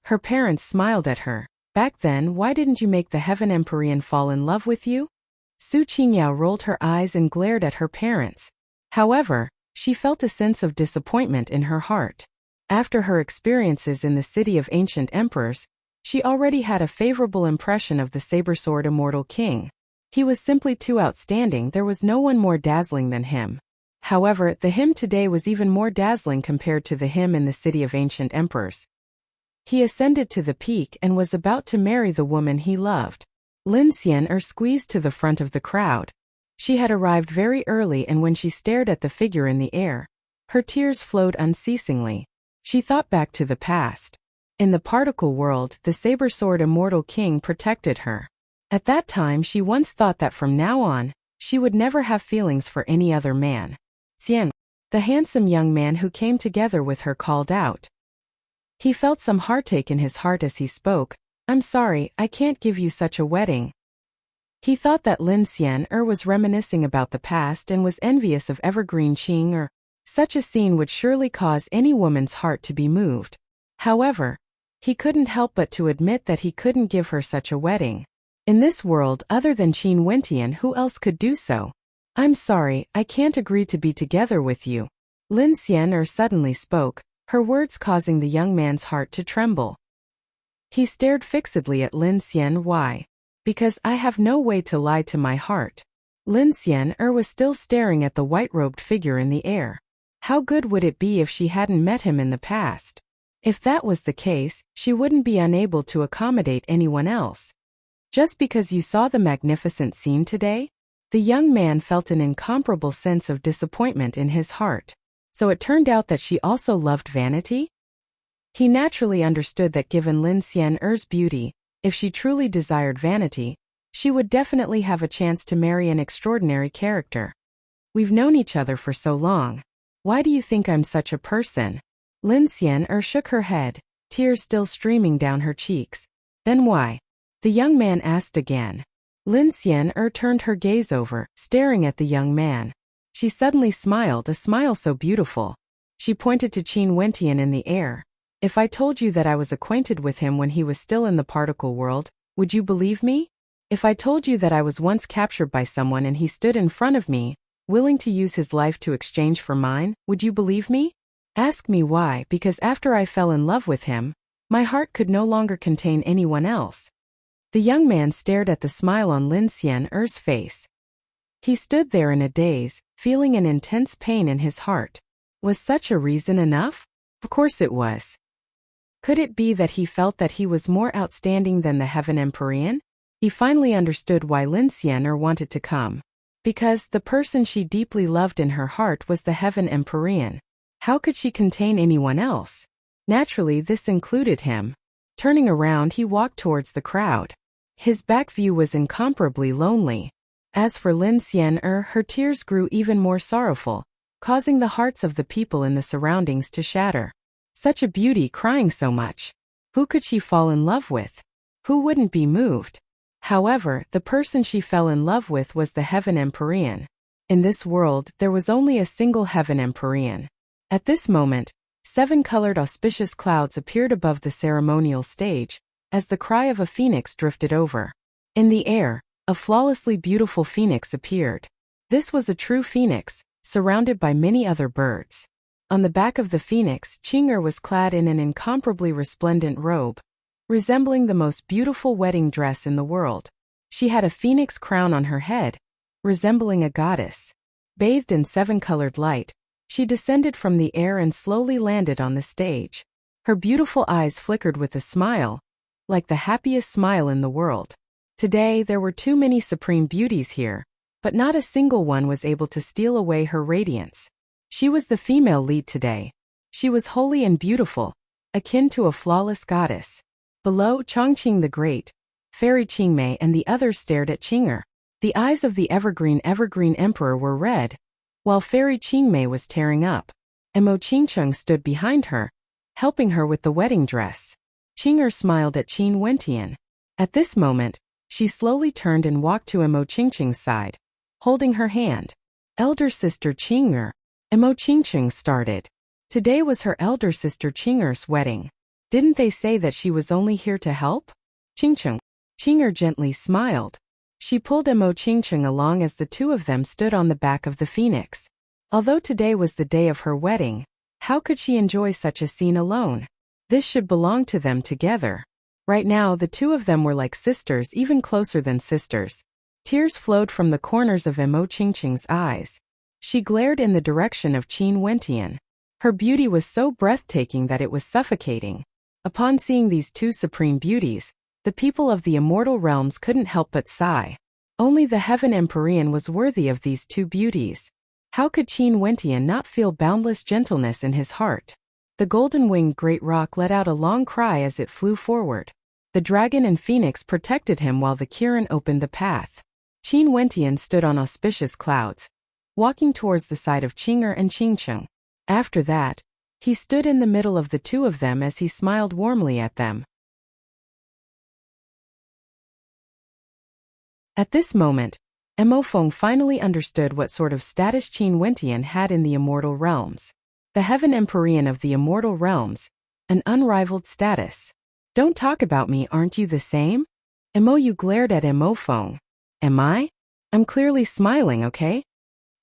Her parents smiled at her. Back then, why didn't you make the Heaven Empyrean fall in love with you? Su Qingyao rolled her eyes and glared at her parents. However, she felt a sense of disappointment in her heart. After her experiences in the city of ancient emperors, she already had a favorable impression of the saber-sword immortal king. He was simply too outstanding. There was no one more dazzling than him. However, the him today was even more dazzling compared to the him in the city of ancient emperors. He ascended to the peak and was about to marry the woman he loved. Lin Xian'er squeezed to the front of the crowd. She had arrived very early, and when she stared at the figure in the air, her tears flowed unceasingly. She thought back to the past. In the particle world, the saber-sword immortal king protected her. At that time she once thought that from now on, she would never have feelings for any other man. Xian, the handsome young man who came together with her, called out. He felt some heartache in his heart as he spoke. I'm sorry, I can't give you such a wedding. He thought that Lin Xian'er was reminiscing about the past and was envious of Evergreen Qing. Such a scene would surely cause any woman's heart to be moved. However, he couldn't help but to admit that he couldn't give her such a wedding. In this world, other than Qin Wentian, who else could do so? I'm sorry, I can't agree to be together with you. Lin Xian'er suddenly spoke, her words causing the young man's heart to tremble. He stared fixedly at Lin Xian. Why? Because I have no way to lie to my heart. Lin Xian'er was still staring at the white-robed figure in the air. How good would it be if she hadn't met him in the past? If that was the case, she wouldn't be unable to accommodate anyone else. Just because you saw the magnificent scene today? The young man felt an incomparable sense of disappointment in his heart. So it turned out that she also loved vanity? He naturally understood that given Lin Xian'er's beauty, if she truly desired vanity, she would definitely have a chance to marry an extraordinary character. We've known each other for so long. Why do you think I'm such a person? Lin Xian'er shook her head, tears still streaming down her cheeks. Then why? The young man asked again. Lin Xian'er turned her gaze over, staring at the young man. She suddenly smiled, a smile so beautiful. She pointed to Qin Wentian in the air. If I told you that I was acquainted with him when he was still in the particle world, would you believe me? If I told you that I was once captured by someone and he stood in front of me, willing to use his life to exchange for mine, would you believe me? Ask me why. Because after I fell in love with him, my heart could no longer contain anyone else. The young man stared at the smile on Lin Xian'er's face. He stood there in a daze, feeling an intense pain in his heart. Was such a reason enough? Of course it was. Could it be that he felt that he was more outstanding than the Heaven Empyrean? He finally understood why Lin Xian'er wanted to come. Because the person she deeply loved in her heart was the Heaven Empyrean. How could she contain anyone else? Naturally, this included him. Turning around, he walked towards the crowd. His back view was incomparably lonely. As for Lin Xian'er, her tears grew even more sorrowful, causing the hearts of the people in the surroundings to shatter. Such a beauty crying so much. Who could she fall in love with? Who wouldn't be moved? However, the person she fell in love with was the Heaven Empyrean. In this world, there was only a single Heaven Empyrean. At this moment, 7 colored auspicious clouds appeared above the ceremonial stage, as the cry of a phoenix drifted over. In the air, a flawlessly beautiful phoenix appeared. This was a true phoenix, surrounded by many other birds. On the back of the phoenix, Qing'er was clad in an incomparably resplendent robe, resembling the most beautiful wedding dress in the world. She had a phoenix crown on her head, resembling a goddess. Bathed in 7-colored light, she descended from the air and slowly landed on the stage. Her beautiful eyes flickered with a smile, like the happiest smile in the world. Today there were too many supreme beauties here, but not a single one was able to steal away her radiance. She was the female lead today. She was holy and beautiful, akin to a flawless goddess. Below, Chongqing the Great, Fairy Qingmei and the others stared at Qing'er. The eyes of the evergreen emperor were red, while Fairy Qingmei was tearing up. Emo Qingcheng stood behind her, helping her with the wedding dress. Qing'er smiled at Qin Wentian. At this moment, she slowly turned and walked to Emo Qingcheng's side, holding her hand. Elder sister Qing'er, Emo Qingcheng started. Today was her elder sister Qing'er's wedding. Didn't they say that she was only here to help? Qingcheng. Qing'er gently smiled. She pulled Emo Qingcheng along as the two of them stood on the back of the phoenix. Although today was the day of her wedding, how could she enjoy such a scene alone? This should belong to them together. Right now, the two of them were like sisters, even closer than sisters. Tears flowed from the corners of Emo Qingcheng's eyes. She glared in the direction of Qin Wentian. Her beauty was so breathtaking that it was suffocating. Upon seeing these two supreme beauties, the people of the immortal realms couldn't help but sigh. Only the Heaven Empyrean was worthy of these two beauties. How could Qin Wentian not feel boundless gentleness in his heart? The golden-winged great rock let out a long cry as it flew forward. The dragon and phoenix protected him while the Kirin opened the path. Qin Wentian stood on auspicious clouds, walking towards the side of Qing'er and Qingcheng. After that, he stood in the middle of the two of them as he smiled warmly at them. At this moment, Emo Feng finally understood what sort of status Qin Wentian had in the immortal realms. The Heaven Empyrean of the immortal realms, an unrivaled status. Don't talk about me, aren't you the same? Emo Yu glared at Emo Feng. Am I? I'm clearly smiling, okay?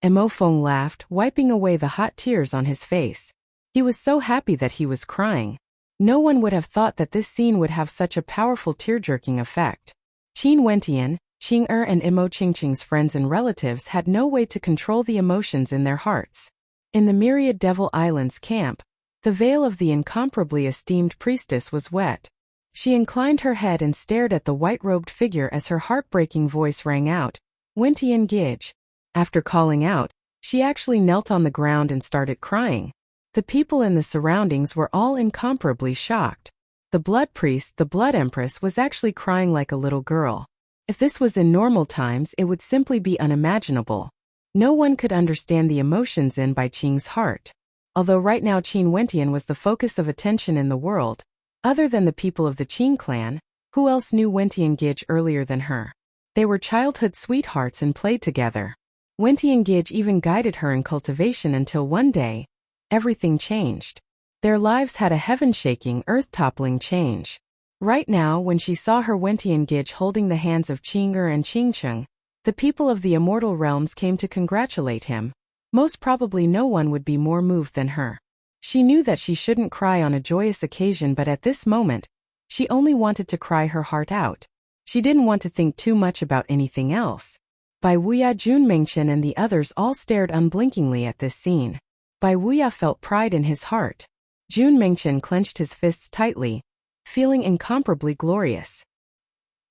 Emo Feng laughed, wiping away the hot tears on his face. He was so happy that he was crying. No one would have thought that this scene would have such a powerful tear-jerking effect. Qin Wentian, Qing'er and Emo Qingcheng's friends and relatives had no way to control the emotions in their hearts. In the Myriad Devil Islands camp, the veil of the incomparably esteemed priestess was wet. She inclined her head and stared at the white-robed figure as her heartbreaking voice rang out, "Wentian Gij." After calling out, she actually knelt on the ground and started crying. The people in the surroundings were all incomparably shocked. The blood priest, the blood empress, was actually crying like a little girl. If this was in normal times, it would simply be unimaginable. No one could understand the emotions in by Qing's heart. Although right now Qin Wentian was the focus of attention in the world, other than the people of the Qin clan, who else knew Wentian Gij earlier than her? They were childhood sweethearts and played together. Wentian Gij even guided her in cultivation until one day, everything changed. Their lives had a heaven-shaking, earth-toppling change. Right now, when she saw her Wentian Gij holding the hands of Qing'er and Qingcheng, the people of the immortal realms came to congratulate him. Most probably no one would be more moved than her. She knew that she shouldn't cry on a joyous occasion, but at this moment, she only wanted to cry her heart out. She didn't want to think too much about anything else. Bai Wuya, Jun Mengchen and the others all stared unblinkingly at this scene. Bai Wuya felt pride in his heart. Jun Mengchen clenched his fists tightly, feeling incomparably glorious.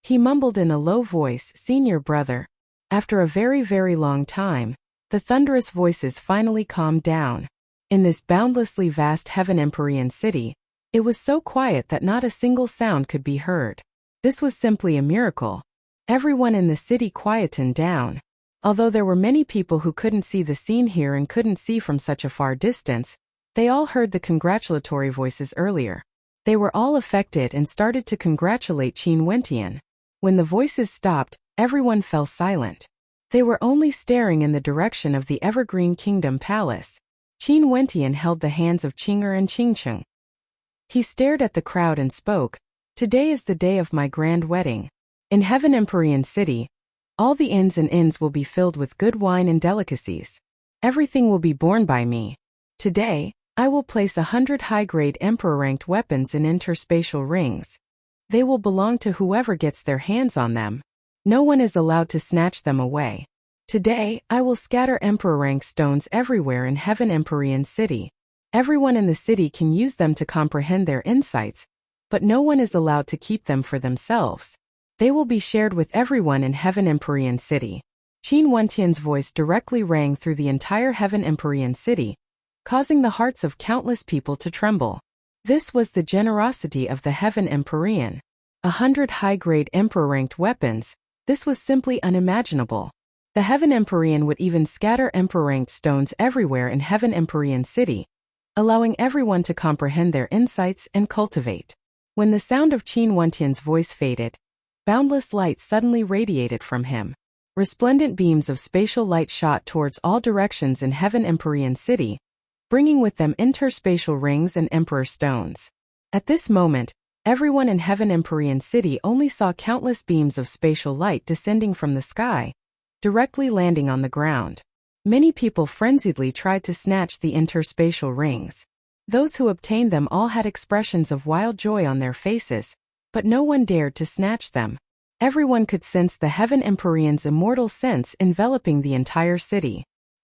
He mumbled in a low voice, "Senior brother, After a very, very long time, the thunderous voices finally calmed down. In this boundlessly vast heaven-empyrean city, it was so quiet that not a single sound could be heard. This was simply a miracle. Everyone in the city quietened down. Although there were many people who couldn't see the scene here and couldn't see from such a far distance, they all heard the congratulatory voices earlier. They were all affected and started to congratulate Qin Wentian. When the voices stopped, everyone fell silent. They were only staring in the direction of the Evergreen Kingdom Palace. Qin Wentian held the hands of Qing'er and Qingcheng. He stared at the crowd and spoke, "Today is the day of my grand wedding. In Heaven-Empyrean City, all the inns and inns will be filled with good wine and delicacies. Everything will be borne by me. Today, I will place 100 high-grade emperor-ranked weapons in interspatial rings. They will belong to whoever gets their hands on them. No one is allowed to snatch them away. Today, I will scatter emperor-rank stones everywhere in Heaven-Empyrean City. Everyone in the city can use them to comprehend their insights, but no one is allowed to keep them for themselves. They will be shared with everyone in Heaven-Empyrean City." Qin Wentian's voice directly rang through the entire Heaven-Empyrean City, causing the hearts of countless people to tremble. This was the generosity of the Heaven-Empyrean. 100 high-grade emperor-ranked weapons. This was simply unimaginable. The Heaven-Empyrean would even scatter emperor-ranked stones everywhere in Heaven-Empyrean City, allowing everyone to comprehend their insights and cultivate. When the sound of Qin Wentian's voice faded, boundless light suddenly radiated from him. Resplendent beams of spatial light shot towards all directions in Heaven-Empyrean City, bringing with them interspatial rings and emperor stones. At this moment, everyone in Heaven-Empyrean City only saw countless beams of spatial light descending from the sky, directly landing on the ground. Many people frenziedly tried to snatch the interspatial rings. Those who obtained them all had expressions of wild joy on their faces, but no one dared to snatch them. Everyone could sense the Heaven-Empyrean's immortal sense enveloping the entire city.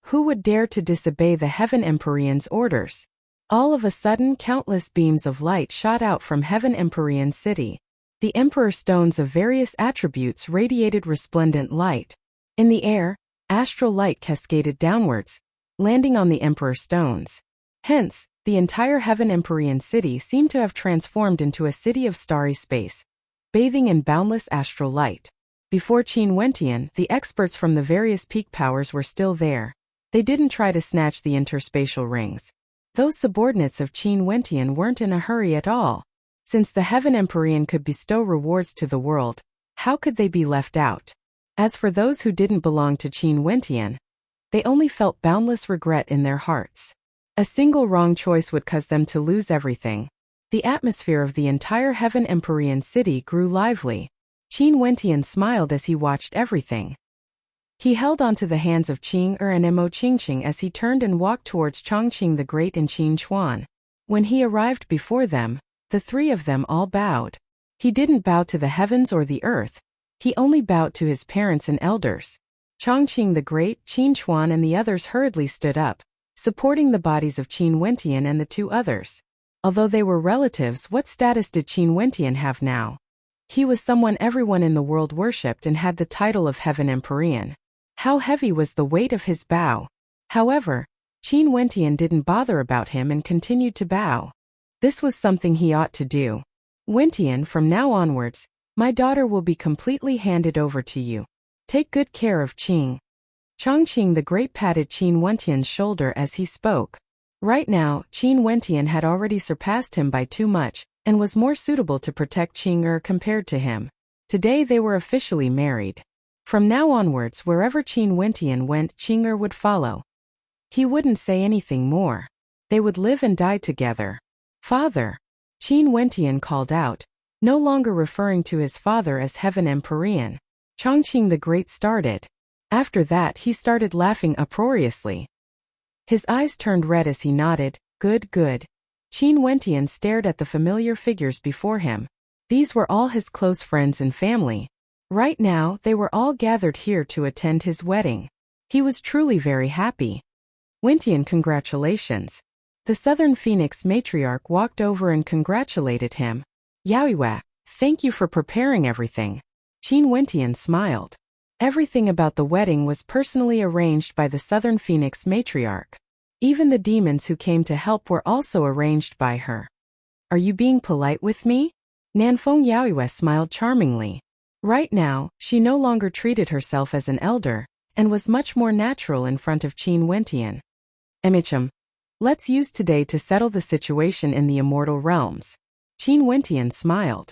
Who would dare to disobey the Heaven-Empyrean's orders? All of a sudden, countless beams of light shot out from Heaven-Empyrean City. The emperor stones of various attributes radiated resplendent light. In the air, astral light cascaded downwards, landing on the emperor stones. Hence, the entire Heaven-Empyrean City seemed to have transformed into a city of starry space, bathing in boundless astral light. Before Qin Wentian, the experts from the various peak powers were still there. They didn't try to snatch the interspatial rings. Those subordinates of Qin Wentian weren't in a hurry at all. Since the Heaven-Empyrean could bestow rewards to the world, how could they be left out? As for those who didn't belong to Qin Wentian, they only felt boundless regret in their hearts. A single wrong choice would cause them to lose everything. The atmosphere of the entire Heaven-Empyrean City grew lively. Qin Wentian smiled as he watched everything. He held onto the hands of Qing'er and Mo Qingqing as he turned and walked towards Chongqing the Great and Qin Chuan. When he arrived before them, the three of them all bowed. He didn't bow to the heavens or the earth. He only bowed to his parents and elders. Chongqing the Great, Qin Chuan and the others hurriedly stood up, supporting the bodies of Qin Wentian and the two others. Although they were relatives, what status did Qin Wentian have now? He was someone everyone in the world worshipped and had the title of Heaven-Empyrean. How heavy was the weight of his bow? However, Qin Wentian didn't bother about him and continued to bow. This was something he ought to do. "Wentian, from now onwards, my daughter will be completely handed over to you. Take good care of Qing." Chongqing the Great patted Qin Wentian's shoulder as he spoke. Right now, Qin Wentian had already surpassed him by too much, and was more suitable to protect Qing'er compared to him. Today they were officially married. From now onwards, wherever Qin Wentian went, Qing'er would follow. He wouldn't say anything more. They would live and die together. "Father!" Qin Wentian called out, no longer referring to his father as Heaven-Empyrean. Chongqing the Great started. After that, he started laughing uproariously. His eyes turned red as he nodded, "Good, good." Qin Wentian stared at the familiar figures before him. These were all his close friends and family. Right now, they were all gathered here to attend his wedding. He was truly very happy. "Wentian, congratulations." The Southern Phoenix matriarch walked over and congratulated him. "Yaoiwa, thank you for preparing everything." Qin Wentian smiled. Everything about the wedding was personally arranged by the Southern Phoenix matriarch. Even the demons who came to help were also arranged by her. Are you being polite with me? Nanfeng Yaoyue smiled charmingly. Right now, she no longer treated herself as an elder, and was much more natural in front of Qin Wentian. Emicham, let's use today to settle the situation in the immortal realms. Qin Wentian smiled.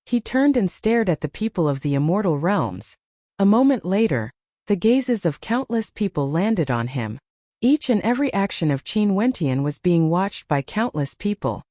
He turned and stared at the people of the immortal realms. A moment later, the gazes of countless people landed on him. Each and every action of Qin Wentian was being watched by countless people.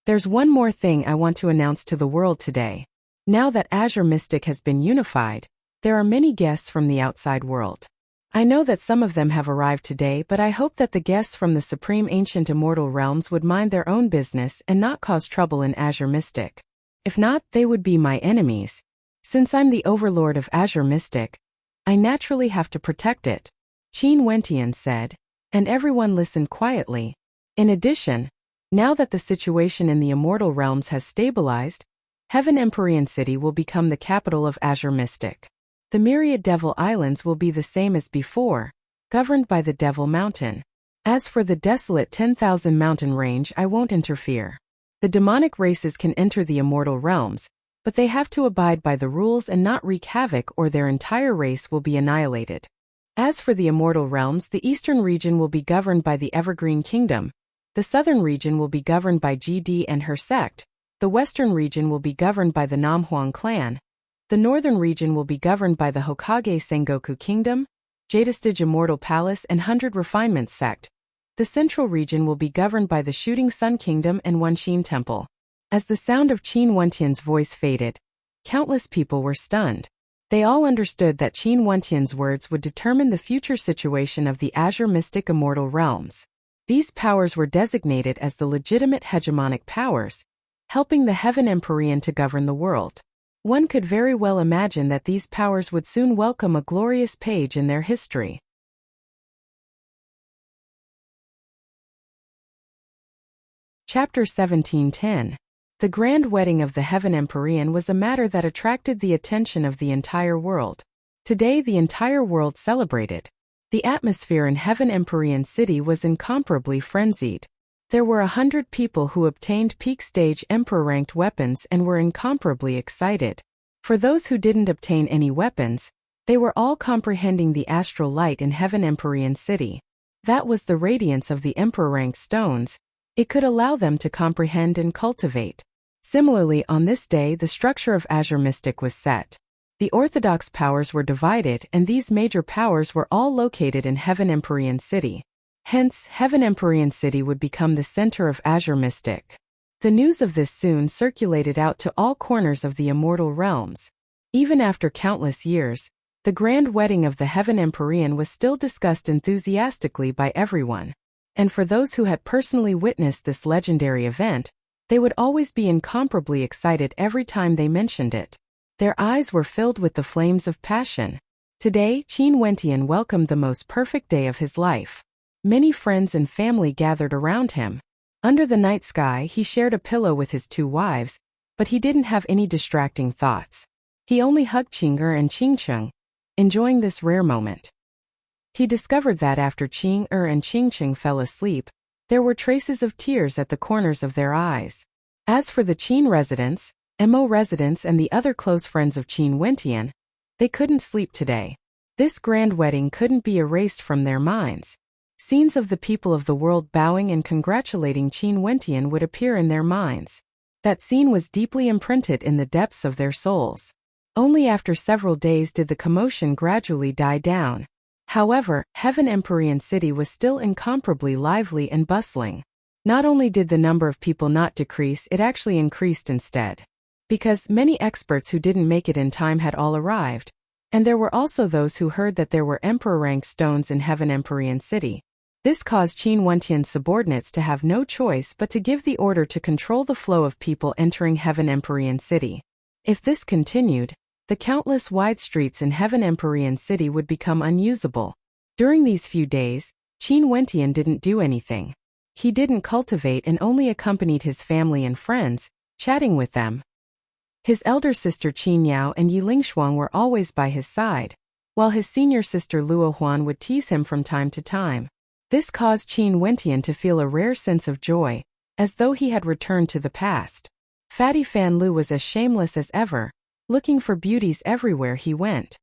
There's one more thing I want to announce to the world today. Now that Azure Mystic has been unified, there are many guests from the outside world. I know that some of them have arrived today, but I hope that the guests from the Supreme Ancient Immortal Realms would mind their own business and not cause trouble in Azure Mystic. If not, they would be my enemies. Since I'm the overlord of Azure Mystic, I naturally have to protect it, Qin Wentian said, and everyone listened quietly. In addition, now that the situation in the Immortal Realms has stabilized, Heaven Empyrean City will become the capital of Azure Mystic. The myriad Devil Islands will be the same as before, governed by the Devil Mountain. As for the desolate 10,000 mountain range, I won't interfere. The demonic races can enter the Immortal Realms, but they have to abide by the rules and not wreak havoc, or their entire race will be annihilated. As for the Immortal Realms, the eastern region will be governed by the Evergreen Kingdom, the southern region will be governed by GD and her sect, the western region will be governed by the Namhuang clan, the northern region will be governed by the Hokage Sengoku Kingdom, Jadestige Immortal Palace and 100 Refinements sect, the central region will be governed by the Shooting Sun Kingdom and Wenqin Temple. As the sound of Qin Wentian's voice faded, countless people were stunned. They all understood that Qin Wentian's words would determine the future situation of the Azure Mystic Immortal Realms. These powers were designated as the legitimate hegemonic powers, helping the Heaven Empyrean to govern the world. One could very well imagine that these powers would soon welcome a glorious page in their history. Chapter 17:10. The grand wedding of the Heaven Empyrean was a matter that attracted the attention of the entire world. Today the entire world celebrated. The atmosphere in Heaven Empyrean City was incomparably frenzied. There were 100 people who obtained peak stage Emperor-ranked weapons and were incomparably excited. For those who didn't obtain any weapons, they were all comprehending the astral light in Heaven Empyrean City. That was the radiance of the Emperor-ranked stones. It could allow them to comprehend and cultivate. Similarly, on this day the structure of Azure Mystic was set. The orthodox powers were divided, and these major powers were all located in Heaven Empyrean City. Hence, Heaven Empyrean City would become the center of Azure Mystic. The news of this soon circulated out to all corners of the Immortal Realms. Even after countless years, the grand wedding of the Heaven Empyrean was still discussed enthusiastically by everyone. And for those who had personally witnessed this legendary event, they would always be incomparably excited every time they mentioned it. Their eyes were filled with the flames of passion. Today, Qin Wentian welcomed the most perfect day of his life. Many friends and family gathered around him. Under the night sky, he shared a pillow with his 2 wives, but he didn't have any distracting thoughts. He only hugged Qing'er and Qingcheng, enjoying this rare moment. He discovered that after Qing'er and Qingcheng fell asleep, there were traces of tears at the corners of their eyes. As for the Qin residents, Mo residents and the other close friends of Qin Wentian, they couldn't sleep today. This grand wedding couldn't be erased from their minds. Scenes of the people of the world bowing and congratulating Qin Wentian would appear in their minds. That scene was deeply imprinted in the depths of their souls. Only after several days did the commotion gradually die down. However, Heaven Empyrean City was still incomparably lively and bustling. Not only did the number of people not decrease, it actually increased instead. Because many experts who didn't make it in time had all arrived. And there were also those who heard that there were Emperor-ranked stones in Heaven Empyrean City. This caused Qin Wentian's subordinates to have no choice but to give the order to control the flow of people entering Heaven Empyrean City. If this continued, the countless wide streets in Heaven Empyrean City would become unusable. During these few days, Qin Wentian didn't do anything. He didn't cultivate and only accompanied his family and friends, chatting with them. His elder sister Qin Yao and Yi Lingshuang were always by his side. while his senior sister Luo Huan would tease him from time to time. This caused Qin Wentian to feel a rare sense of joy, as though he had returned to the past. Fatty Fan Lu was as shameless as ever, looking for beauties everywhere he went.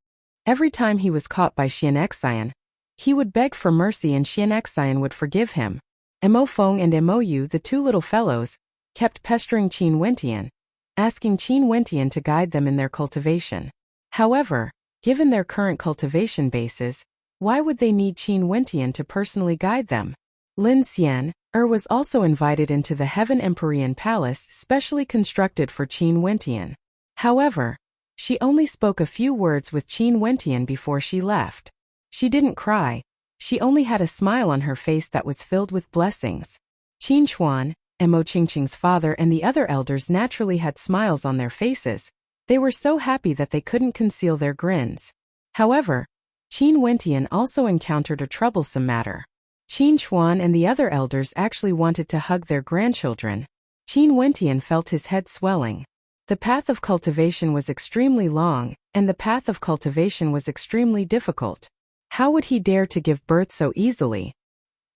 Every time he was caught by Xian Xian, he would beg for mercy and Xian Xian would forgive him. Mo Feng and Mo Yu, the two little fellows, kept pestering Qin Wentian, asking Qin Wentian to guide them in their cultivation. However, given their current cultivation bases, why would they need Qin Wentian to personally guide them? Lin Xian was also invited into the Heaven Empyrean Palace specially constructed for Qin Wentian. However, she only spoke a few words with Qin Wentian before she left. She didn't cry. She only had a smile on her face that was filled with blessings. Qin Chuan, Mo Qingqing's father, and the other elders naturally had smiles on their faces. They were so happy that they couldn't conceal their grins. However, Qin Wentian also encountered a troublesome matter. Qin Chuan and the other elders actually wanted to hug their grandchildren. Qin Wentian felt his head swelling. The path of cultivation was extremely long, and the path of cultivation was extremely difficult. How would he dare to give birth so easily?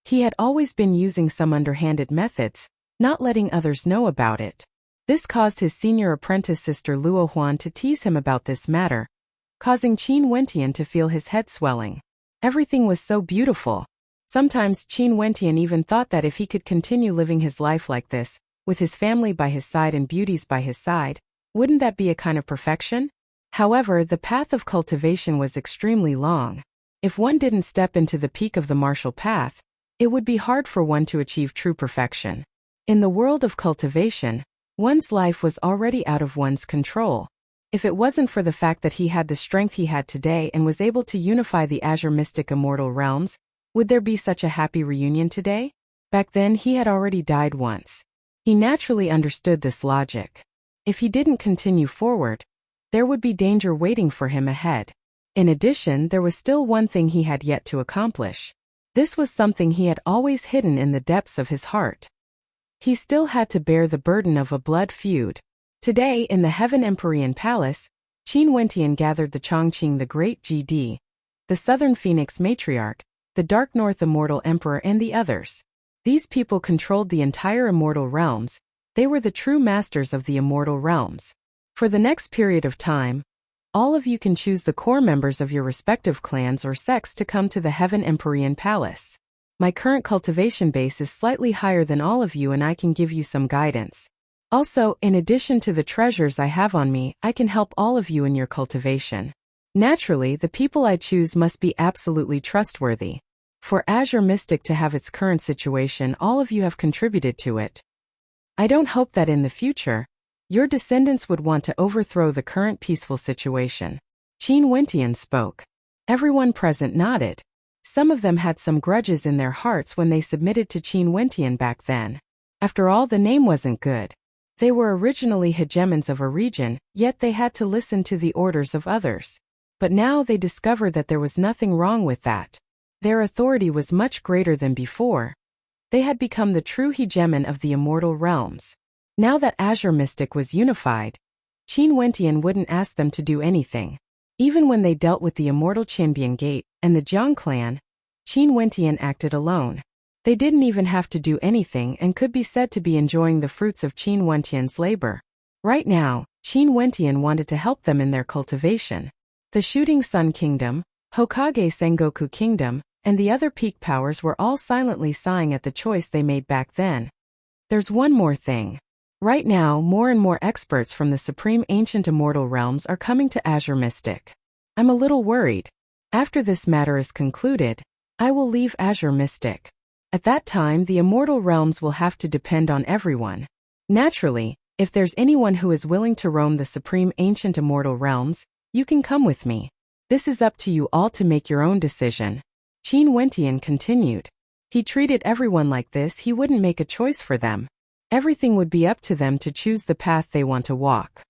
He had always been using some underhanded methods, not letting others know about it. This caused his senior apprentice sister Luo Huan to tease him about this matter, causing Qin Wentian to feel his head swelling. Everything was so beautiful. Sometimes Qin Wentian even thought that if he could continue living his life like this, with his family by his side and beauties by his side, wouldn't that be a kind of perfection? However, the path of cultivation was extremely long. If one didn't step into the peak of the martial path, it would be hard for one to achieve true perfection. In the world of cultivation, one's life was already out of one's control. If it wasn't for the fact that he had the strength he had today and was able to unify the Azure Mystic Immortal Realms, would there be such a happy reunion today? Back then he had already died once. He naturally understood this logic. If he didn't continue forward, there would be danger waiting for him ahead. In addition, there was still one thing he had yet to accomplish. This was something he had always hidden in the depths of his heart. He still had to bear the burden of a blood feud. Today, in the Heaven Empyrean Palace, Qin Wentian gathered the Chongqing the Great GD, the Southern Phoenix Matriarch, the Dark North Immortal Emperor, and the others. These people controlled the entire Immortal Realms. They were the true masters of the Immortal Realms. For the next period of time, all of you can choose the core members of your respective clans or sects to come to the Heaven Empyrean Palace. My current cultivation base is slightly higher than all of you and I can give you some guidance. Also, in addition to the treasures I have on me, I can help all of you in your cultivation. Naturally, the people I choose must be absolutely trustworthy. For Azure Mystic to have its current situation, all of you have contributed to it. I don't hope that in the future, your descendants would want to overthrow the current peaceful situation. Qin Wentian spoke. Everyone present nodded. Some of them had some grudges in their hearts when they submitted to Qin Wentian back then. After all, the name wasn't good. They were originally hegemons of a region, yet they had to listen to the orders of others. But now they discovered that there was nothing wrong with that. Their authority was much greater than before. They had become the true hegemon of the Immortal Realms. Now that Azure Mystic was unified, Qin Wentian wouldn't ask them to do anything. Even when they dealt with the Immortal Champion Gate and the Jiang clan, Qin Wentian acted alone. They didn't even have to do anything and could be said to be enjoying the fruits of Qin Wentian's labor. Right now, Qin Wentian wanted to help them in their cultivation. The Shooting Sun Kingdom, Hokage Sengoku Kingdom, and the other peak powers were all silently sighing at the choice they made back then. There's one more thing. Right now, more and more experts from the Supreme Ancient Immortal Realms are coming to Azure Mystic. I'm a little worried. After this matter is concluded, I will leave Azure Mystic. At that time, the Immortal Realms will have to depend on everyone. Naturally, if there's anyone who is willing to roam the Supreme Ancient Immortal Realms, you can come with me. This is up to you all to make your own decision. Qin Wentian continued. He treated everyone like this, he wouldn't make a choice for them. Everything would be up to them to choose the path they want to walk.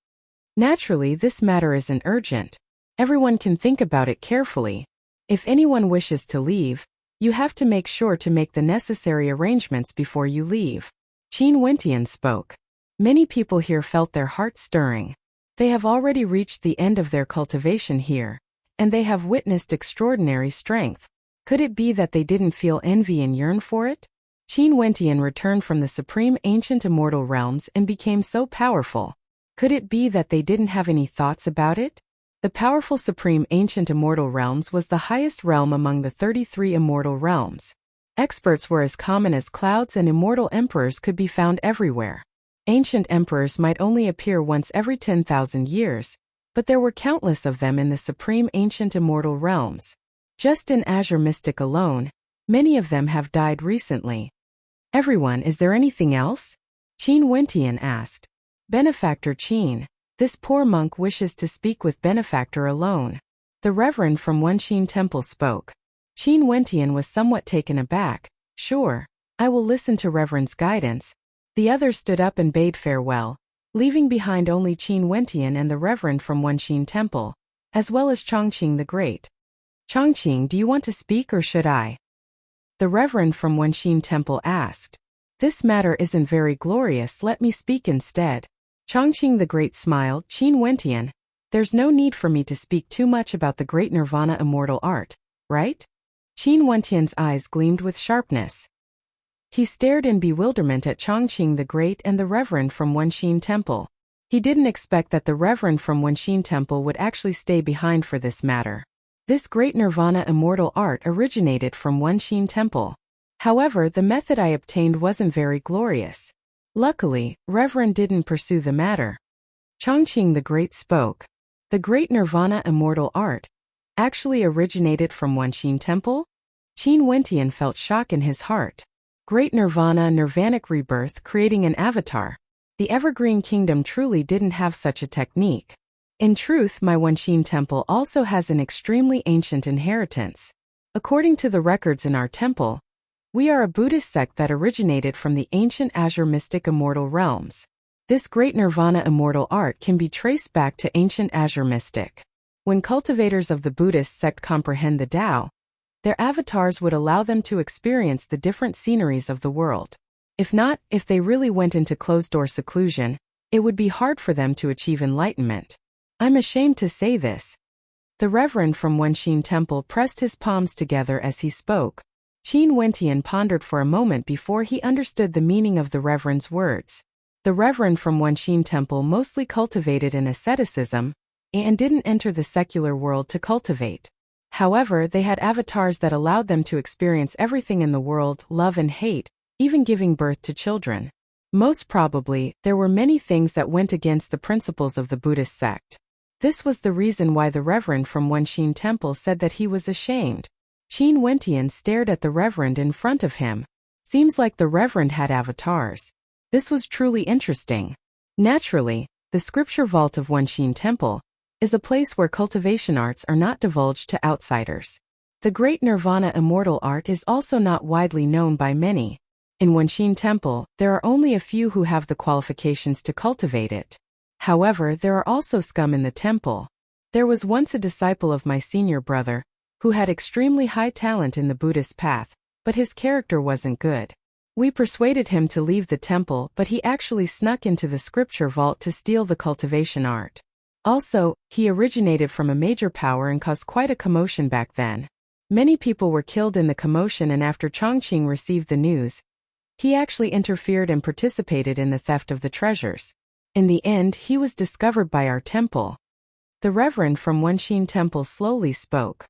Naturally, this matter isn't urgent. Everyone can think about it carefully. If anyone wishes to leave, you have to make sure to make the necessary arrangements before you leave. Qin Wentian spoke. Many people here felt their hearts stirring. They have already reached the end of their cultivation here, and they have witnessed extraordinary strength. Could it be that they didn't feel envy and yearn for it? Qin Wentian returned from the supreme ancient immortal realms and became so powerful. Could it be that they didn't have any thoughts about it? The powerful supreme ancient immortal realms was the highest realm among the 33 immortal realms. Experts were as common as clouds, and immortal emperors could be found everywhere. Ancient emperors might only appear once every 10,000 years, but there were countless of them in the supreme ancient immortal realms. Just in Azure Mystic alone, many of them have died recently. Everyone, is there anything else? Qin Wentian asked. Benefactor Qin, this poor monk wishes to speak with Benefactor alone. The Reverend from Wenqin Temple spoke. Qin Wentian was somewhat taken aback. Sure, I will listen to Reverend's guidance. The others stood up and bade farewell, leaving behind only Qin Wentian and the Reverend from Wenqin Temple, as well as Chongqing the Great. Chongqing, do you want to speak or should I? The Reverend from Wenqin Temple asked. This matter isn't very glorious, let me speak instead. Chongqing the Great smiled. Qin Wentian, there's no need for me to speak too much about the great nirvana immortal art, right? Qin Wentian's eyes gleamed with sharpness. He stared in bewilderment at Chongqing the Great and the Reverend from Wenqin Temple. He didn't expect that the Reverend from Wenqin Temple would actually stay behind for this matter. This great nirvana immortal art originated from Wenqin Temple. However, the method I obtained wasn't very glorious. Luckily, Reverend didn't pursue the matter. Chongqing the Great spoke. The great nirvana immortal art actually originated from Wenqin Temple? Qin Wentian felt shock in his heart. Great nirvana, nirvanic rebirth, creating an avatar. The Evergreen Kingdom truly didn't have such a technique. In truth, my Wenqin Temple also has an extremely ancient inheritance. According to the records in our temple, we are a Buddhist sect that originated from the ancient Azure Mystic immortal realms. This great nirvana immortal art can be traced back to ancient Azure Mystic. When cultivators of the Buddhist sect comprehend the Tao, their avatars would allow them to experience the different sceneries of the world. If not, if they really went into closed-door seclusion, it would be hard for them to achieve enlightenment. I'm ashamed to say this. The Reverend from Wenqin Temple pressed his palms together as he spoke. Qin Wentian pondered for a moment before he understood the meaning of the Reverend's words. The Reverend from Wenqin Temple mostly cultivated in asceticism and didn't enter the secular world to cultivate. However, they had avatars that allowed them to experience everything in the world, love and hate, even giving birth to children. Most probably, there were many things that went against the principles of the Buddhist sect. This was the reason why the Reverend from Wenqin Temple said that he was ashamed. Qin Wentian stared at the Reverend in front of him. Seems like the Reverend had avatars. This was truly interesting. Naturally, the scripture vault of Wenqin Temple is a place where cultivation arts are not divulged to outsiders. The great nirvana immortal art is also not widely known by many. In Wenqin Temple, there are only a few who have the qualifications to cultivate it. However, there are also scum in the temple. There was once a disciple of my senior brother, who had extremely high talent in the Buddhist path, but his character wasn't good. We persuaded him to leave the temple, but he actually snuck into the scripture vault to steal the cultivation art. Also, he originated from a major power and caused quite a commotion back then. Many people were killed in the commotion, and after Chongqing received the news, he actually interfered and participated in the theft of the treasures. In the end, he was discovered by our temple. The Reverend from Wenqin Temple slowly spoke.